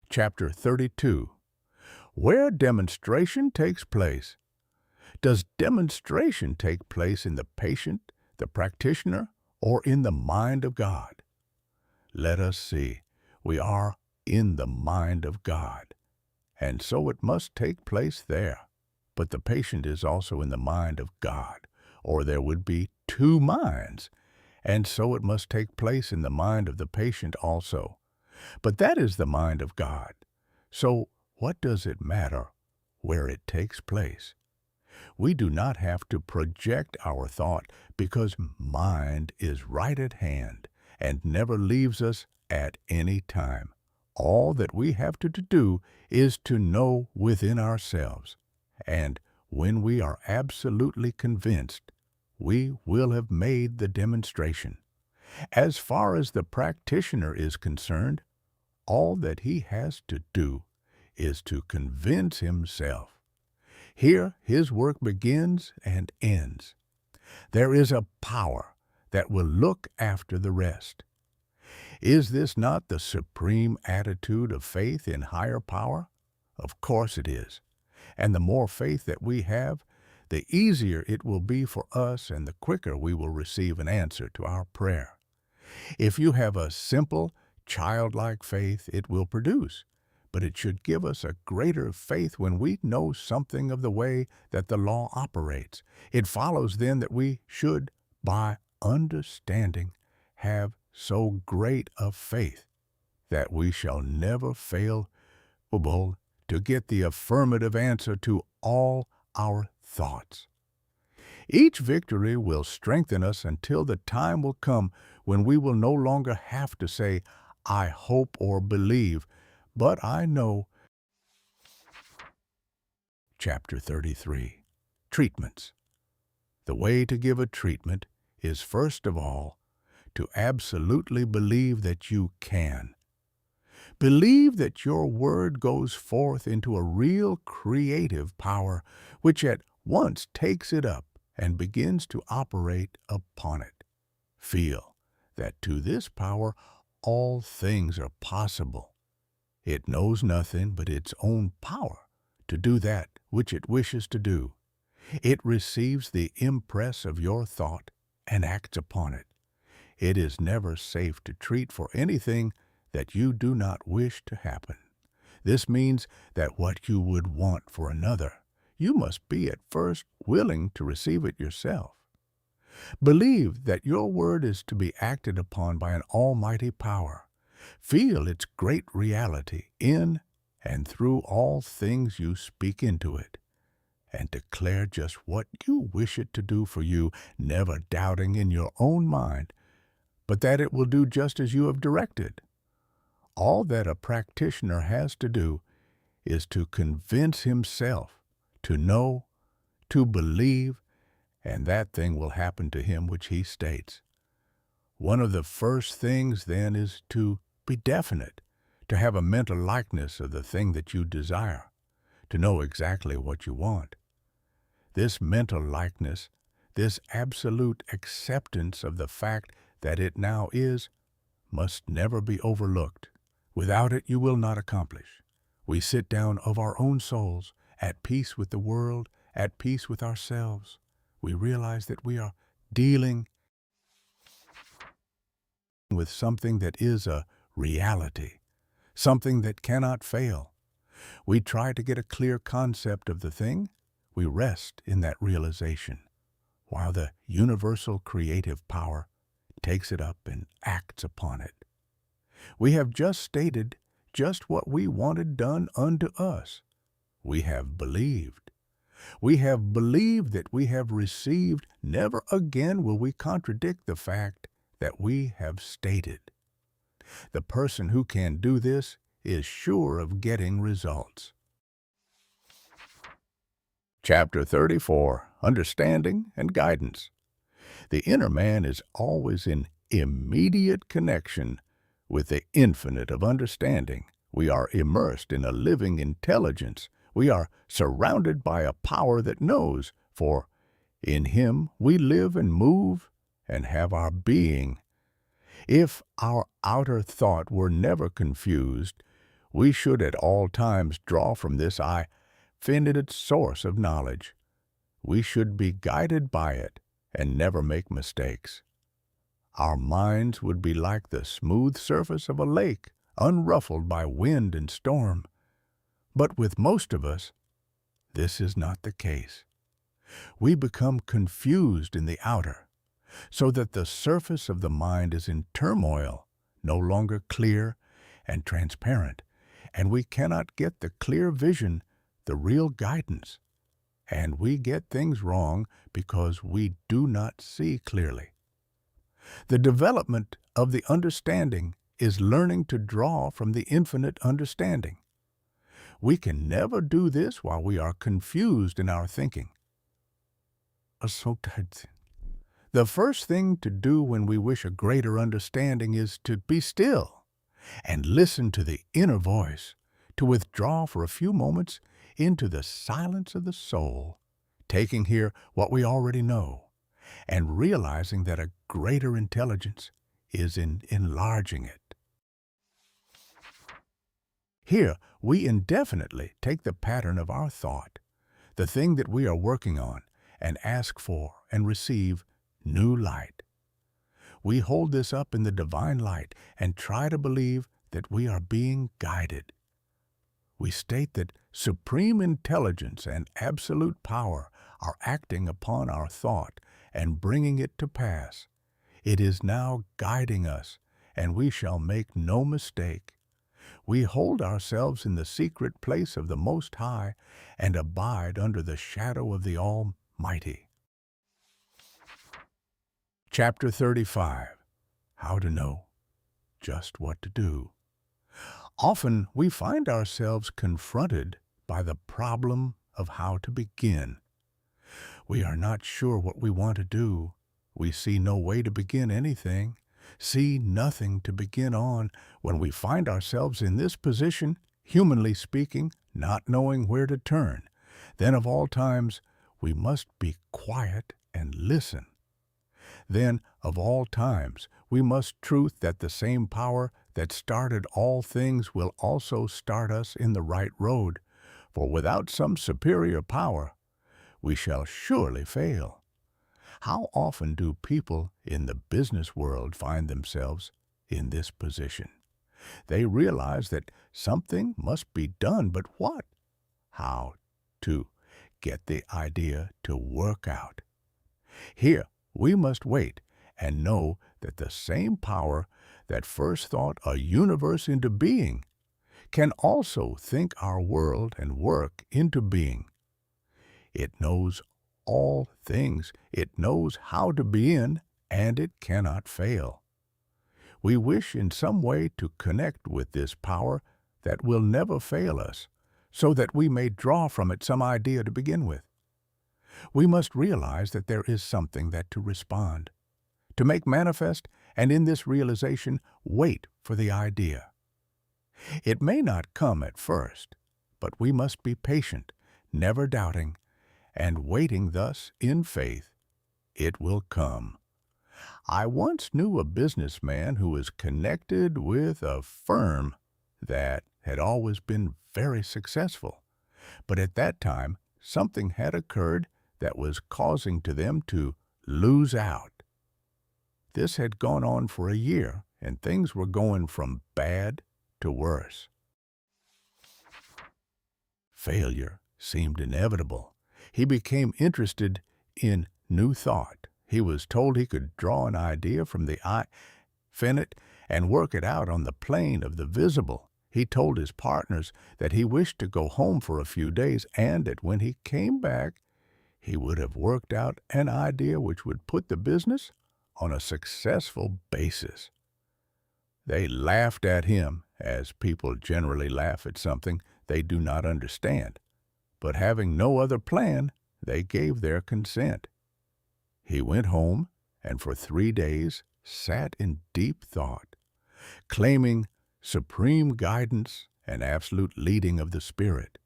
Chapter 32. Where demonstration takes place. Does demonstration take place in the patient, the practitioner, or in the mind of God? Let us see. We are in the mind of God, and so it must take place there. But the patient is also in the mind of God, or there would be two minds, and so it must take place in the mind of the patient also. But that is the mind of God. So what does it matter where it takes place? We do not have to project our thought because mind is right at hand and never leaves us at any time. All that we have to do is to know within ourselves, and when we are absolutely convinced, we will have made the demonstration. As far as the practitioner is concerned, all that he has to do is to convince himself. Here his work begins and ends. There is a power that will look after the rest. Is this not the supreme attitude of faith in higher power? Of course it is. And the more faith that we have, the easier it will be for us and the quicker we will receive an answer to our prayer. If you have a simple, childlike faith, it will produce. But it should give us a greater faith when we know something of the way that the law operates. It follows then that we should, by understanding, have so great a faith that we shall never fail to get the affirmative answer to all our thoughts. Each victory will strengthen us until the time will come when we will no longer have to say, I hope or believe, but I know. Chapter 33. Treatments. The way to give a treatment is first of all to absolutely believe that you can. Believe that your word goes forth into a real creative power which at once takes it up and begins to operate upon it. Feel that to this power all things are possible. It knows nothing but its own power to do that which it wishes to do. It receives the impress of your thought and acts upon it. It is never safe to treat for anything that you do not wish to happen. This means that what you would want for another, you must be at first willing to receive it yourself. Believe that your word is to be acted upon by an almighty power. Feel its great reality in and through all things you speak into it, and declare just what you wish it to do for you, never doubting in your own mind, but that it will do just as you have directed. All that a practitioner has to do is to convince himself, to know, to believe, and that thing will happen to him which he states. One of the first things, then, is to be definite, to have a mental likeness of the thing that you desire, to know exactly what you want. This mental likeness, this absolute acceptance of the fact that it now is, must never be overlooked. Without it, you will not accomplish. We sit down of our own souls, at peace with the world, at peace with ourselves. We realize that we are dealing with something that is a reality, something that cannot fail. We try to get a clear concept of the thing. We rest in that realization, while the universal creative power takes it up and acts upon it. We have just stated just what we wanted done unto us. We have believed. We have believed that we have received. Never again will we contradict the fact that we have stated. The person who can do this is sure of getting results. Chapter 34, Understanding and Guidance. The inner man is always in immediate connection with the infinite of understanding. We are immersed in a living intelligence. We are surrounded by a power that knows, for in him we live and move and have our being. If our outer thought were never confused, we should at all times draw from this infinite source of knowledge. We should be guided by it and never make mistakes. Our minds would be like the smooth surface of a lake, unruffled by wind and storm. But with most of us, this is not the case. We become confused in the outer, so that the surface of the mind is in turmoil, no longer clear and transparent, and we cannot get the clear vision, the real guidance. And we get things wrong because we do not see clearly. The development of the understanding is learning to draw from the infinite understanding. We can never do this while we are confused in our thinking. The first thing to do when we wish a greater understanding is to be still and listen to the inner voice, to withdraw for a few moments into the silence of the soul, taking here what we already know, and realizing that a greater intelligence is in enlarging it. Here, we indefinitely take the pattern of our thought, the thing that we are working on, and ask for and receive new light. We hold this up in the divine light and try to believe that we are being guided. We state that supreme intelligence and absolute power are acting upon our thought and bringing it to pass. It is now guiding us, and we shall make no mistake. We hold ourselves in the secret place of the Most High and abide under the shadow of the Almighty. Chapter 35, How to Know Just What to Do. Often we find ourselves confronted by the problem of how to begin. We are not sure what we want to do. We see no way to begin anything, see nothing to begin on. When we find ourselves in this position, humanly speaking, not knowing where to turn, then of all times we must be quiet and listen. Then of all times we must truth that the same power that started all things will also start us in the right road, for without some superior power, we shall surely fail. How often do people in the business world find themselves in this position? They realize that something must be done, but what? How to get the idea to work out. Here we must wait and know that the same power that first thought a universe into being can also think our world and work into being. It knows all things. It knows how to be in, and it cannot fail. We wish in some way to connect with this power that will never fail us, so that we may draw from it some idea to begin with. We must realize that there is something that to respond, to make manifest, and in this realization, wait for the idea. It may not come at first, but we must be patient, never doubting, and waiting thus in faith, it will come. I once knew a businessman who was connected with a firm that had always been very successful, but at that time something had occurred that was causing to them to lose out. This had gone on for a year, and things were going from bad to worse. Failure seemed inevitable. He became interested in new thought. He was told he could draw an idea from the infinite and work it out on the plane of the visible. He told his partners that he wished to go home for a few days and that when he came back, he would have worked out an idea which would put the business on a successful basis. They laughed at him, as people generally laugh at something they do not understand. But having no other plan, they gave their consent. He went home and for 3 days sat in deep thought, claiming supreme guidance and absolute leading of the Spirit.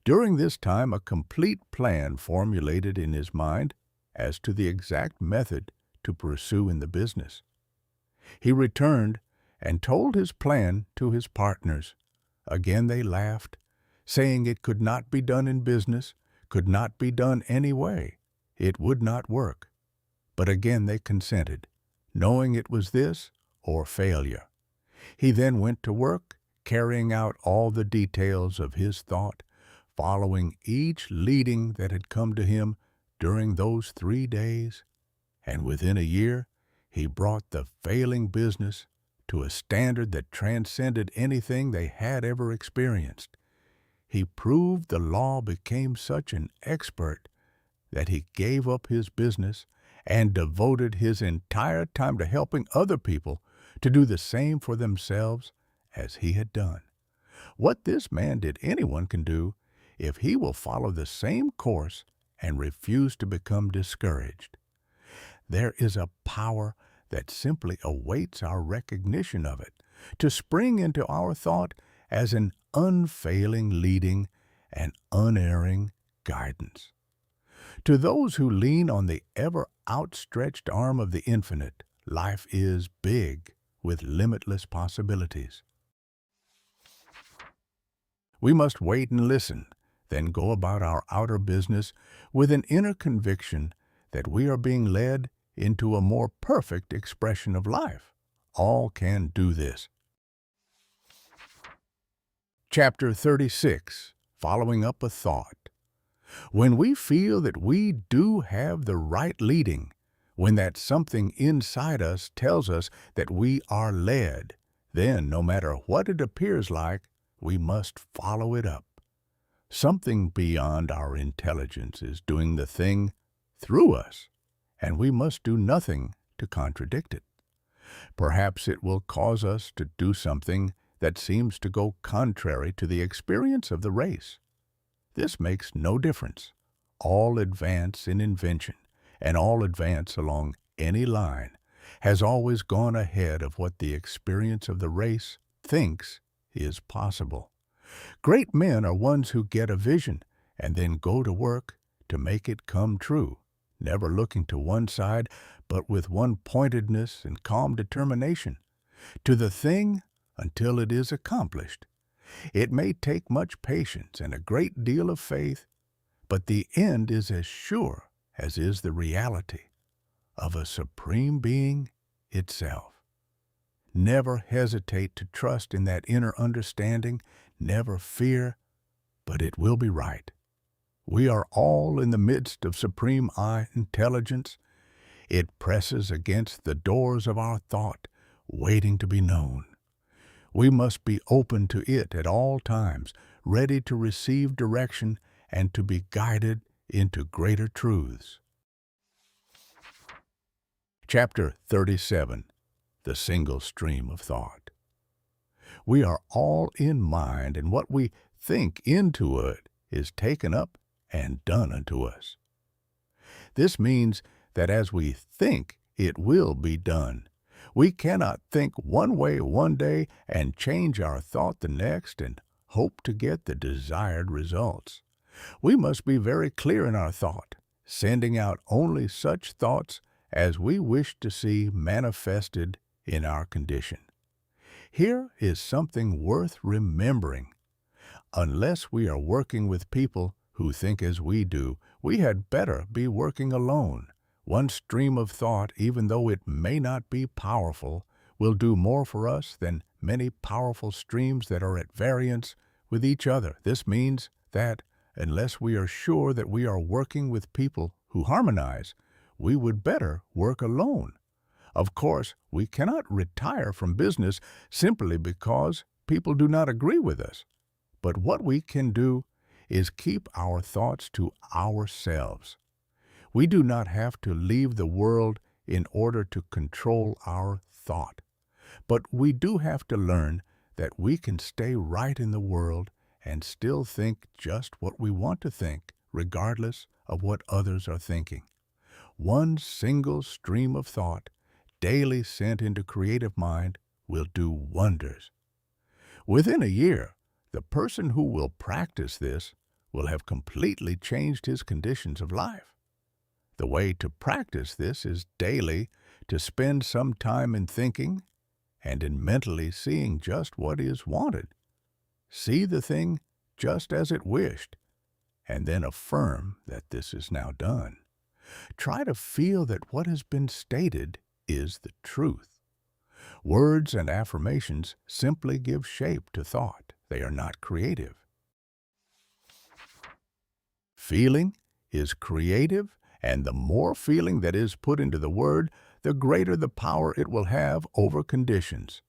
During this time, a complete plan formulated in his mind as to the exact method to pursue in the business. He returned and told his plan to his partners. Again they laughed, saying it could not be done in business, could not be done any way. It would not work. But again they consented, knowing it was this or failure. He then went to work, carrying out all the details of his thought, following each leading that had come to him during those 3 days, and within a year he brought the failing business to a standard that transcended anything they had ever experienced. He proved the law, became such an expert that he gave up his business and devoted his entire time to helping other people to do the same for themselves as he had done. What this man did, anyone can do if he will follow the same course and refuse to become discouraged. There is a power that simply awaits our recognition of it, to spring into our thought as an unfailing leading and unerring guidance. To those who lean on the ever outstretched arm of the infinite, life is big with limitless possibilities. We must wait and listen, then go about our outer business with an inner conviction that we are being led into a more perfect expression of life. All can do this. Chapter 36, Following Up a Thought. When we feel that we do have the right leading, when that something inside us tells us that we are led, then no matter what it appears like, we must follow it up. Something beyond our intelligence is doing the thing through us, and we must do nothing to contradict it. Perhaps it will cause us to do something that seems to go contrary to the experience of the race. This makes no difference. All advance in invention and all advance along any line has always gone ahead of what the experience of the race thinks is possible. Great men are ones who get a vision and then go to work to make it come true, never looking to one side, but with one pointedness and calm determination to the thing until it is accomplished. It may take much patience and a great deal of faith, but the end is as sure as is the reality of a supreme being itself. Never hesitate to trust in that inner understanding, never fear, but it will be right. We are all in the midst of supreme intelligence. It presses against the doors of our thought, waiting to be known. We must be open to it at all times, ready to receive direction and to be guided into greater truths. Chapter 37, The Single Stream of Thought. We are all in mind, and what we think into it is taken up and done unto us. This means that as we think, it will be done. We cannot think one way one day and change our thought the next and hope to get the desired results. We must be very clear in our thought, sending out only such thoughts as we wish to see manifested in our condition. Here is something worth remembering. Unless we are working with people who think as we do, we had better be working alone. One stream of thought, even though it may not be powerful, will do more for us than many powerful streams that are at variance with each other. This means that unless we are sure that we are working with people who harmonize, we would better work alone. Of course, we cannot retire from business simply because people do not agree with us. But what we can do is keep our thoughts to ourselves. We do not have to leave the world in order to control our thought. But we do have to learn that we can stay right in the world and still think just what we want to think, regardless of what others are thinking. One single stream of thought, daily sent into creative mind, will do wonders. Within a year, the person who will practice this will have completely changed his conditions of life. The way to practice this is daily to spend some time in thinking and in mentally seeing just what is wanted. See the thing just as it wished, and then affirm that this is now done. Try to feel that what has been stated is the truth. Words and affirmations simply give shape to thought. They are not creative. Feeling is creative, and the more feeling that is put into the word, the greater the power it will have over conditions.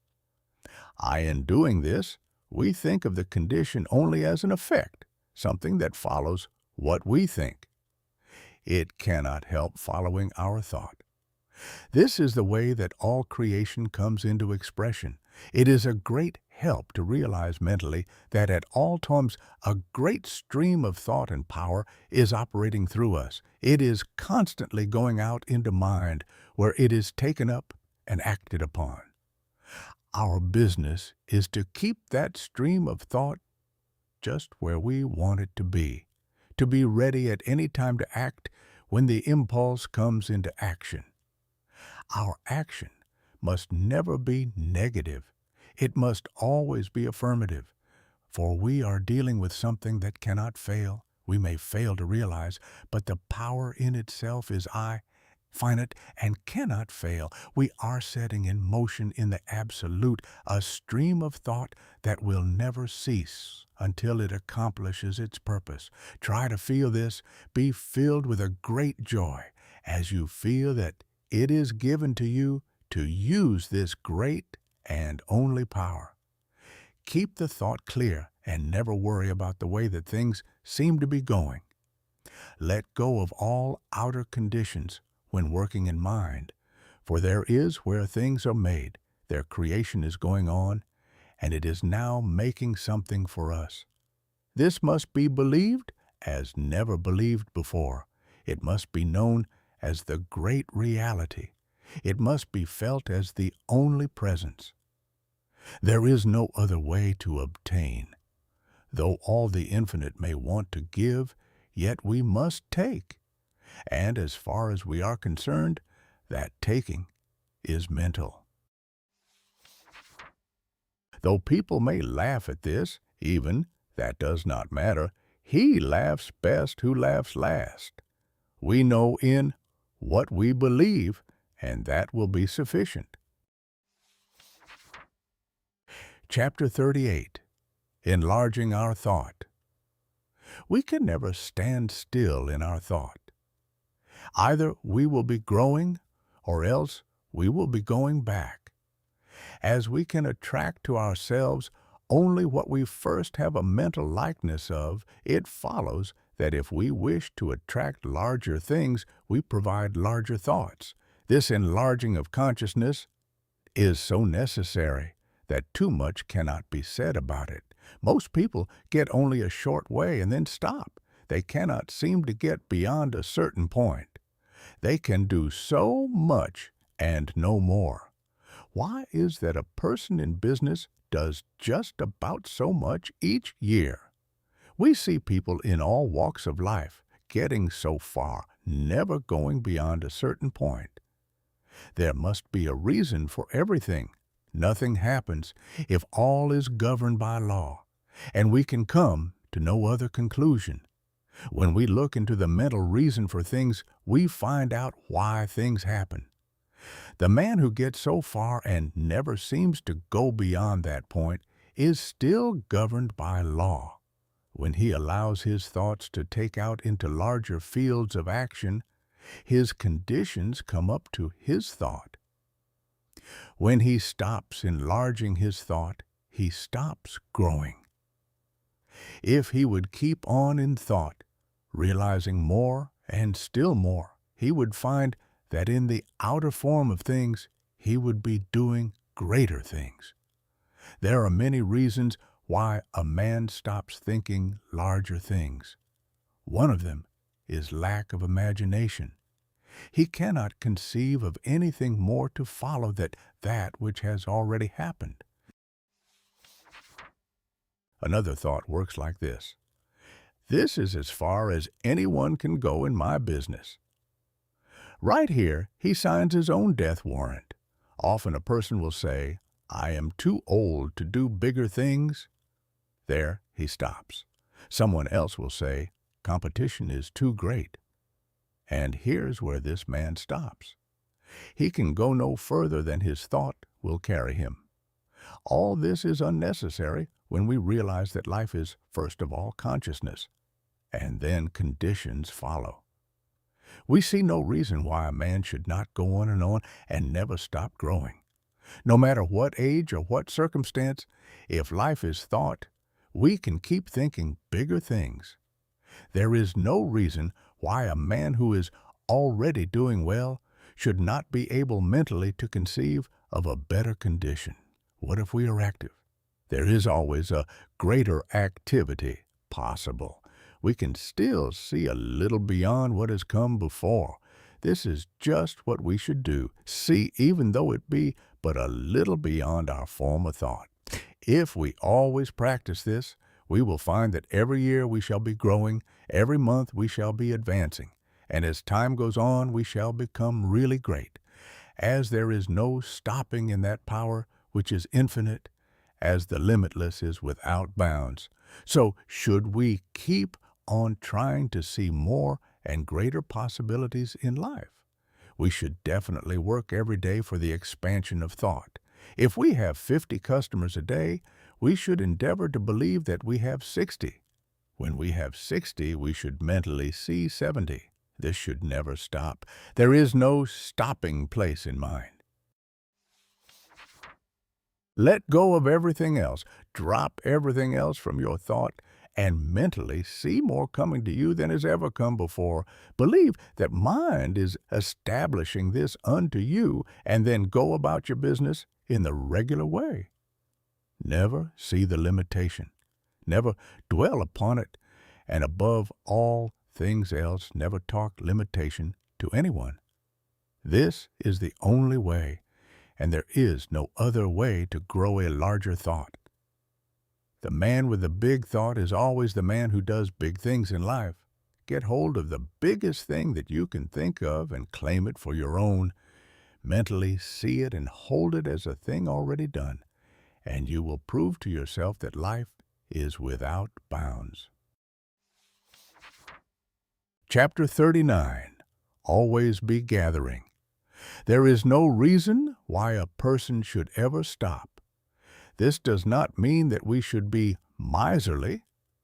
In doing this, we think of the condition only as an effect, something that follows what we think. It cannot help following our thought. This is the way that all creation comes into expression. It is a great help to realize mentally that at all times a great stream of thought and power is operating through us. It is constantly going out into mind, where it is taken up and acted upon. Our business is to keep that stream of thought just where we want it to be ready at any time to act when the impulse comes into action. Our action must never be negative. It must always be affirmative, for we are dealing with something that cannot fail. We may fail to realize, but the power in itself is finite and cannot fail. We are setting in motion in the absolute a stream of thought that will never cease until it accomplishes its purpose. Try to feel this. Be filled with a great joy as you feel that it is given to you to use this great and only power. Keep the thought clear and never worry about the way that things seem to be going. Let go of all outer conditions when working in mind, for there is where things are made. Their creation is going on, and it is now making something for us. This must be believed as never believed before. It must be known as the great reality. It must be felt as the only presence. There is no other way to obtain. Though all the infinite may want to give, yet we must take. And as far as we are concerned, that taking is mental. Though people may laugh at this, even, that does not matter. He laughs best who laughs last. We know in what we believe, and that will be sufficient. Chapter 38. Enlarging Our Thought. We can never stand still in our thought. Either we will be growing, or else we will be going back. As we can attract to ourselves only what we first have a mental likeness of, it follows that if we wish to attract larger things, we provide larger thoughts. This enlarging of consciousness is so necessary that too much cannot be said about it. Most people get only a short way and then stop. They cannot seem to get beyond a certain point. They can do so much and no more. Why is that a person in business does just about so much each year? We see people in all walks of life getting so far, never going beyond a certain point. There must be a reason for everything. Nothing happens if all is governed by law, and we can come to no other conclusion. When we look into the mental reason for things, we find out why things happen. The man who gets so far and never seems to go beyond that point is still governed by law. When he allows his thoughts to take out into larger fields of action, his conditions come up to his thought. When he stops enlarging his thought, he stops growing. If he would keep on in thought, realizing more and still more, he would find that in the outer form of things, he would be doing greater things. There are many reasons why a man stops thinking larger things. One of them is lack of imagination. He cannot conceive of anything more to follow that which has already happened. Another thought works like this. This is as far as anyone can go in my business. Right here, he signs his own death warrant. Often a person will say, I am too old to do bigger things. There, he stops. Someone else will say, competition is too great. And here's where this man stops. He can go no further than his thought will carry him. All this is unnecessary when we realize that life is, first of all, consciousness, and then conditions follow. We see no reason why a man should not go on and never stop growing. No matter what age or what circumstance, if life is thought, we can keep thinking bigger things. There is no reason why a man who is already doing well should not be able mentally to conceive of a better condition. What if we are active? There is always a greater activity possible. We can still see a little beyond what has come before. This is just what we should do, see even though it be but a little beyond our former thought. If we always practice this, we will find that every year we shall be growing, every month we shall be advancing, and as time goes on we shall become really great. As there is no stopping in that power which is infinite, as the limitless is without bounds, so should we keep on trying to see more and greater possibilities in life. We should definitely work every day for the expansion of thought. If we have 50 customers a day, we should endeavor to believe that we have 60. When we have 60, we should mentally see 70. This should never stop. There is no stopping place in mind. Let go of everything else. Drop everything else from your thought and mentally see more coming to you than has ever come before. Believe that mind is establishing this unto you, and then go about your business in the regular way. Never see the limitation. Never dwell upon it, and above all things else, never talk limitation to anyone. This is the only way, and there is no other way to grow a larger thought. The man with the big thought is always the man who does big things in life. Get hold of the biggest thing that you can think of and claim it for your own. Mentally see it and hold it as a thing already done, and you will prove to yourself that life is without bounds. Chapter 39. Always be gathering. There is no reason why a person should ever stop. This does not mean that we should be miserly,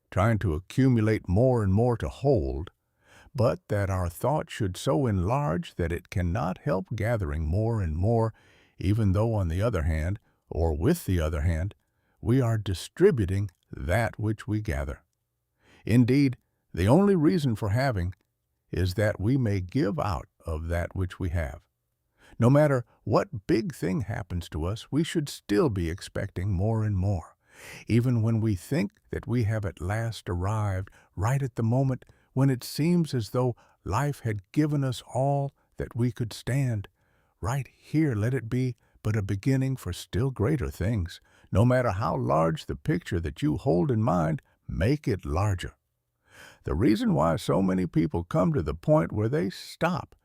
trying to accumulate more and more to hold, but that our thought should so enlarge that it cannot help gathering more and more, even though on the other hand, or with the other hand, we are distributing that which we gather. Indeed, the only reason for having is that we may give out of that which we have. No matter what big thing happens to us, we should still be expecting more and more. Even when we think that we have at last arrived, right at the moment when it seems as though life had given us all that we could stand, right here let it be but a beginning for still greater things. No matter how large the picture that you hold in mind, make it larger. The reason why so many people come to the point where they stop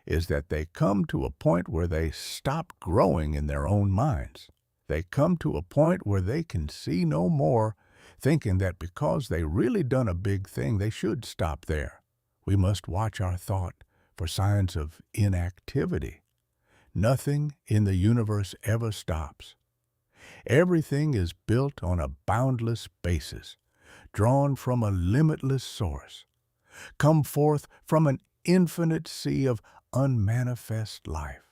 is that they come to a point where they stop growing in their own minds. They come to a point where they can see no more, thinking that because they really done a big thing, they should stop there. We must watch our thought for signs of inactivity. Nothing in the universe ever stops. Everything is built on a boundless basis, drawn from a limitless source, come forth from an infinite sea of unmanifest life.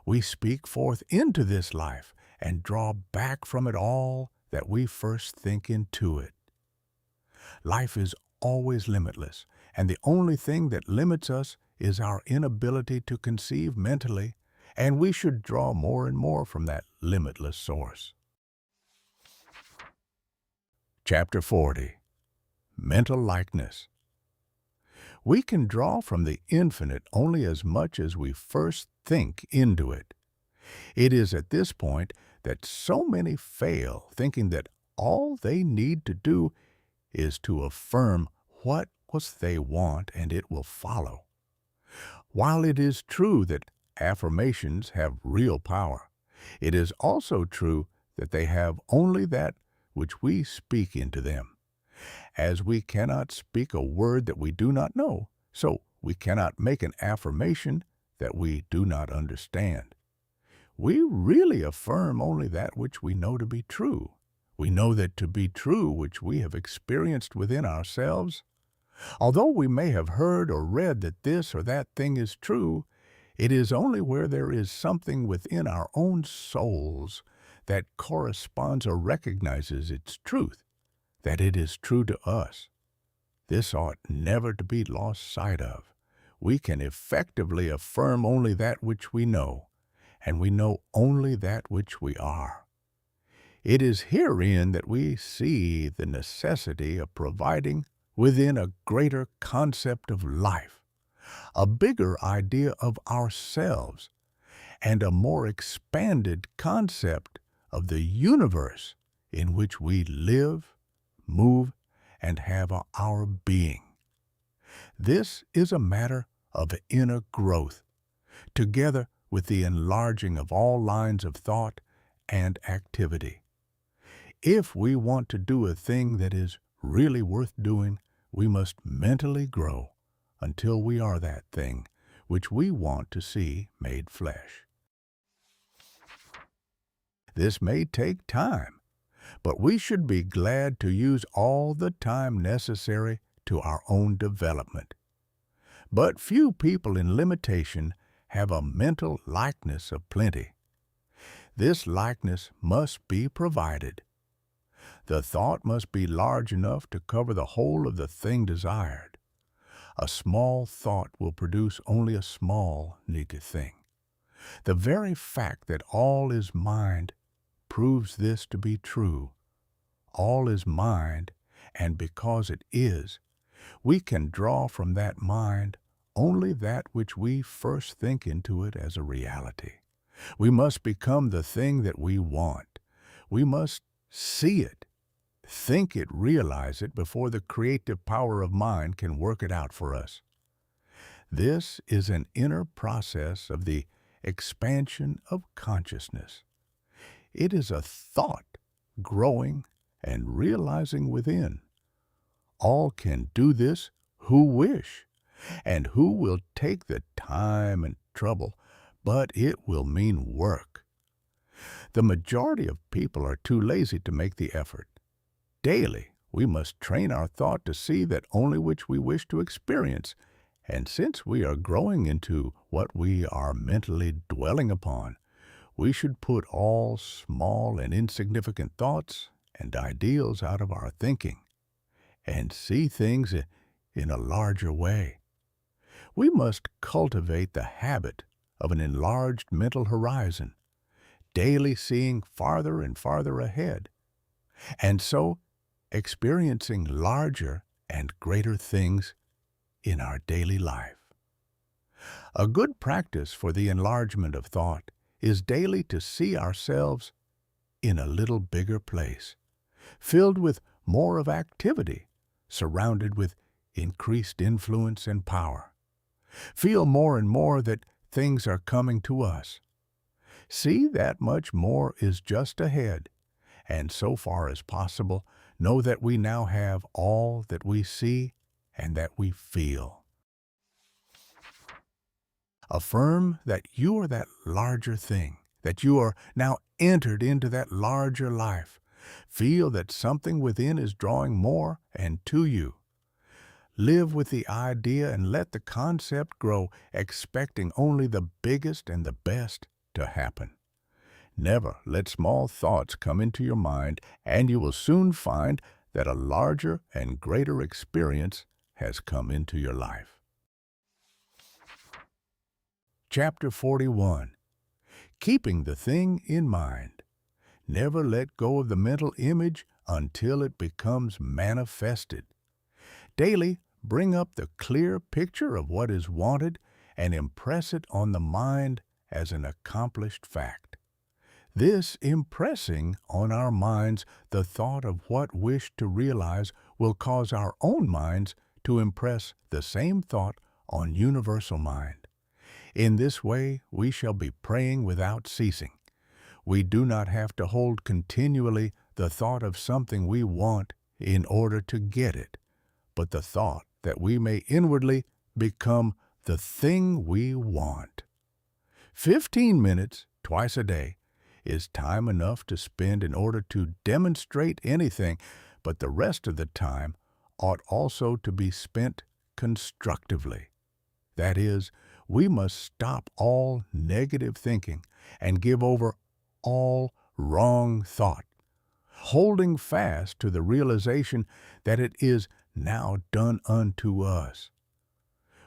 We speak forth into this life and draw back from it all that we first think into it. Life is always limitless, and the only thing that limits us is our inability to conceive mentally, and we should draw more and more from that limitless source. Chapter 40. Mental Likeness. We can draw from the infinite only as much as we first think into it. It is at this point that so many fail, thinking that all they need to do is to affirm what they want and it will follow. While it is true that affirmations have real power, it is also true that they have only that which we speak into them. As we cannot speak a word that we do not know, so we cannot make an affirmation that we do not understand. We really affirm only that which we know to be true. We know that to be true which we have experienced within ourselves. Although we may have heard or read that this or that thing is true, it is only where there is something within our own souls that corresponds or recognizes its truth, that it is true to us. This ought never to be lost sight of. We can effectively affirm only that which we know, and we know only that which we are. It is herein that we see the necessity of providing within a greater concept of life, a bigger idea of ourselves, and a more expanded concept of the universe in which we live, move, and have our being. This is a matter of inner growth, together with the enlarging of all lines of thought and activity. If we want to do a thing that is really worth doing, we must mentally grow until we are that thing which we want to see made flesh. This may take time, but we should be glad to use all the time necessary to our own development. But few people in limitation have a mental likeness of plenty. This likeness must be provided. The thought must be large enough to cover the whole of the thing desired. A small thought will produce only a small needed thing. The very fact that all is mind proves this to be true. All is mind, and because it is, we can draw from that mind only that which we first think into it as a reality. We must become the thing that we want. We must see it, think it, realize it before the creative power of mind can work it out for us. This is an inner process of the expansion of consciousness. It is a thought growing and realizing within. All can do this who wish, and who will take the time and trouble, but it will mean work. The majority of people are too lazy to make the effort. Daily, we must train our thought to see that only which we wish to experience, and since we are growing into what we are mentally dwelling upon, we should put all small and insignificant thoughts and ideals out of our thinking, and see things in a larger way. We must cultivate the habit of an enlarged mental horizon, daily seeing farther and farther ahead, and so experiencing larger and greater things in our daily life. A good practice for the enlargement of thought is daily to see ourselves in a little bigger place, filled with more of activity, surrounded with increased influence and power. Feel more and more that things are coming to us. See that much more is just ahead, and so far as possible, know that we now have all that we see and that we feel. Affirm that you are that larger thing, that you are now entered into that larger life. Feel that something within is drawing more and to you. Live with the idea and let the concept grow, expecting only the biggest and the best to happen. Never let small thoughts come into your mind, and you will soon find that a larger and greater experience has come into your life. Chapter 41. Keeping the thing in mind. Never let go of the mental image until it becomes manifested. Daily, bring up the clear picture of what is wanted and impress it on the mind as an accomplished fact. This impressing on our minds the thought of what wished to realize will cause our own minds to impress the same thought on universal mind. In this way, we shall be praying without ceasing. We do not have to hold continually the thought of something we want in order to get it, but the thought that we may inwardly become the thing we want. 15 minutes twice a day is time enough to spend in order to demonstrate anything, but the rest of the time ought also to be spent constructively. That is, we must stop all negative thinking and give over all wrong thought, holding fast to the realization that it is now done unto us.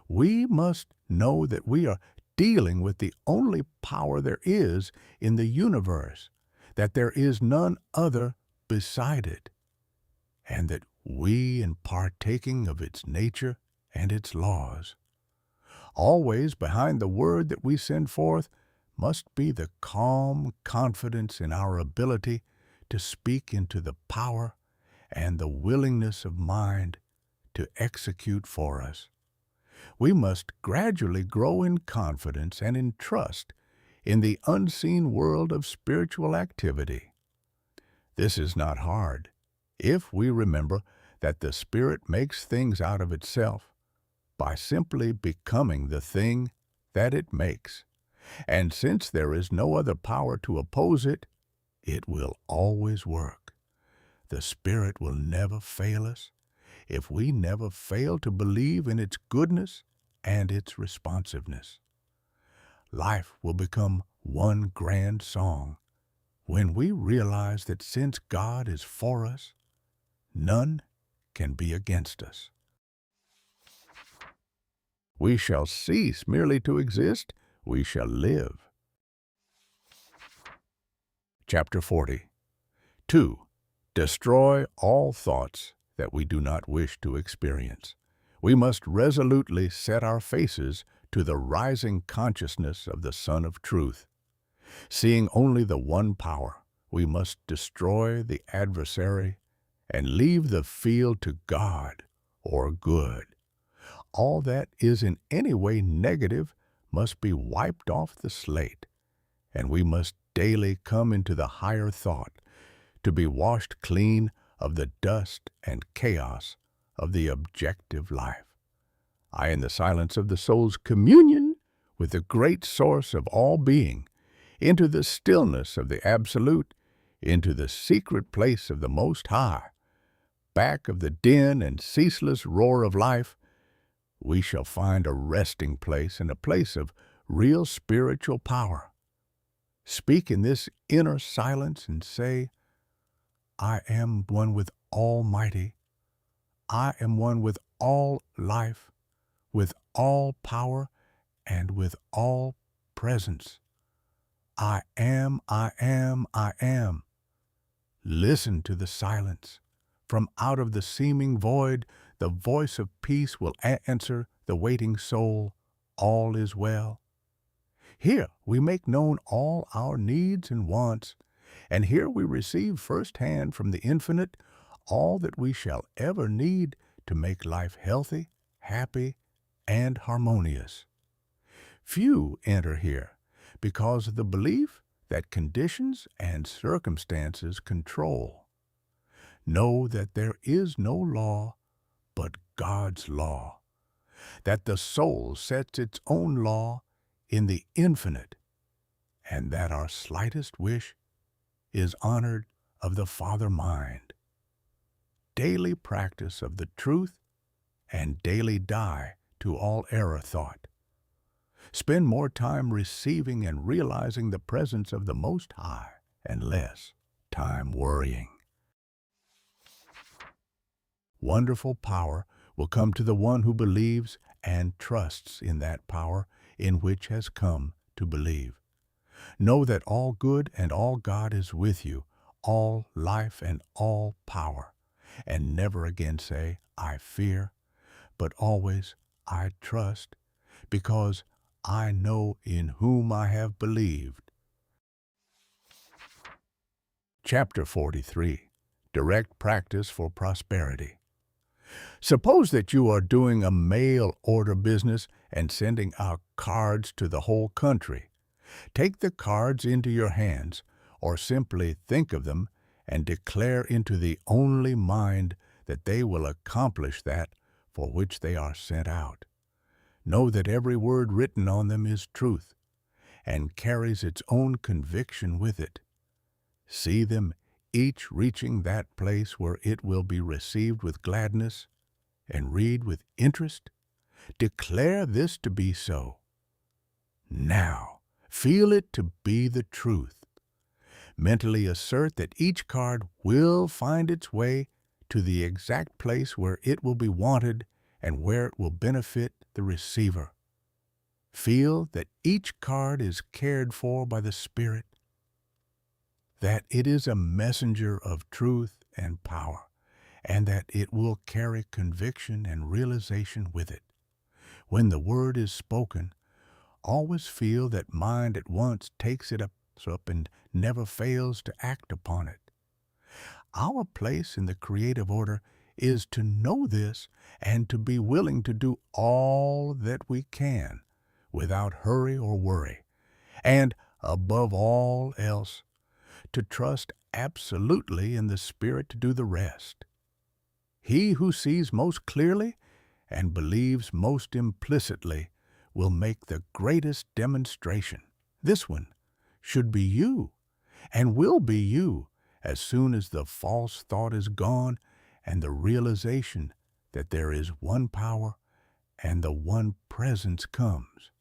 We must know that we are dealing with the only power there is in the universe, that there is none other beside it, and that we, in partaking of its nature and its laws, always behind the word that we send forth must be the calm confidence in our ability to speak into the power and the willingness of mind to execute for us. We must gradually grow in confidence and in trust in the unseen world of spiritual activity. This is not hard, if we remember that the Spirit makes things out of itself by simply becoming the thing that it makes. And since there is no other power to oppose it, it will always work. The Spirit will never fail us if we never fail to believe in its goodness and its responsiveness. Life will become one grand song when we realize that since God is for us, none can be against us. We shall cease merely to exist, we shall live. Chapter 40. 2. Destroy all thoughts that we do not wish to experience. We must resolutely set our faces to the rising consciousness of the Son of Truth. Seeing only the one power, we must destroy the adversary and leave the field to God or good. All that is in any way negative must be wiped off the slate, and we must daily come into the higher thought to be washed clean of the dust and chaos of the objective life. I, in the silence of the soul's communion with the great source of all being, into the stillness of the Absolute, into the secret place of the Most High, back of the din and ceaseless roar of life, we shall find a resting place and a place of real spiritual power. Speak in this inner silence and say, I am one with Almighty. I am one with all life, with all power, and with all presence. I am, I am, I am. Listen to the silence. From out of the seeming void, the voice of peace will answer the waiting soul, all is well. Here we make known all our needs and wants, and here we receive firsthand from the Infinite all that we shall ever need to make life healthy, happy, and harmonious. Few enter here because of the belief that conditions and circumstances control. Know that there is no law but God's law, that the soul sets its own law in the infinite, and that our slightest wish is honored of the Father mind. Daily practice of the truth and daily die to all error thought. Spend more time receiving and realizing the presence of the Most High and less time worrying. Wonderful power will come to the one who believes and trusts in that power in which has come to believe. Know that all good and all God is with you, all life and all power, and never again say, I fear, but always, I trust, because I know in whom I have believed. Chapter 43. Direct Practice for Prosperity. Suppose that you are doing a mail order business and sending out cards to the whole country. Take the cards into your hands, or simply think of them and declare into the only mind that they will accomplish that for which they are sent out. Know that every word written on them is truth, and carries its own conviction with it. See them each reaching that place where it will be received with gladness, and read with interest. Declare this to be so. Now, feel it to be the truth. Mentally assert that each card will find its way to the exact place where it will be wanted and where it will benefit the receiver. Feel that each card is cared for by the Spirit, that it is a messenger of truth and power, and that it will carry conviction and realization with it. When the word is spoken, always feel that mind at once takes it up and never fails to act upon it. Our place in the creative order is to know this and to be willing to do all that we can without hurry or worry, and, above all else, to trust absolutely in the Spirit to do the rest. He who sees most clearly and believes most implicitly will make the greatest demonstration. This one should be you, and will be you as soon as the false thought is gone and the realization that there is one power and the one presence comes.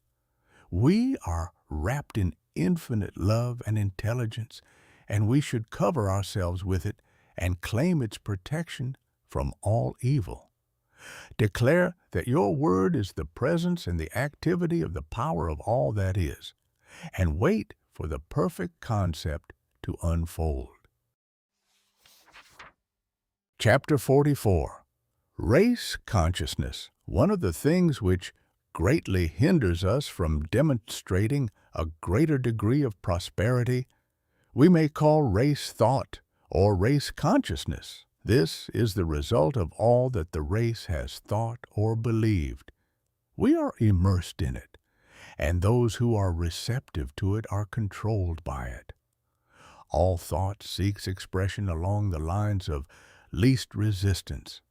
We are wrapped in infinite love and intelligence, and we should cover ourselves with it and claim its protection from all evil. Declare that your word is the presence and the activity of the power of all that is, and wait for the perfect concept to unfold. Chapter 44. Race Consciousness. One of the things which greatly hinders us from demonstrating a greater degree of prosperity we may call race thought or race consciousness. This is the result of all that the race has thought or believed. We are immersed in it, and those who are receptive to it are controlled by it. All thought seeks expression along the lines of least resistance.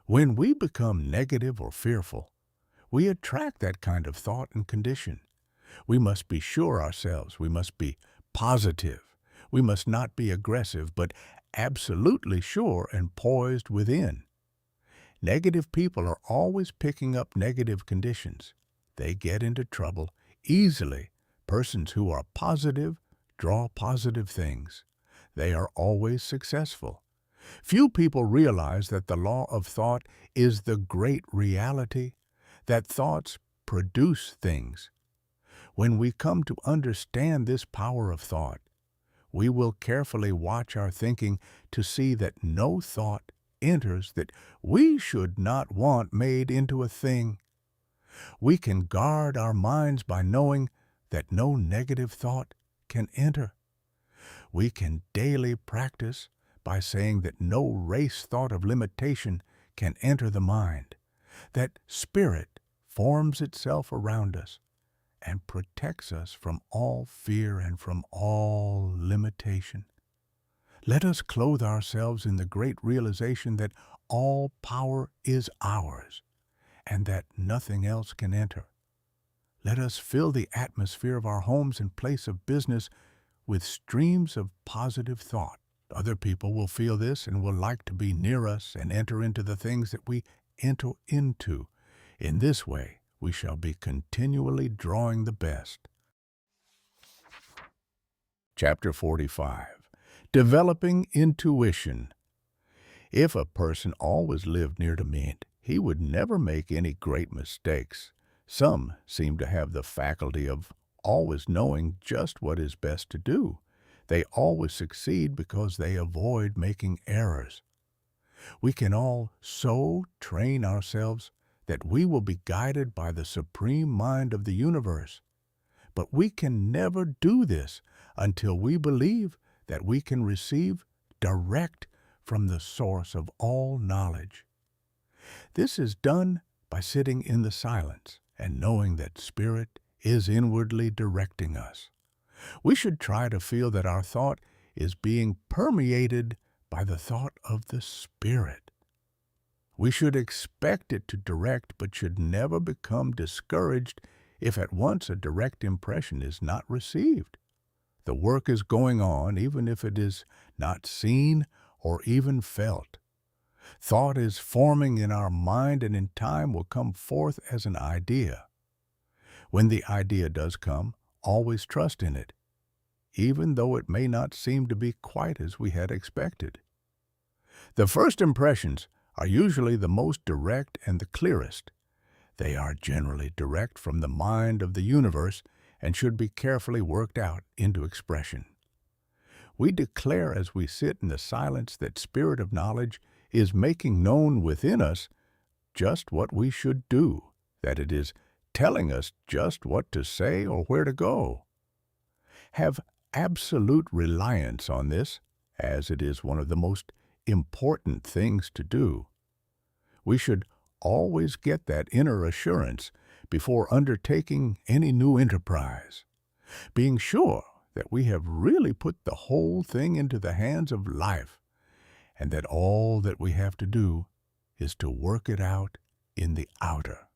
When we become negative or fearful, we attract that kind of thought and condition. We must be sure ourselves. We must be positive. We must not be aggressive, but absolutely sure and poised within. Negative people are always picking up negative conditions. They get into trouble easily. Persons who are positive draw positive things. They are always successful. Few people realize that the law of thought is the great reality, that thoughts produce things. When we come to understand this power of thought, we will carefully watch our thinking to see that no thought enters that we should not want made into a thing. We can guard our minds by knowing that no negative thought can enter. We can daily practice by saying that no race thought of limitation can enter the mind, that spirit forms itself around us and protects us from all fear and from all limitation. Let us clothe ourselves in the great realization that all power is ours and that nothing else can enter. Let us fill the atmosphere of our homes and place of business with streams of positive thought. Other people will feel this and will like to be near us and enter into the things that we enter into. In this way, we shall be continually drawing the best. Chapter 45. Developing Intuition. If a person always lived near to me, he would never make any great mistakes. Some seem to have the faculty of always knowing just what is best to do. They always succeed because they avoid making errors. We can all so train ourselves that we will be guided by the supreme mind of the universe. But we can never do this until we believe that we can receive direct from the source of all knowledge. This is done by sitting in the silence and knowing that Spirit is inwardly directing us. We should try to feel that our thought is being permeated by the thought of the Spirit. We should expect it to direct, but should never become discouraged if at once a direct impression is not received. The work is going on even if it is not seen or even felt. Thought is forming in our mind and in time will come forth as an idea. When the idea does come, always trust in it, even though it may not seem to be quite as we had expected. The first impressions are usually the most direct and the clearest. They are generally direct from the mind of the universe and should be carefully worked out into expression. We declare as we sit in the silence that Spirit of Knowledge is making known within us just what we should do, that it is telling us just what to say or where to go. Have absolute reliance on this, as it is one of the most important things to do. We should always get that inner assurance before undertaking any new enterprise, being sure that we have really put the whole thing into the hands of life, and that all that we have to do is to work it out in the outer.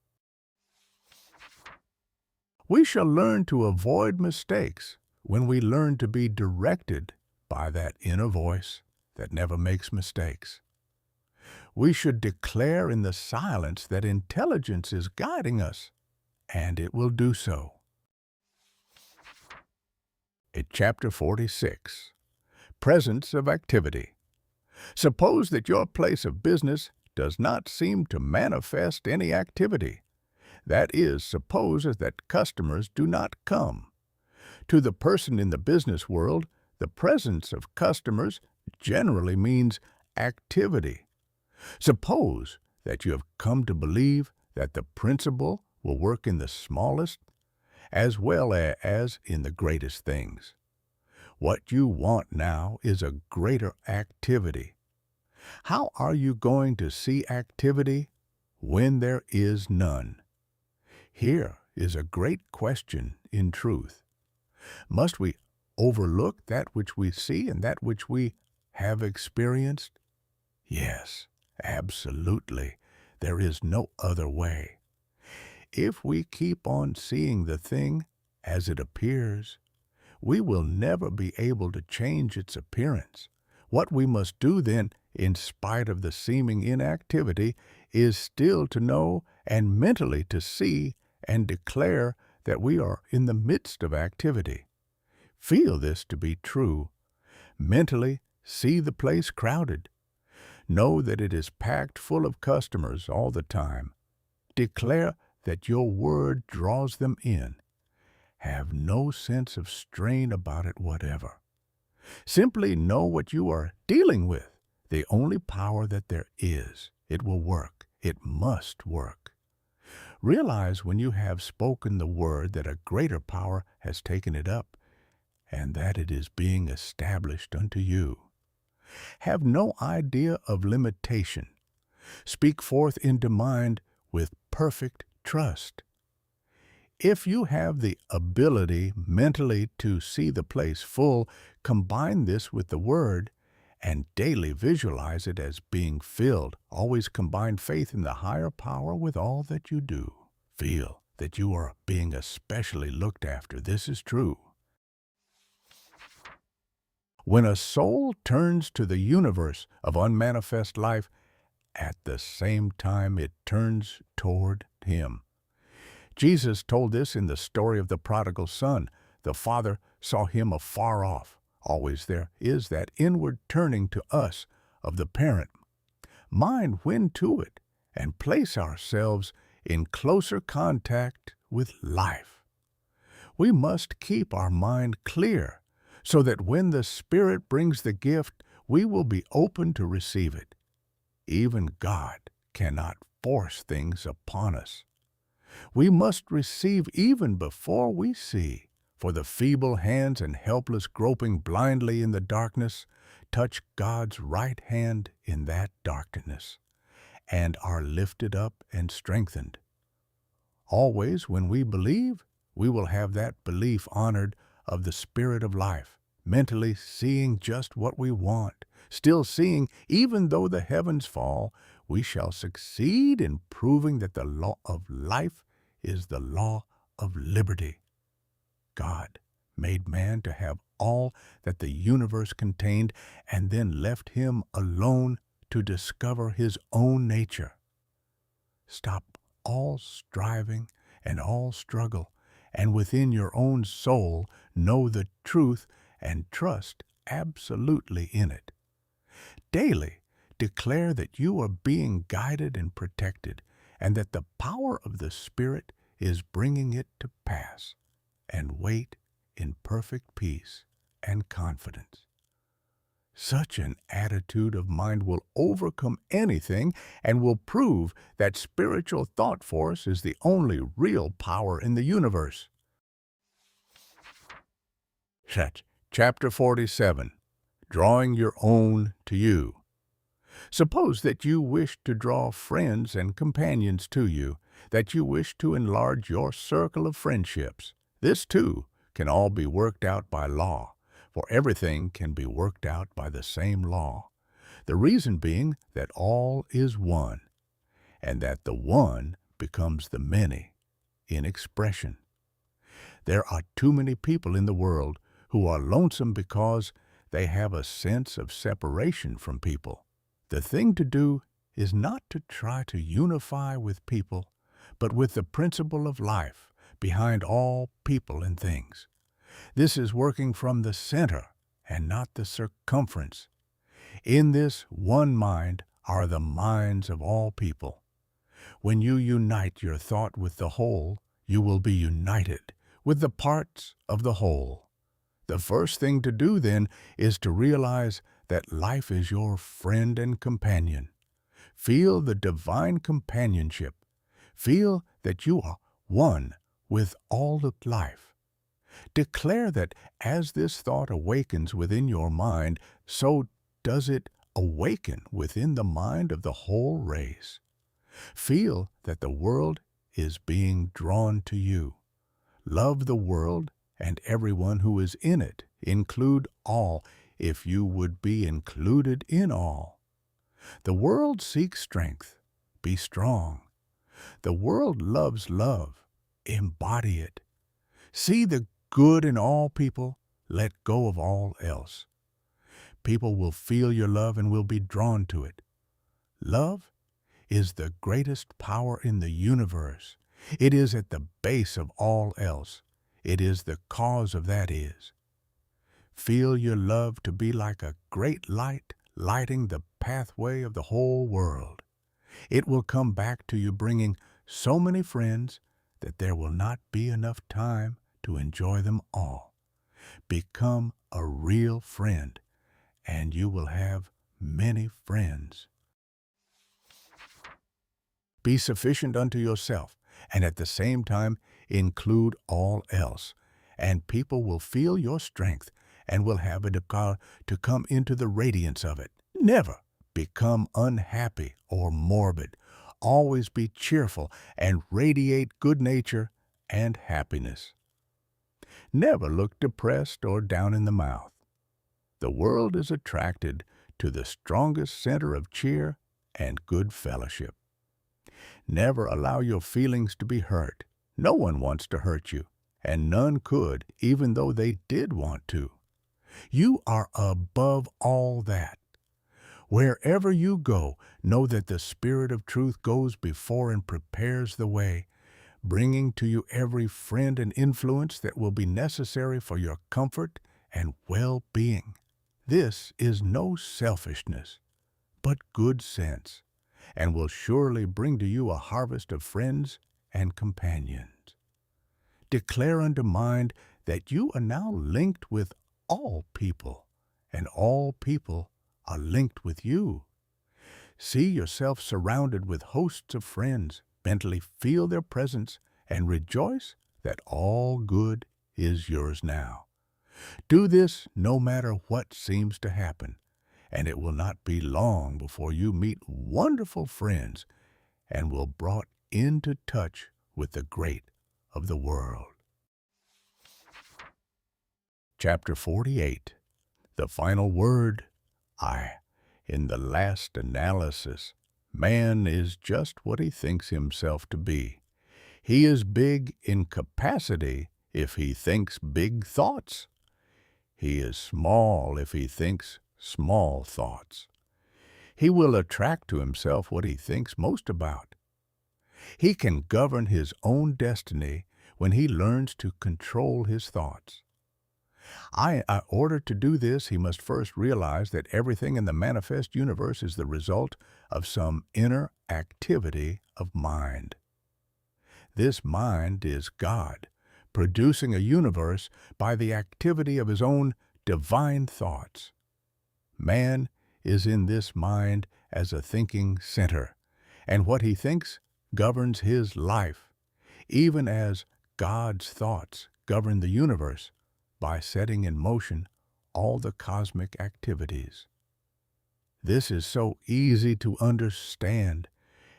We shall learn to avoid mistakes when we learn to be directed by that inner voice that never makes mistakes. We should declare in the silence that intelligence is guiding us, and it will do so. In Chapter 46, Presence of Activity. Suppose that your place of business does not seem to manifest any activity. That is, suppose that customers do not come. To the person in the business world, the presence of customers generally means activity. Suppose that you have come to believe that the principle will work in the smallest as well as in the greatest things. What you want now is a greater activity. How are you going to see activity when there is none? Here is a great question in truth. Must we overlook that which we see and that which we have experienced? Yes, absolutely. There is no other way. If we keep on seeing the thing as it appears, we will never be able to change its appearance. What we must do then, in spite of the seeming inactivity, is still to know and mentally to see and declare that we are in the midst of activity. Feel this to be true. Mentally see the place crowded. Know that it is packed full of customers all the time. Declare that your word draws them in. Have no sense of strain about it whatever. Simply know what you are dealing with, the only power that there is. It will work. It must work. Realize when you have spoken the word that a greater power has taken it up, and that it is being established unto you. Have no idea of limitation. Speak forth into mind with perfect trust. If you have the ability mentally to see the place full, combine this with the Word and daily visualize it as being filled. Always combine faith in the higher power with all that you do. Feel that you are being especially looked after. This is true. When a soul turns to the universe of unmanifest life, at the same time it turns toward Him. Jesus told this in the story of the prodigal son. The father saw him afar off. Always there is that inward turning to us of the parent. Mind when to it and place ourselves in closer contact with life. We must keep our mind clear so that when the Spirit brings the gift, we will be open to receive it. Even God cannot force things upon us. We must receive even before we see, for the feeble hands and helpless groping blindly in the darkness touch God's right hand in that darkness, and are lifted up and strengthened. Always when we believe, we will have that belief honored of the Spirit of life, mentally seeing just what we want, still seeing even though the heavens fall, we shall succeed in proving that the law of life is the law of liberty. God made man to have all that the universe contained and then left him alone to discover his own nature. Stop all striving and all struggle, and within your own soul know the truth and trust absolutely in it. Daily declare that you are being guided and protected, and that the power of the Spirit is bringing it to pass, and wait in perfect peace and confidence. Such an attitude of mind will overcome anything and will prove that spiritual thought force is the only real power in the universe. Chapter 47. Drawing your own to you. Suppose that you wish to draw friends and companions to you, that you wish to enlarge your circle of friendships. This, too, can all be worked out by law, for everything can be worked out by the same law. The reason being that all is one, and that the one becomes the many in expression. There are too many people in the world who are lonesome because they have a sense of separation from people. The thing to do is not to try to unify with people, but with the principle of life behind all people and things. This is working from the center and not the circumference. In this one mind are the minds of all people. When you unite your thought with the whole, you will be united with the parts of the whole. The first thing to do, then, is to realize that life is your friend and companion. Feel the divine companionship. Feel that you are one with all of life. Declare that as this thought awakens within your mind, so does it awaken within the mind of the whole race. Feel that the world is being drawn to you. Love the world and everyone who is in it. Include all, if you would be included in all. The world seeks strength. Be strong. The world loves love. Embody it. See the good in all people. Let go of all else. People will feel your love and will be drawn to it. Love is the greatest power in the universe. It is at the base of all else. It is the cause of that is. Feel your love to be like a great light lighting the pathway of the whole world. It will come back to you bringing so many friends that there will not be enough time to enjoy them all. Become a real friend, and you will have many friends. Be sufficient unto yourself, and at the same time include all else, and people will feel your strength and will have it to come into the radiance of it. Never become unhappy or morbid. Always be cheerful and radiate good nature and happiness. Never look depressed or down in the mouth. The world is attracted to the strongest center of cheer and good fellowship. Never allow your feelings to be hurt. No one wants to hurt you, and none could, even though they did want to. You are above all that. Wherever you go, know that the Spirit of truth goes before and prepares the way, bringing to you every friend and influence that will be necessary for your comfort and well-being. This is no selfishness, but good sense, and will surely bring to you a harvest of friends and companions. Declare unto mind that you are now linked with all people, and all people are linked with you. See yourself surrounded with hosts of friends, mentally feel their presence, and rejoice that all good is yours now. Do this no matter what seems to happen, and it will not be long before you meet wonderful friends and will be brought into touch with the great of the world. Chapter 48. The final word, I. In the last analysis, man is just what he thinks himself to be. He is big in capacity if he thinks big thoughts. He is small if he thinks small thoughts. He will attract to himself what he thinks most about. He can govern his own destiny when he learns to control his thoughts. In order to do this, he must first realize that everything in the manifest universe is the result of some inner activity of mind. This mind is God, producing a universe by the activity of his own divine thoughts. Man is in this mind as a thinking center, and what he thinks governs his life, even as God's thoughts govern the universe by setting in motion all the cosmic activities. This is so easy to understand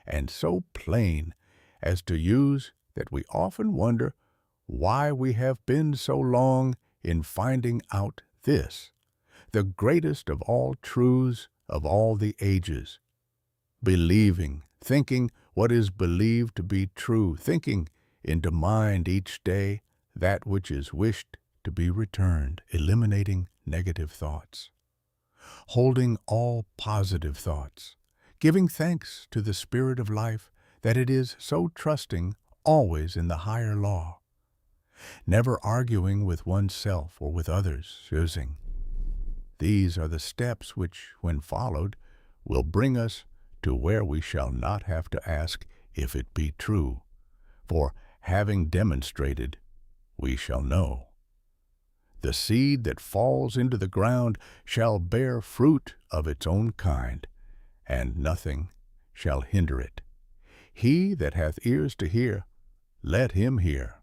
and so plain as to use that we often wonder why we have been so long in finding out this, the greatest of all truths of all the ages. Believing, thinking what is believed to be true, thinking into mind each day that which is wished to be returned, eliminating negative thoughts, holding all positive thoughts, giving thanks to the Spirit of life that it is so trusting always in the higher law, never arguing with oneself or with others, choosing. These are the steps which, when followed, will bring us to where we shall not have to ask if it be true, for having demonstrated, we shall know. The seed that falls into the ground shall bear fruit of its own kind, and nothing shall hinder it. He that hath ears to hear, let him hear.